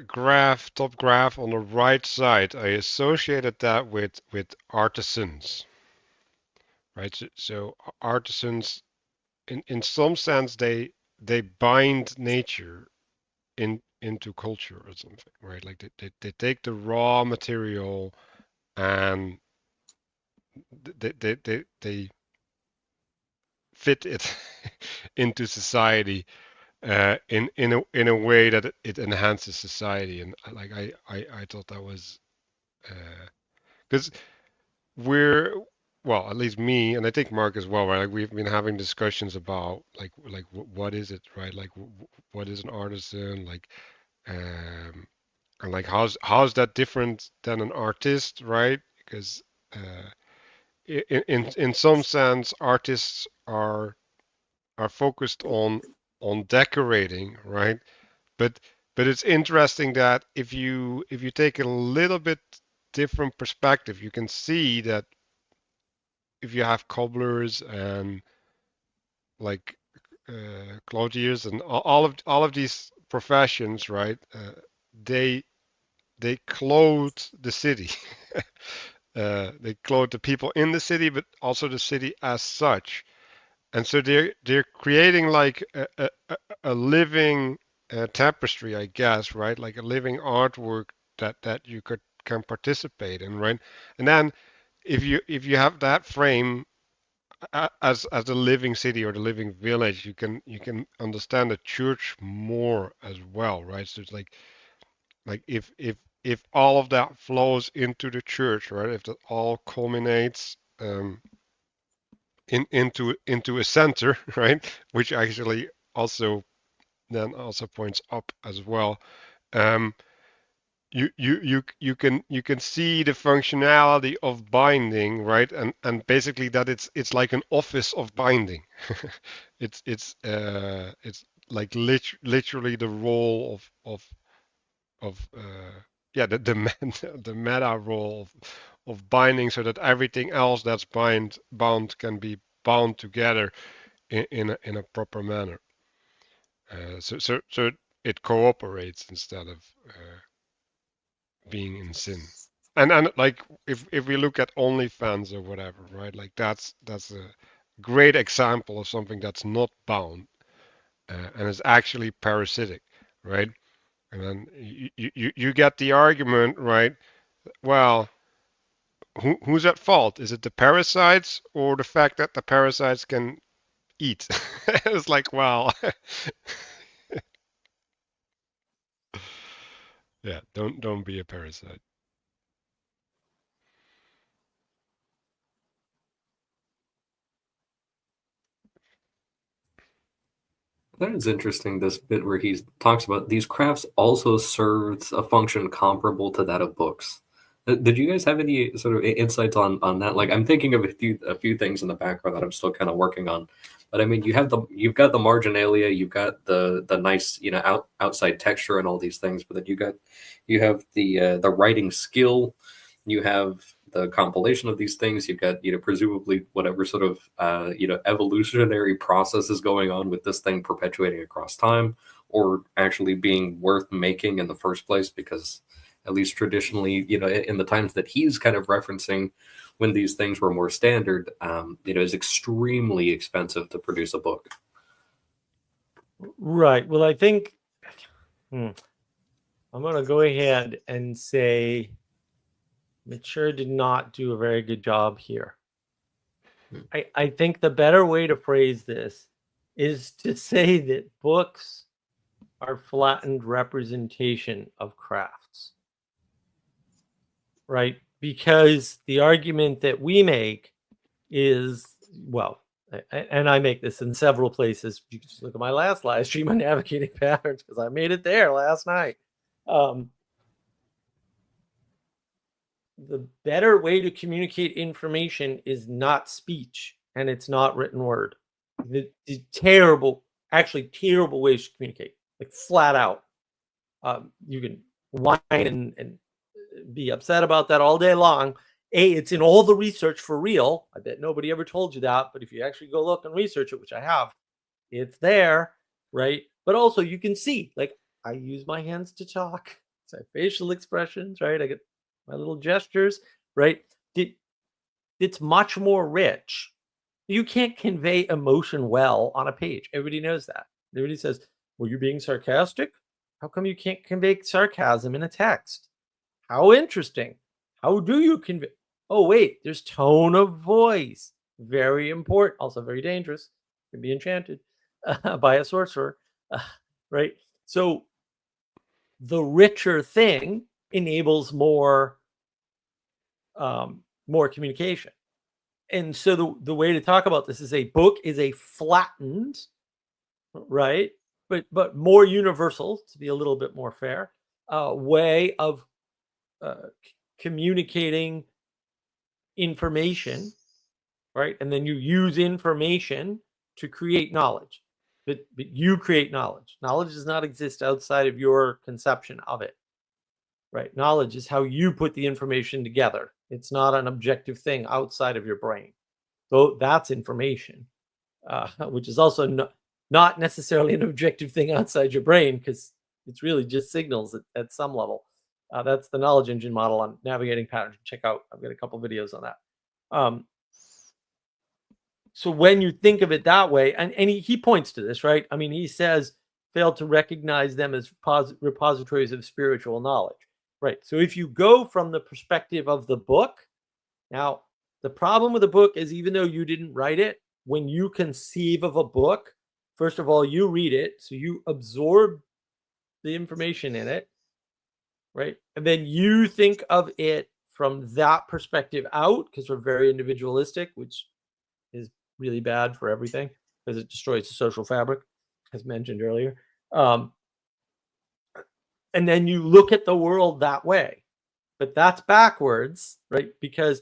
A: top graph on the right side, I associated that with artisans, right? So artisans, in some sense, they bind nature into culture or something, right? Like they take the raw material and they fit it into society in a way that it enhances society. And like I thought that was because we're, well, at least me, and I think Mark as well, right? Like we've been having discussions about like what is it, right? Like what is an artisan, like and like how's that different than an artist, right? Because in some sense, artists are focused on decorating, right? But it's interesting that if you take a little bit different perspective, you can see that if you have cobblers and like clothiers and all of these professions, right? They clothe the city. They clothe the people in the city, but also the city as such. And so they're creating like a living tapestry, I guess, right? Like a living artwork that you can participate in, right? And then if you have that frame as a living city or the living village, you can understand the church more as well, right? So it's like if all of that flows into the church, right? If that all culminates into a center, right? Which actually also then also points up as well. Um, you can see the functionality of binding, right? And basically that it's like an office of binding. It's like literally the role of yeah, the meta role of binding, so that everything else that's bound can be bound together in a proper manner. So it cooperates instead of being in sin. And like if we look at OnlyFans or whatever, right? Like that's a great example of something that's not bound and is actually parasitic, right? And then you get the argument, right? Well, who's at fault? Is it the parasites or the fact that the parasites can eat? It's like, well, yeah, don't be a parasite.
E: That is interesting, this bit where he talks about these crafts also serves a function comparable to that of books. Did you guys have any sort of insights on that? Like, I'm thinking of a few things in the background that I'm still kind of working on. But I mean, you've got the marginalia, you've got the nice, you know, outside texture and all these things, but then you have the writing skill, you have the compilation of these things, you've got, you know, presumably whatever sort of you know, evolutionary process is going on with this thing perpetuating across time, or actually being worth making in the first place, because at least traditionally, you know, in the times that he's kind of referencing, when these things were more standard, you know, it's extremely expensive to produce a book.
B: Right. Well, I think I'm going to go ahead and say Matthieu did not do a very good job here. I think the better way to phrase this is to say that books are flattened representation of crafts. Right? Because the argument that we make is, well, and I make this in several places. You can just look at my last live stream on navigating patterns, because I made it there last night. the better way to communicate information is not speech, and it's not written word. The terrible ways to communicate, like flat out. You can whine and be upset about that all day long. It's in all the research for real. I bet nobody ever told you that, but if you actually go look and research it, which I have, it's there, right? But also you can see, like, I use my hands to talk. So I have facial expressions, right? I get my little gestures, right? It's much more rich. You can't convey emotion well on a page. Everybody knows that. Everybody says, well, you're being sarcastic? How come you can't convey sarcasm in a text? How interesting. How do you convey? Oh, wait, there's tone of voice. Very important. Also very dangerous. Can be enchanted by a sorcerer, right? So the richer thing enables more communication. And so the way to talk about this is a book is a flattened, right? But more universal, to be a little bit more fair, way of communicating information, right? And then you use information to create knowledge. But you create knowledge. Knowledge does not exist outside of your conception of it, right? Knowledge is how you put the information together. It's not an objective thing outside of your brain. So that's information, which is also not necessarily an objective thing outside your brain, because it's really just signals at some level. That's the knowledge engine model on navigating patterns. Check out, I've got a couple videos on that. So when you think of it that way, and he points to this, right? I mean, he says, failed to recognize them as repositories of spiritual knowledge, right? So if you go from the perspective of the book, now the problem with the book is, even though you didn't write it, when you conceive of a book, first of all, you read it, so you absorb the information in it, right? And then you think of it from that perspective out, because we're very individualistic, which is really bad for everything because it destroys the social fabric, as mentioned earlier. And then you look at the world that way, but that's backwards, right? Because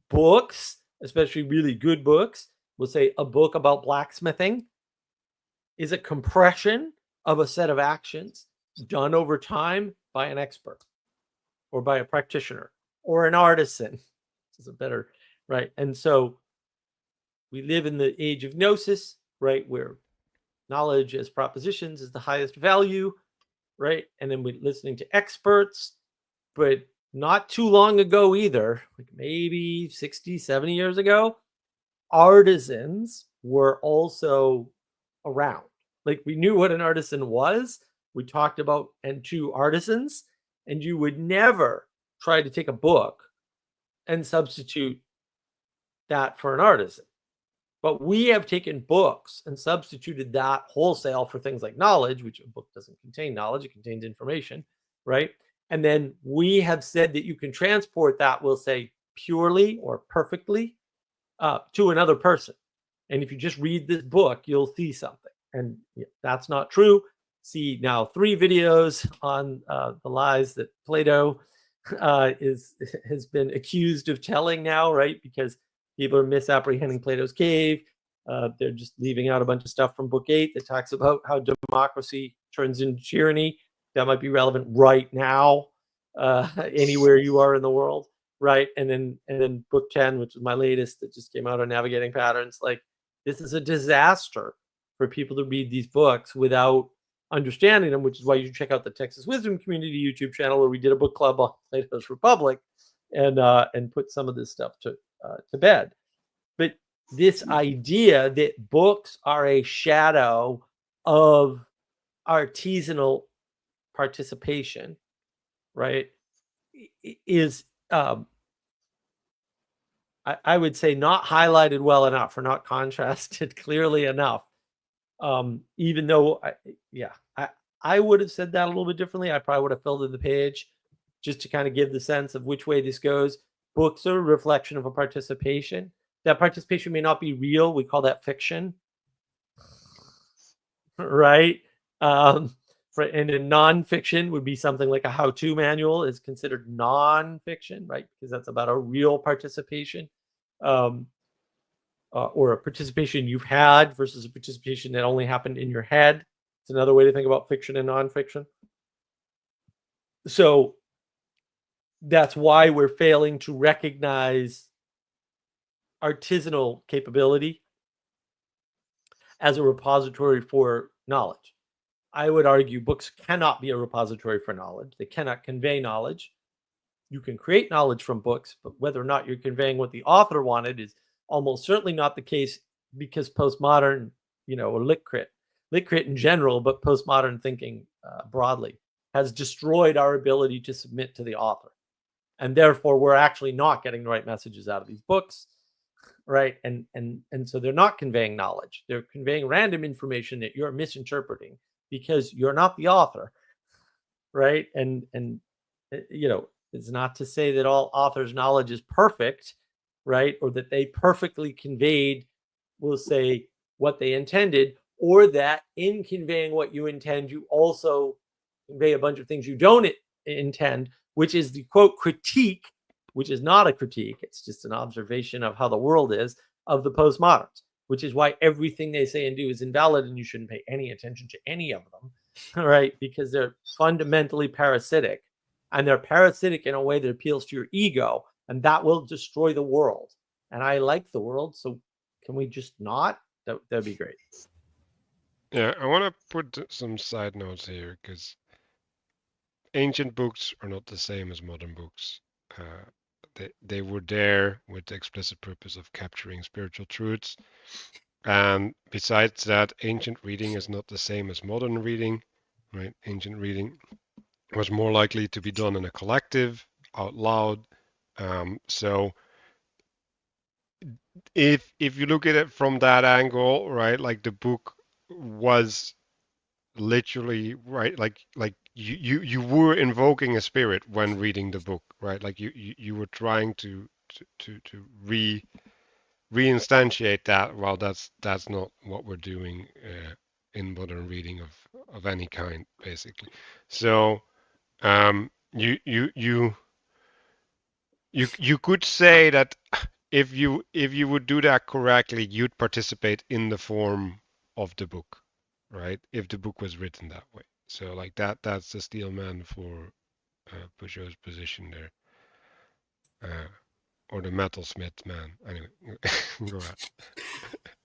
B: books, especially really good books, will say a book about blacksmithing is a compression of a set of actions done over time by an expert or by a practitioner or an artisan. This is a better, right? And so we live in the age of gnosis, right? Where knowledge as propositions is the highest value, right? And then we're listening to experts, but not too long ago either, like maybe 60, 70 years ago, artisans were also around. Like, we knew what an artisan was. We talked about and to artisans, and you would never try to take a book and substitute that for an artisan. But we have taken books and substituted that wholesale for things like knowledge, which a book doesn't contain knowledge, it contains information, right? And then we have said that you can transport that, we'll say, purely or perfectly to another person. And if you just read this book, you'll see something. And that's not true. See now 3 videos on the lies that Plato has been accused of telling now, right? Because people are misapprehending Plato's cave. They're just leaving out a bunch of stuff from Book 8 that talks about how democracy turns into tyranny. That might be relevant right now, anywhere you are in the world, right? And then Book 10, which is my latest, that just came out on navigating patterns. Like, this is a disaster for people to read these books without understanding them, which is why you should check out the Texas Wisdom Community YouTube channel, where we did a book club on Plato's Republic and put some of this stuff to bed. But this idea that books are a shadow of artisanal participation, right, is I would say not highlighted well enough, or not contrasted clearly enough. Even though I would have said that a little bit differently. I probably would have filled in the page just to kind of give the sense of which way this goes. Books are a reflection of a participation. That participation may not be real. We call that fiction, right? And in nonfiction would be something like a how-to manual is considered nonfiction, right? Because that's about a real participation, or a participation you've had versus a participation that only happened in your head. It's another way to think about fiction and nonfiction. So that's why we're failing to recognize artisanal capability as a repository for knowledge. I would argue books cannot be a repository for knowledge. They cannot convey knowledge. You can create knowledge from books, but whether or not you're conveying what the author wanted is almost certainly not the case, because postmodern, or lit crit in general, but postmodern thinking broadly has destroyed our ability to submit to the author. And therefore, we're actually not getting the right messages out of these books, right? And so they're not conveying knowledge. They're conveying random information that you're misinterpreting because you're not the author, right? And it's not to say that all authors' knowledge is perfect, right? Or that they perfectly conveyed, we'll say, what they intended, or that in conveying what you intend, you also convey a bunch of things you don't intend, which is the quote critique, which is not a critique. It's just an observation of how the world is, of the postmoderns, which is why everything they say and do is invalid, and you shouldn't pay any attention to any of them, right? Because they're fundamentally parasitic, and they're parasitic in a way that appeals to your ego, and that will destroy the world. And I like the world, so can we just not? That'd be great.
A: Yeah, I want to put some side notes here, because ancient books are not the same as modern books. They were there with the explicit purpose of capturing spiritual truths. And besides that, ancient reading is not the same as modern reading, right? Ancient reading was more likely to be done in a collective, out loud. So if you look at it from that angle, right, like the book was literally, right, like you were invoking a spirit when reading the book, right? Like you were trying to reinstantiate that. Well, that's not what we're doing in modern reading of any kind, basically. So you could say that if you would do that correctly, you'd participate in the form of the book, right? If the book was written that way. So like that's the steel man for Pageau's position there, or the metalsmith man. Anyway, go ahead.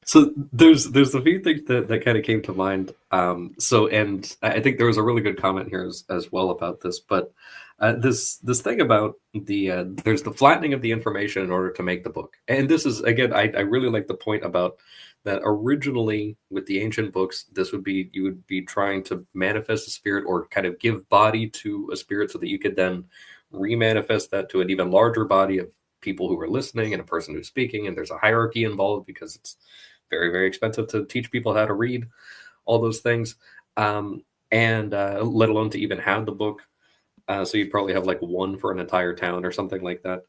E: So there's a few things that kind of came to mind. And I think there was a really good comment here as well about this. But this thing about there's the flattening of the information in order to make the book. And this is, again, I really like the point about that originally with the ancient books, you would be trying to manifest a spirit or kind of give body to a spirit so that you could then remanifest that to an even larger body of people who are listening and a person who's speaking. And there's a hierarchy involved because it's very, very expensive to teach people how to read all those things, and let alone to even have the book. So you'd probably have like one for an entire town or something like that.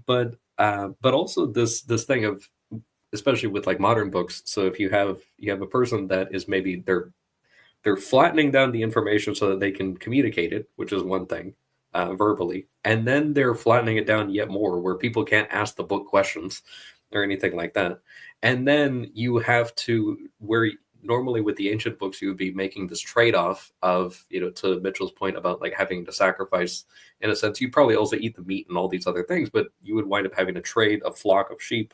E: But also this thing of, especially with like modern books. So if you have a person that is maybe they're flattening down the information so that they can communicate it, which is one thing, verbally, and then they're flattening it down yet more where people can't ask the book questions or anything like that. And then you have to, where normally with the ancient books, you would be making this trade-off of, to Mitchell's point about like having to sacrifice, in a sense, you'd probably also eat the meat and all these other things, but you would wind up having to trade a flock of sheep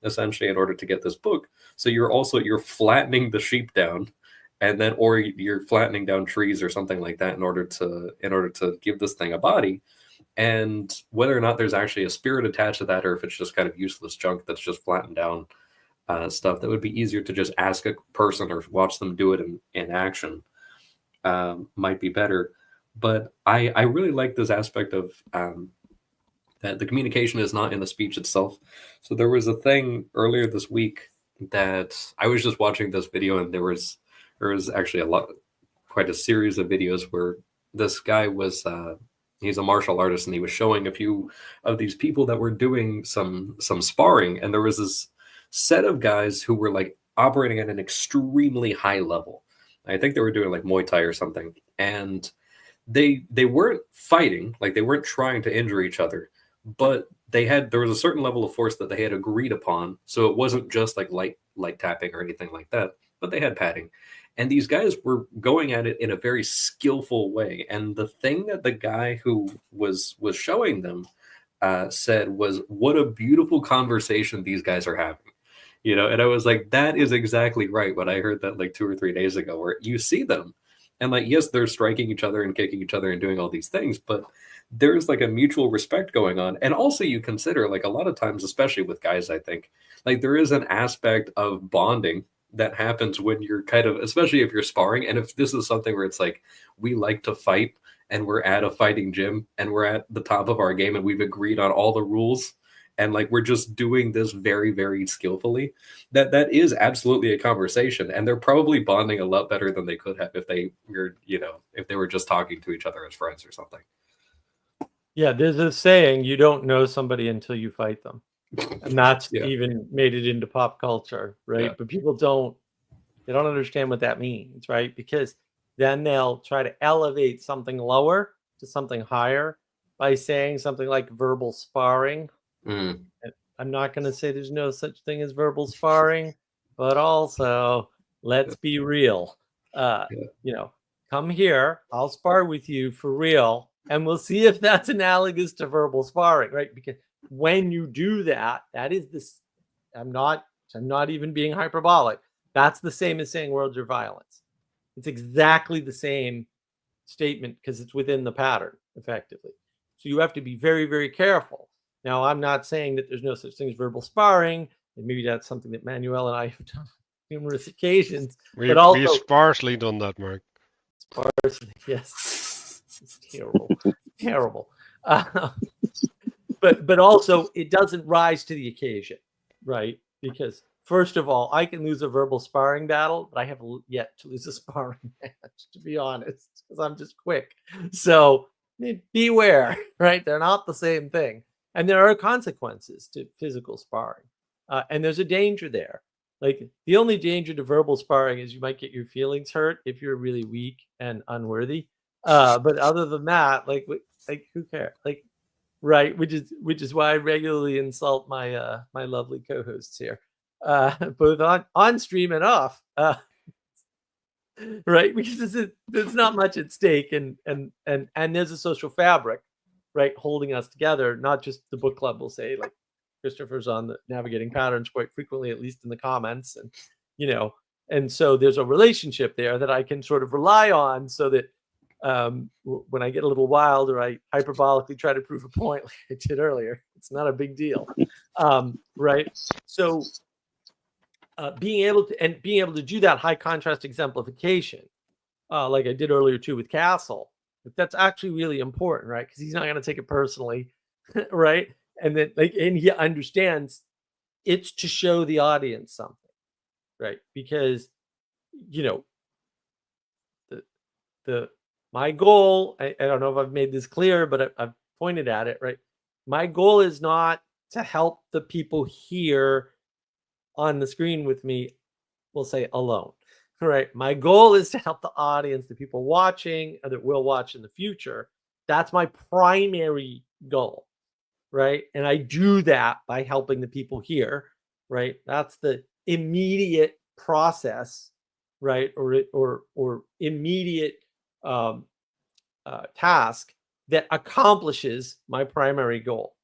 E: essentially in order to get this book. So you're flattening the sheep down, and then, or you're flattening down trees or something like that in order to give this thing a body. And whether or not there's actually a spirit attached to that, or if it's just kind of useless junk that's just flattened down stuff, that would be easier to just ask a person or watch them do it in action, might be better. But I really like this aspect of that the communication is not in the speech itself. So there was a thing earlier this week that I was just watching this video, and there was actually quite a series of videos where this guy was he's a martial artist, and he was showing a few of these people that were doing some sparring, and there was this set of guys who were like operating at an extremely high level. I think they were doing like Muay Thai or something, and they weren't fighting, like they weren't trying to injure each other, but there was a certain level of force that they had agreed upon, so it wasn't just like light tapping or anything like that, but they had padding, and these guys were going at it in a very skillful way. And the thing that the guy who was showing them said was, "What a beautiful conversation these guys are having." And I was like, that is exactly right. When I heard that like 2 or 3 days ago, where you see them and like, yes, they're striking each other and kicking each other and doing all these things, but there's like a mutual respect going on. And also you consider, like, a lot of times, especially with guys, I think like there is an aspect of bonding that happens when you're kind of, especially if you're sparring. And if this is something where it's like, we like to fight and we're at a fighting gym and we're at the top of our game and we've agreed on all the rules, and like we're just doing this very, very skillfully, that is absolutely a conversation. And they're probably bonding a lot better than they could have if they were, if they were just talking to each other as friends or something.
B: Yeah, there's a saying, you don't know somebody until you fight them. And that's
E: Yeah.
B: even made it into pop culture, right?
E: Yeah.
B: But people don't understand what that means, right? Because then they'll try to elevate something lower to something higher by saying something like verbal sparring.
E: Mm.
B: I'm not going to say there's no such thing as verbal sparring, but also let's be real. Come here, I'll spar with you for real, and we'll see if that's analogous to verbal sparring, right? Because when you do that, that is this. I'm not even being hyperbolic. That's the same as saying words are violence. It's exactly the same statement because it's within the pattern, effectively. So you have to be very, very careful. Now, I'm not saying that there's no such thing as verbal sparring, and maybe that's something that Manuel and I have done on numerous occasions.
A: We've sparsely done that, Mark.
B: Sparsely, yes. It's terrible, terrible. But also, it doesn't rise to the occasion, right? Because first of all, I can lose a verbal sparring battle, but I have yet to lose a sparring match, to be honest, because I'm just quick. So beware, right? They're not the same thing. And there are consequences to physical sparring. And there's a danger there. Like, the only danger to verbal sparring is you might get your feelings hurt if you're really weak and unworthy. But other than that, like who cares? Like, right, which is why I regularly insult my my lovely co-hosts here, both on stream and off, right? Because there's not much at stake, and there's a social fabric, right, holding us together. Not just the book club will say, like Christopher's on the Navigating Patterns quite frequently, at least in the comments, and and so there's a relationship there that I can sort of rely on, so that when I get a little wild or I hyperbolically try to prove a point like I did earlier, it's not a big deal, right? So being able to do that high contrast exemplification, like I did earlier too with Castle, that's actually really important, right? Because he's not going to take it personally, right? And then and he understands it's to show the audience something, right? Because my goal, I don't know if I've made this clear, but I've pointed at it, right? My goal is not to help the people here on the screen with me, we'll say alone, right? My goal is to help the audience, the people watching, or that will watch in the future. That's my primary goal, right? And I do that by helping the people here, right? That's the immediate process, right? Or immediate task that accomplishes my primary goal,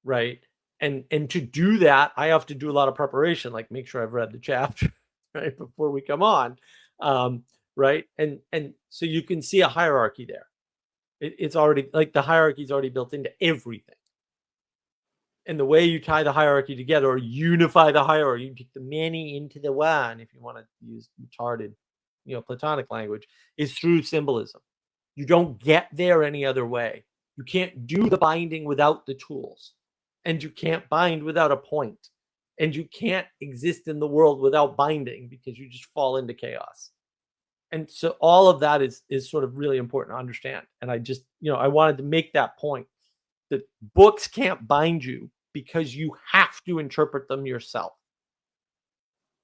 B: right? And to do that, I have to do a lot of preparation, like make sure I've read the chapter right before we come on, right? And so you can see a hierarchy there. It's already, like, the hierarchy is already built into everything. And the way you tie the hierarchy together, or unify the hierarchy, you take the many into the one, if you want to use retarded, Platonic language, is through symbolism. You don't get there any other way. You can't do the binding without the tools, and you can't bind without a point, and you can't exist in the world without binding, because you just fall into chaos. And so all of that is sort of really important to understand. And I just, I wanted to make that point, that books can't bind you because you have to interpret them yourself,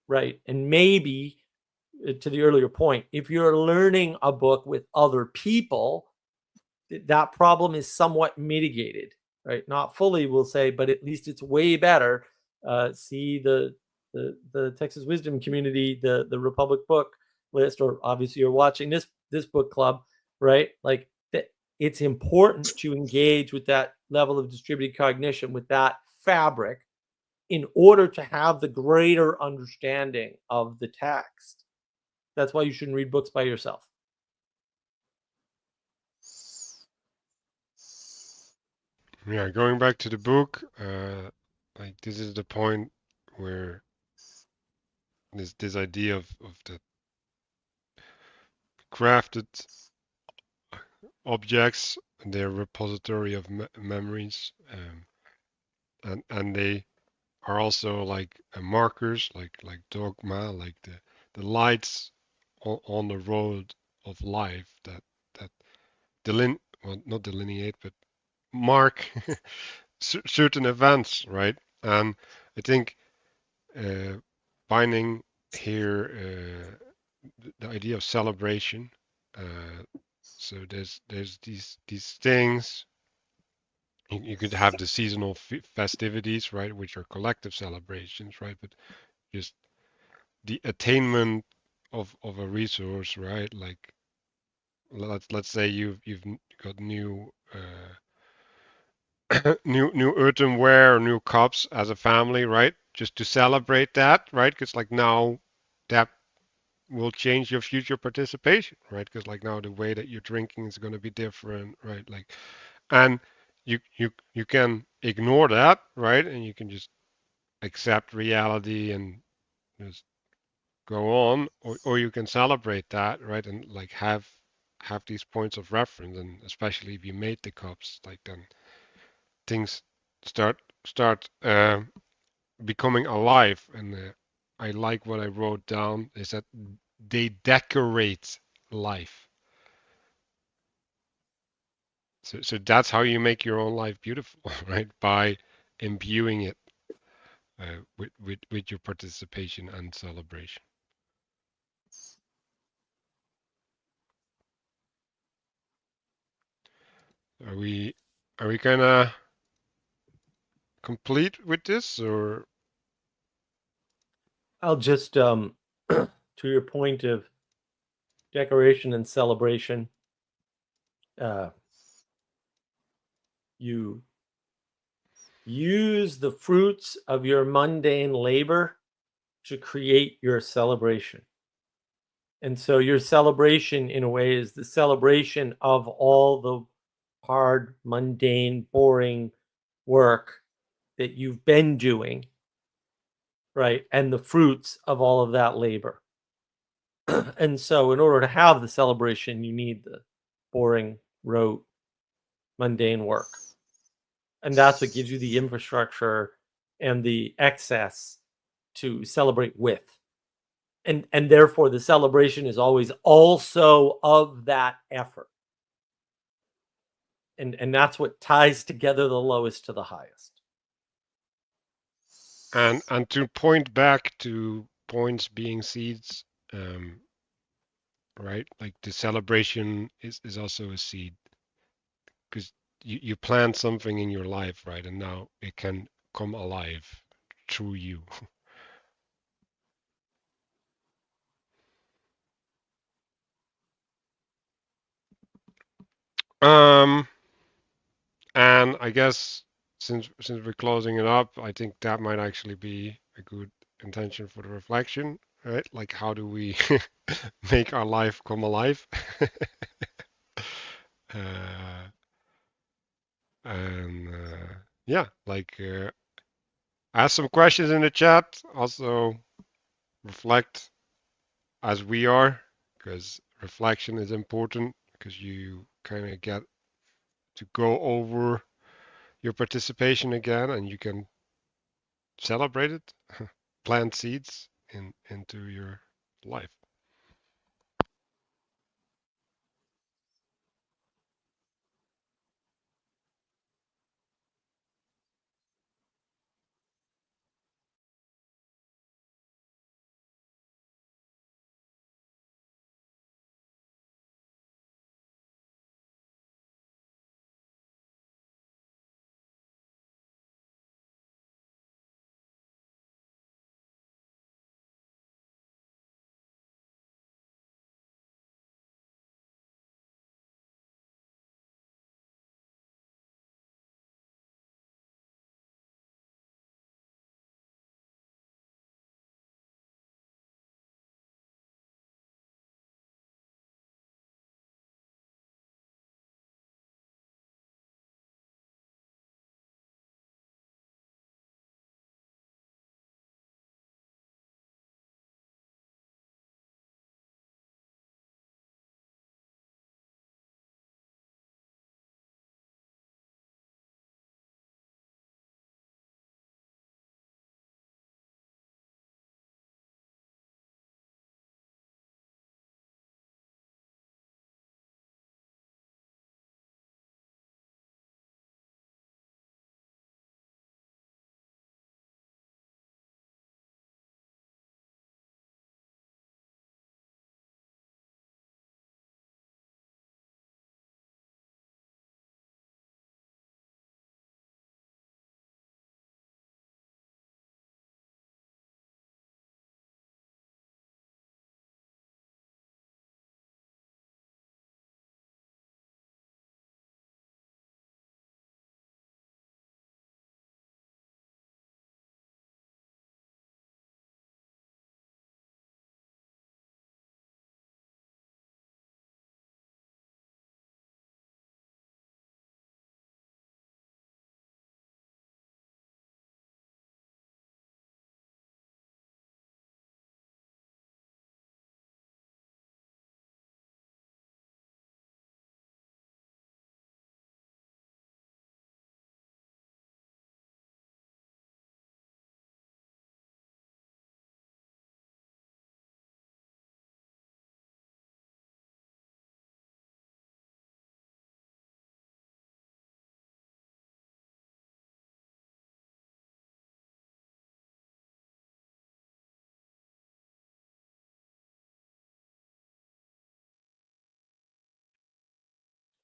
B: right? And maybe to the earlier point, if you're learning a book with other people, that problem is somewhat mitigated, right? Not fully, we'll say, but at least it's way better. See the Texas Wisdom Community, the Republic Book List, or obviously you're watching this book club, right? Like that, it's important to engage with that level of distributed cognition, with that fabric, in order to have the greater understanding of the text. That's why you shouldn't read books by yourself.
A: Yeah, going back to the book, like this is the point where this idea of the crafted objects, their repository of memories, and they are also like markers, like dogma, like the lights on the road of life that well, not delineate, but mark certain events, right? And I think binding here the idea of celebration. So there's these things. You could have the seasonal festivities, right, which are collective celebrations, right? But just the attainment of a resource, right? Like let's say you've got new new earthenware or new cups as a family, right? Just to celebrate that, right? Because like now that will change your future participation, right? Because like now the way that you're drinking is going to be different, right? Like, and you can ignore that, right? And you can just accept reality and just go on, or you can celebrate that, right? And like have these points of reference, and especially if you made the cups, like then things start becoming alive. And I like what I wrote down is that they decorate life. So that's how you make your own life beautiful, right? By imbuing it with your participation and celebration. Are we kind of complete with this, or
B: I'll just to your point of decoration and celebration, you use the fruits of your mundane labor to create your celebration. And so your celebration, in a way, is the celebration of all the hard, mundane, boring work that you've been doing, right? And the fruits of all of that labor. And so in order to have the celebration, you need the boring, rote, mundane work. And that's what gives you the infrastructure and the excess to celebrate with. And therefore the celebration is always also of that effort. And that's what ties together the lowest to the highest.
A: and to point back to points being seeds, right? Like the celebration is also a seed, because you plant something in your life, right? And now it can come alive through you. Um, and I guess since we're closing it up, I think that might actually be a good intention for the reflection, right? Like how do we make our life come alive? uh, and yeah, like ask some questions in the chat. Also reflect as we are, because reflection is important, because you kind of get to go over your participation again, and you can celebrate it, plant seeds into your life.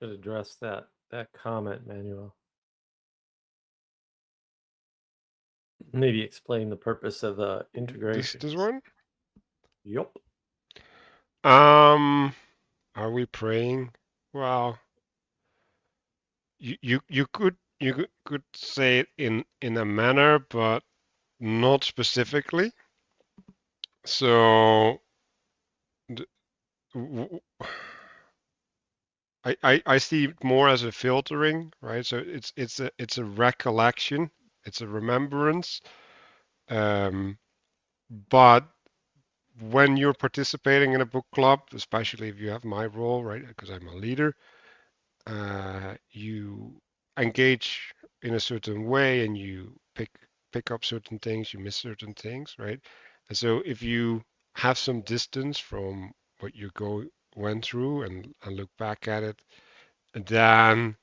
B: should address that comment, Manuel. Maybe explain the purpose of integration.
A: This one?
B: Yup.
A: Are we praying? Well, you could say it in a manner, but not specifically. So I see it more as a filtering, right? So it's a recollection, it's a remembrance. But when you're participating in a book club, especially if you have my role, right? Because I'm a leader, you engage in a certain way and you pick up certain things, you miss certain things, right? And so if you have some distance from what you went through and look back at it, then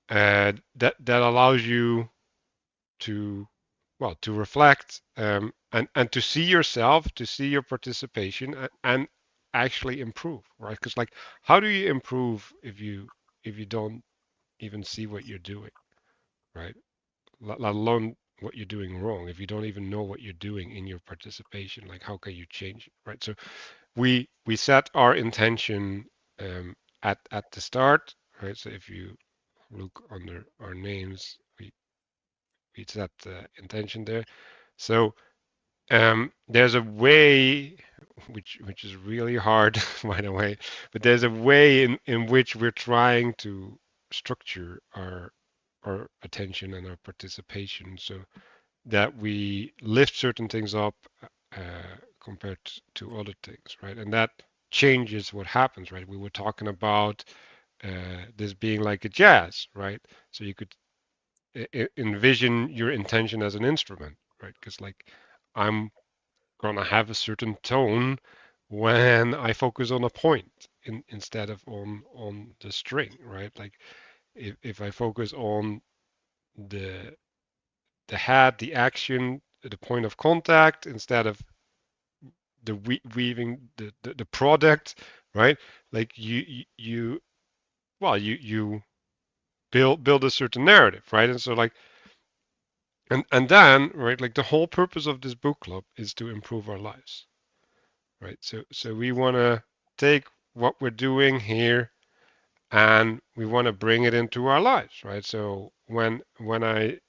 A: that allows you to to reflect and to see yourself, to see your participation and actually improve, right? Because like, how do you improve if you don't even see what you're doing, right? Let alone what you're doing wrong. If you don't even know what you're doing in your participation, like how can you change it, right? So we set our intention at the start, right? So if you look under our names, we set the intention there. So there's a way, which is really hard, by the way, but there's a way in which we're trying to structure our attention and our participation so that we lift certain things up compared to other things, right? And that changes what happens, right? We were talking about this being like a jazz, right? So you could envision your intention as an instrument, right? Because like I'm gonna have a certain tone when I focus on a point instead of on the string, right? Like if I focus on the head, the action, the point of contact instead of the weaving the product, right? Like you build a certain narrative, right? And so like and then right, like the whole purpose of this book club is to improve our lives, right? So we want to take what we're doing here and we want to bring it into our lives, right? So when I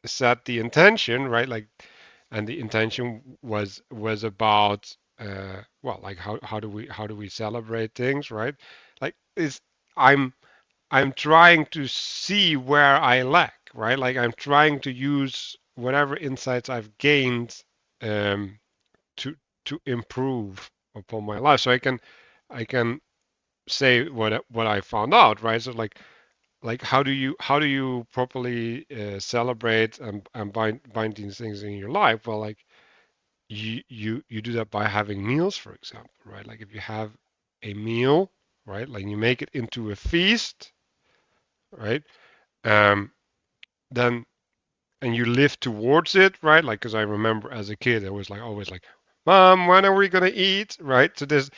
A: set the intention, right, like, and the intention was about like how do we celebrate things, right? Like is I'm I'm trying to see where I lack, right? Like I'm trying to use whatever insights I've gained um, to improve upon my life, so I can say what I found out, right? So like how do you properly celebrate and bind these things in your life? Well, like you do that by having meals, for example, right? Like if you have a meal, right? Like you make it into a feast, right? Um, then and you live towards it, right? Like because I remember as a kid, I was like always like, Mom, when are we gonna eat, right? So there's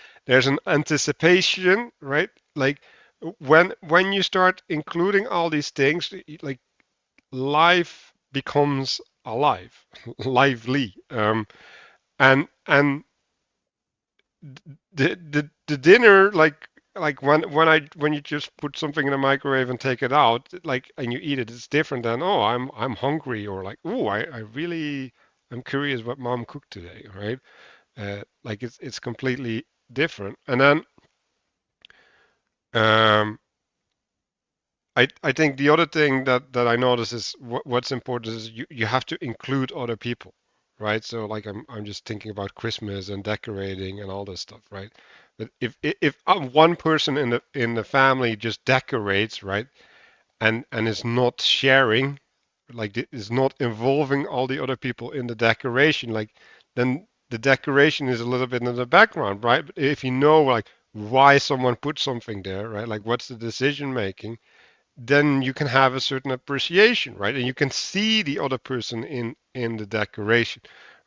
A: an anticipation, right? Like when you start including all these things, like life becomes alive, lively, and the dinner like when you just put something in the microwave and take it out like and you eat it, it's different than oh I'm hungry or like oh I really I'm curious what mom cooked today, right? Like it's completely different. And then um I think the other thing that I notice is what's important is you have to include other people, right? So like I'm just thinking about Christmas and decorating and all this stuff, right? But if one person in the family just decorates, right, and is not sharing, like is not involving all the other people in the decoration, like then the decoration is a little bit in the background, right? But if you know like why someone put something there, right? Like what's the decision making, then you can have a certain appreciation, right? And you can see the other person in the decoration,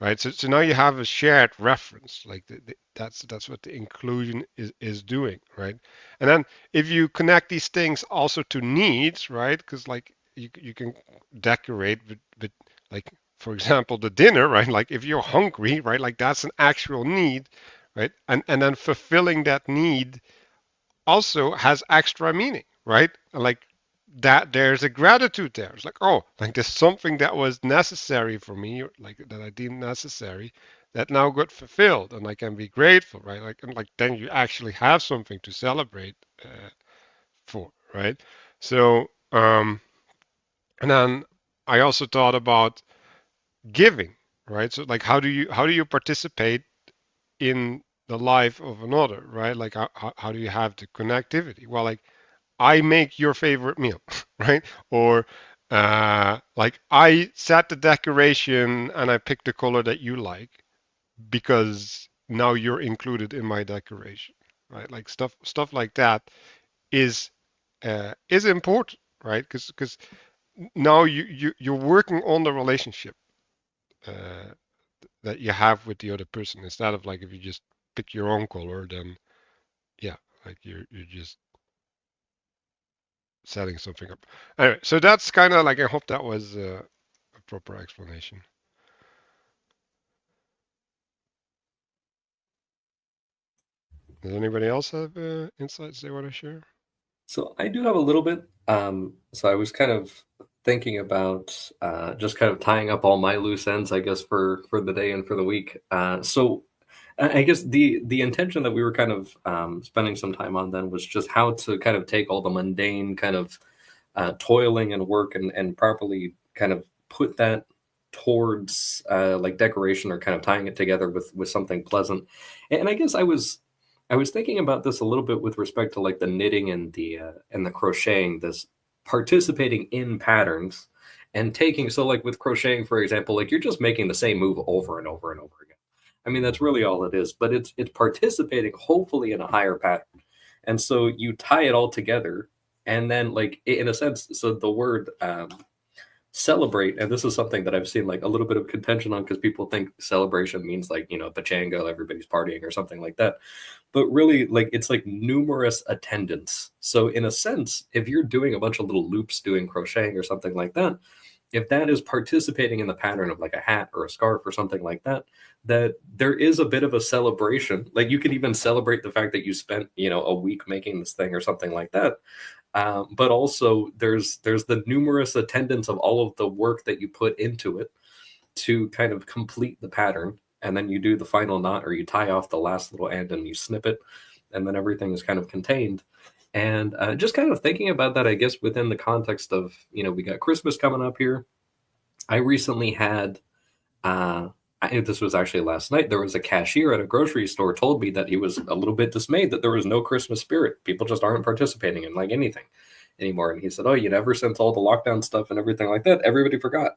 A: right? So now you have a shared reference, like that's what the inclusion is doing, right? And then if you connect these things also to needs, right? Because like you can decorate with like, for example, the dinner, right? Like if you're hungry, right? Like that's an actual need, right? And then fulfilling that need also has extra meaning, right? Like that there's a gratitude there. It's like, oh, like there's something that was necessary for me, like that I deemed necessary, that now got fulfilled, and I can be grateful, right? Like, and like then you actually have something to celebrate for, right? So, and then I also thought about giving, right? So, like, how do you participate in the life of another, right? Like, how do you have the connectivity? Well, like I make your favorite meal, right? Or like I set the decoration and I pick the color that you like because now you're included in my decoration, right? Like stuff like that is important, right? Because now you're working on the relationship uh, that you have with the other person instead of like if you just pick your own color, then yeah, like you're just setting something up. Anyway, so that's kind of like I hope that was a proper explanation. Does anybody else have insights they want to share?
E: So I do have a little bit. So I was kind of thinking about just kind of tying up all my loose ends, I guess, for the day and for the week. So I guess the intention that we were kind of spending some time on then was just how to kind of take all the mundane kind of toiling and work and properly kind of put that towards like decoration or kind of tying it together with something pleasant. And I guess I was thinking about this a little bit with respect to like the knitting and the crocheting, this participating in patterns and taking, so like with crocheting, for example, like you're just making the same move over and over and over again. I mean, that's really all it is, but it's participating hopefully in a higher pattern. And so you tie it all together, and then like in a sense, so the word celebrate, and this is something that I've seen like a little bit of contention on because people think celebration means like, you know, pachango, everybody's partying or something like that. But really, like it's like numerous attendants. So in a sense, if you're doing a bunch of little loops doing crocheting or something like that, if that is participating in the pattern of like a hat or a scarf or something like that, that there is a bit of a celebration. Like you can even celebrate the fact that you spent, you know, a week making this thing or something like that. But also there's the numerous attendance of all of the work that you put into it to kind of complete the pattern. And then you do the final knot or you tie off the last little end and you snip it. And then everything is kind of contained. And just kind of thinking about that, I guess, within the context of, you know, we got Christmas coming up here. I recently had, this was actually last night, there was a cashier at a grocery store told me that he was a little bit dismayed that there was no Christmas spirit. People just aren't participating in like anything anymore. And he said, oh, you never, since all the lockdown stuff and everything like that, everybody forgot.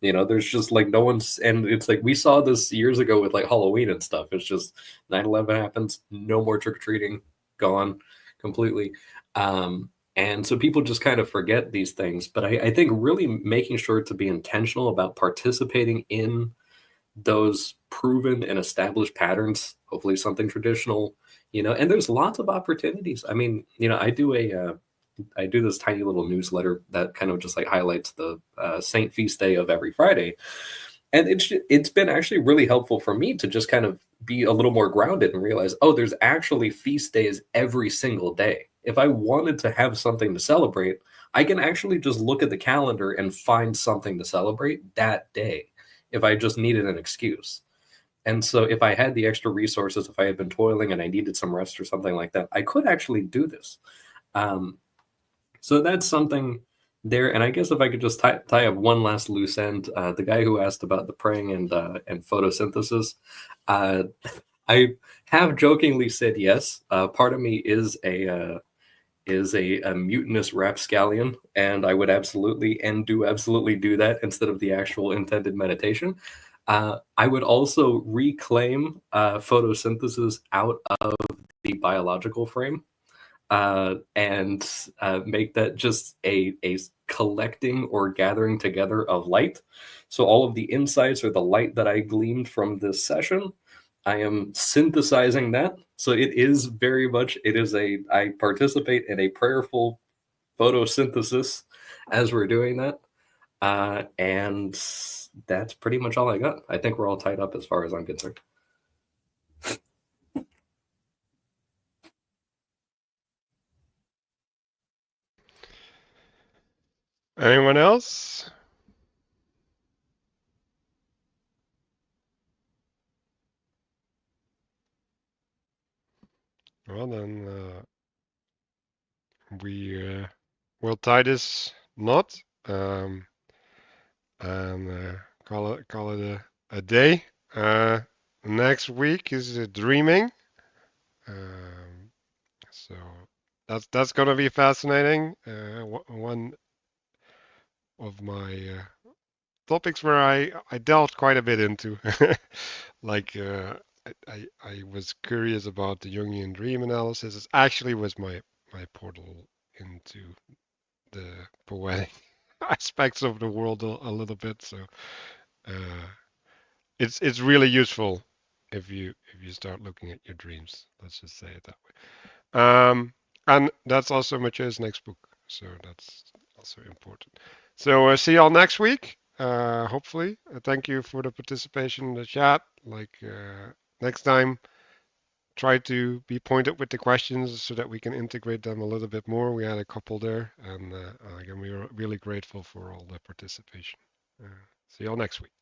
E: You know, there's just like no one's, and it's like we saw this years ago with like Halloween and stuff. It's just 9/11 happens, no more trick-or-treating, gone completely. And so people just kind of forget these things. But I think really making sure to be intentional about participating in those proven and established patterns, hopefully something traditional, you know, and there's lots of opportunities. I mean, you know, I do this tiny little newsletter that kind of just like highlights the Saint Feast Day of every Friday. And it's been actually really helpful for me to just kind of be a little more grounded and realize, oh, there's actually feast days every single day. If I wanted to have something to celebrate, I can actually just look at the calendar and find something to celebrate that day if I just needed an excuse. And so if I had the extra resources, if I had been toiling and I needed some rest or something like that, I could actually do this. So that's something there. And I guess if I could just tie up one last loose end, the guy who asked about the praying and photosynthesis, I have jokingly said yes. Part of me is a mutinous rapscallion, and I would absolutely and do absolutely do that instead of the actual intended meditation. I would also reclaim photosynthesis out of the biological frame. and make that just a collecting or gathering together of light. So all of the insights or the light that I gleaned from this session, I am synthesizing that. So it is very much, I participate in a prayerful photosynthesis as we're doing that. And that's pretty much all I got. I think we're all tied up as far as I'm concerned.
A: Anyone else? Well, then we will tie this knot and call it a day. Next week is dreaming. So that's gonna be fascinating. One of my topics where I delved quite a bit into, like I was curious about the Jungian dream analysis. It actually was my portal into the poetic aspects of the world a little bit. So it's really useful if you start looking at your dreams. Let's just say it that way. And that's also Matthieu's next book, so that's also important. So see y'all next week. Hopefully, thank you for the participation in the chat. Like next time, try to be pointed with the questions so that we can integrate them a little bit more. We had a couple there, and again, we are really grateful for all the participation. See y'all next week.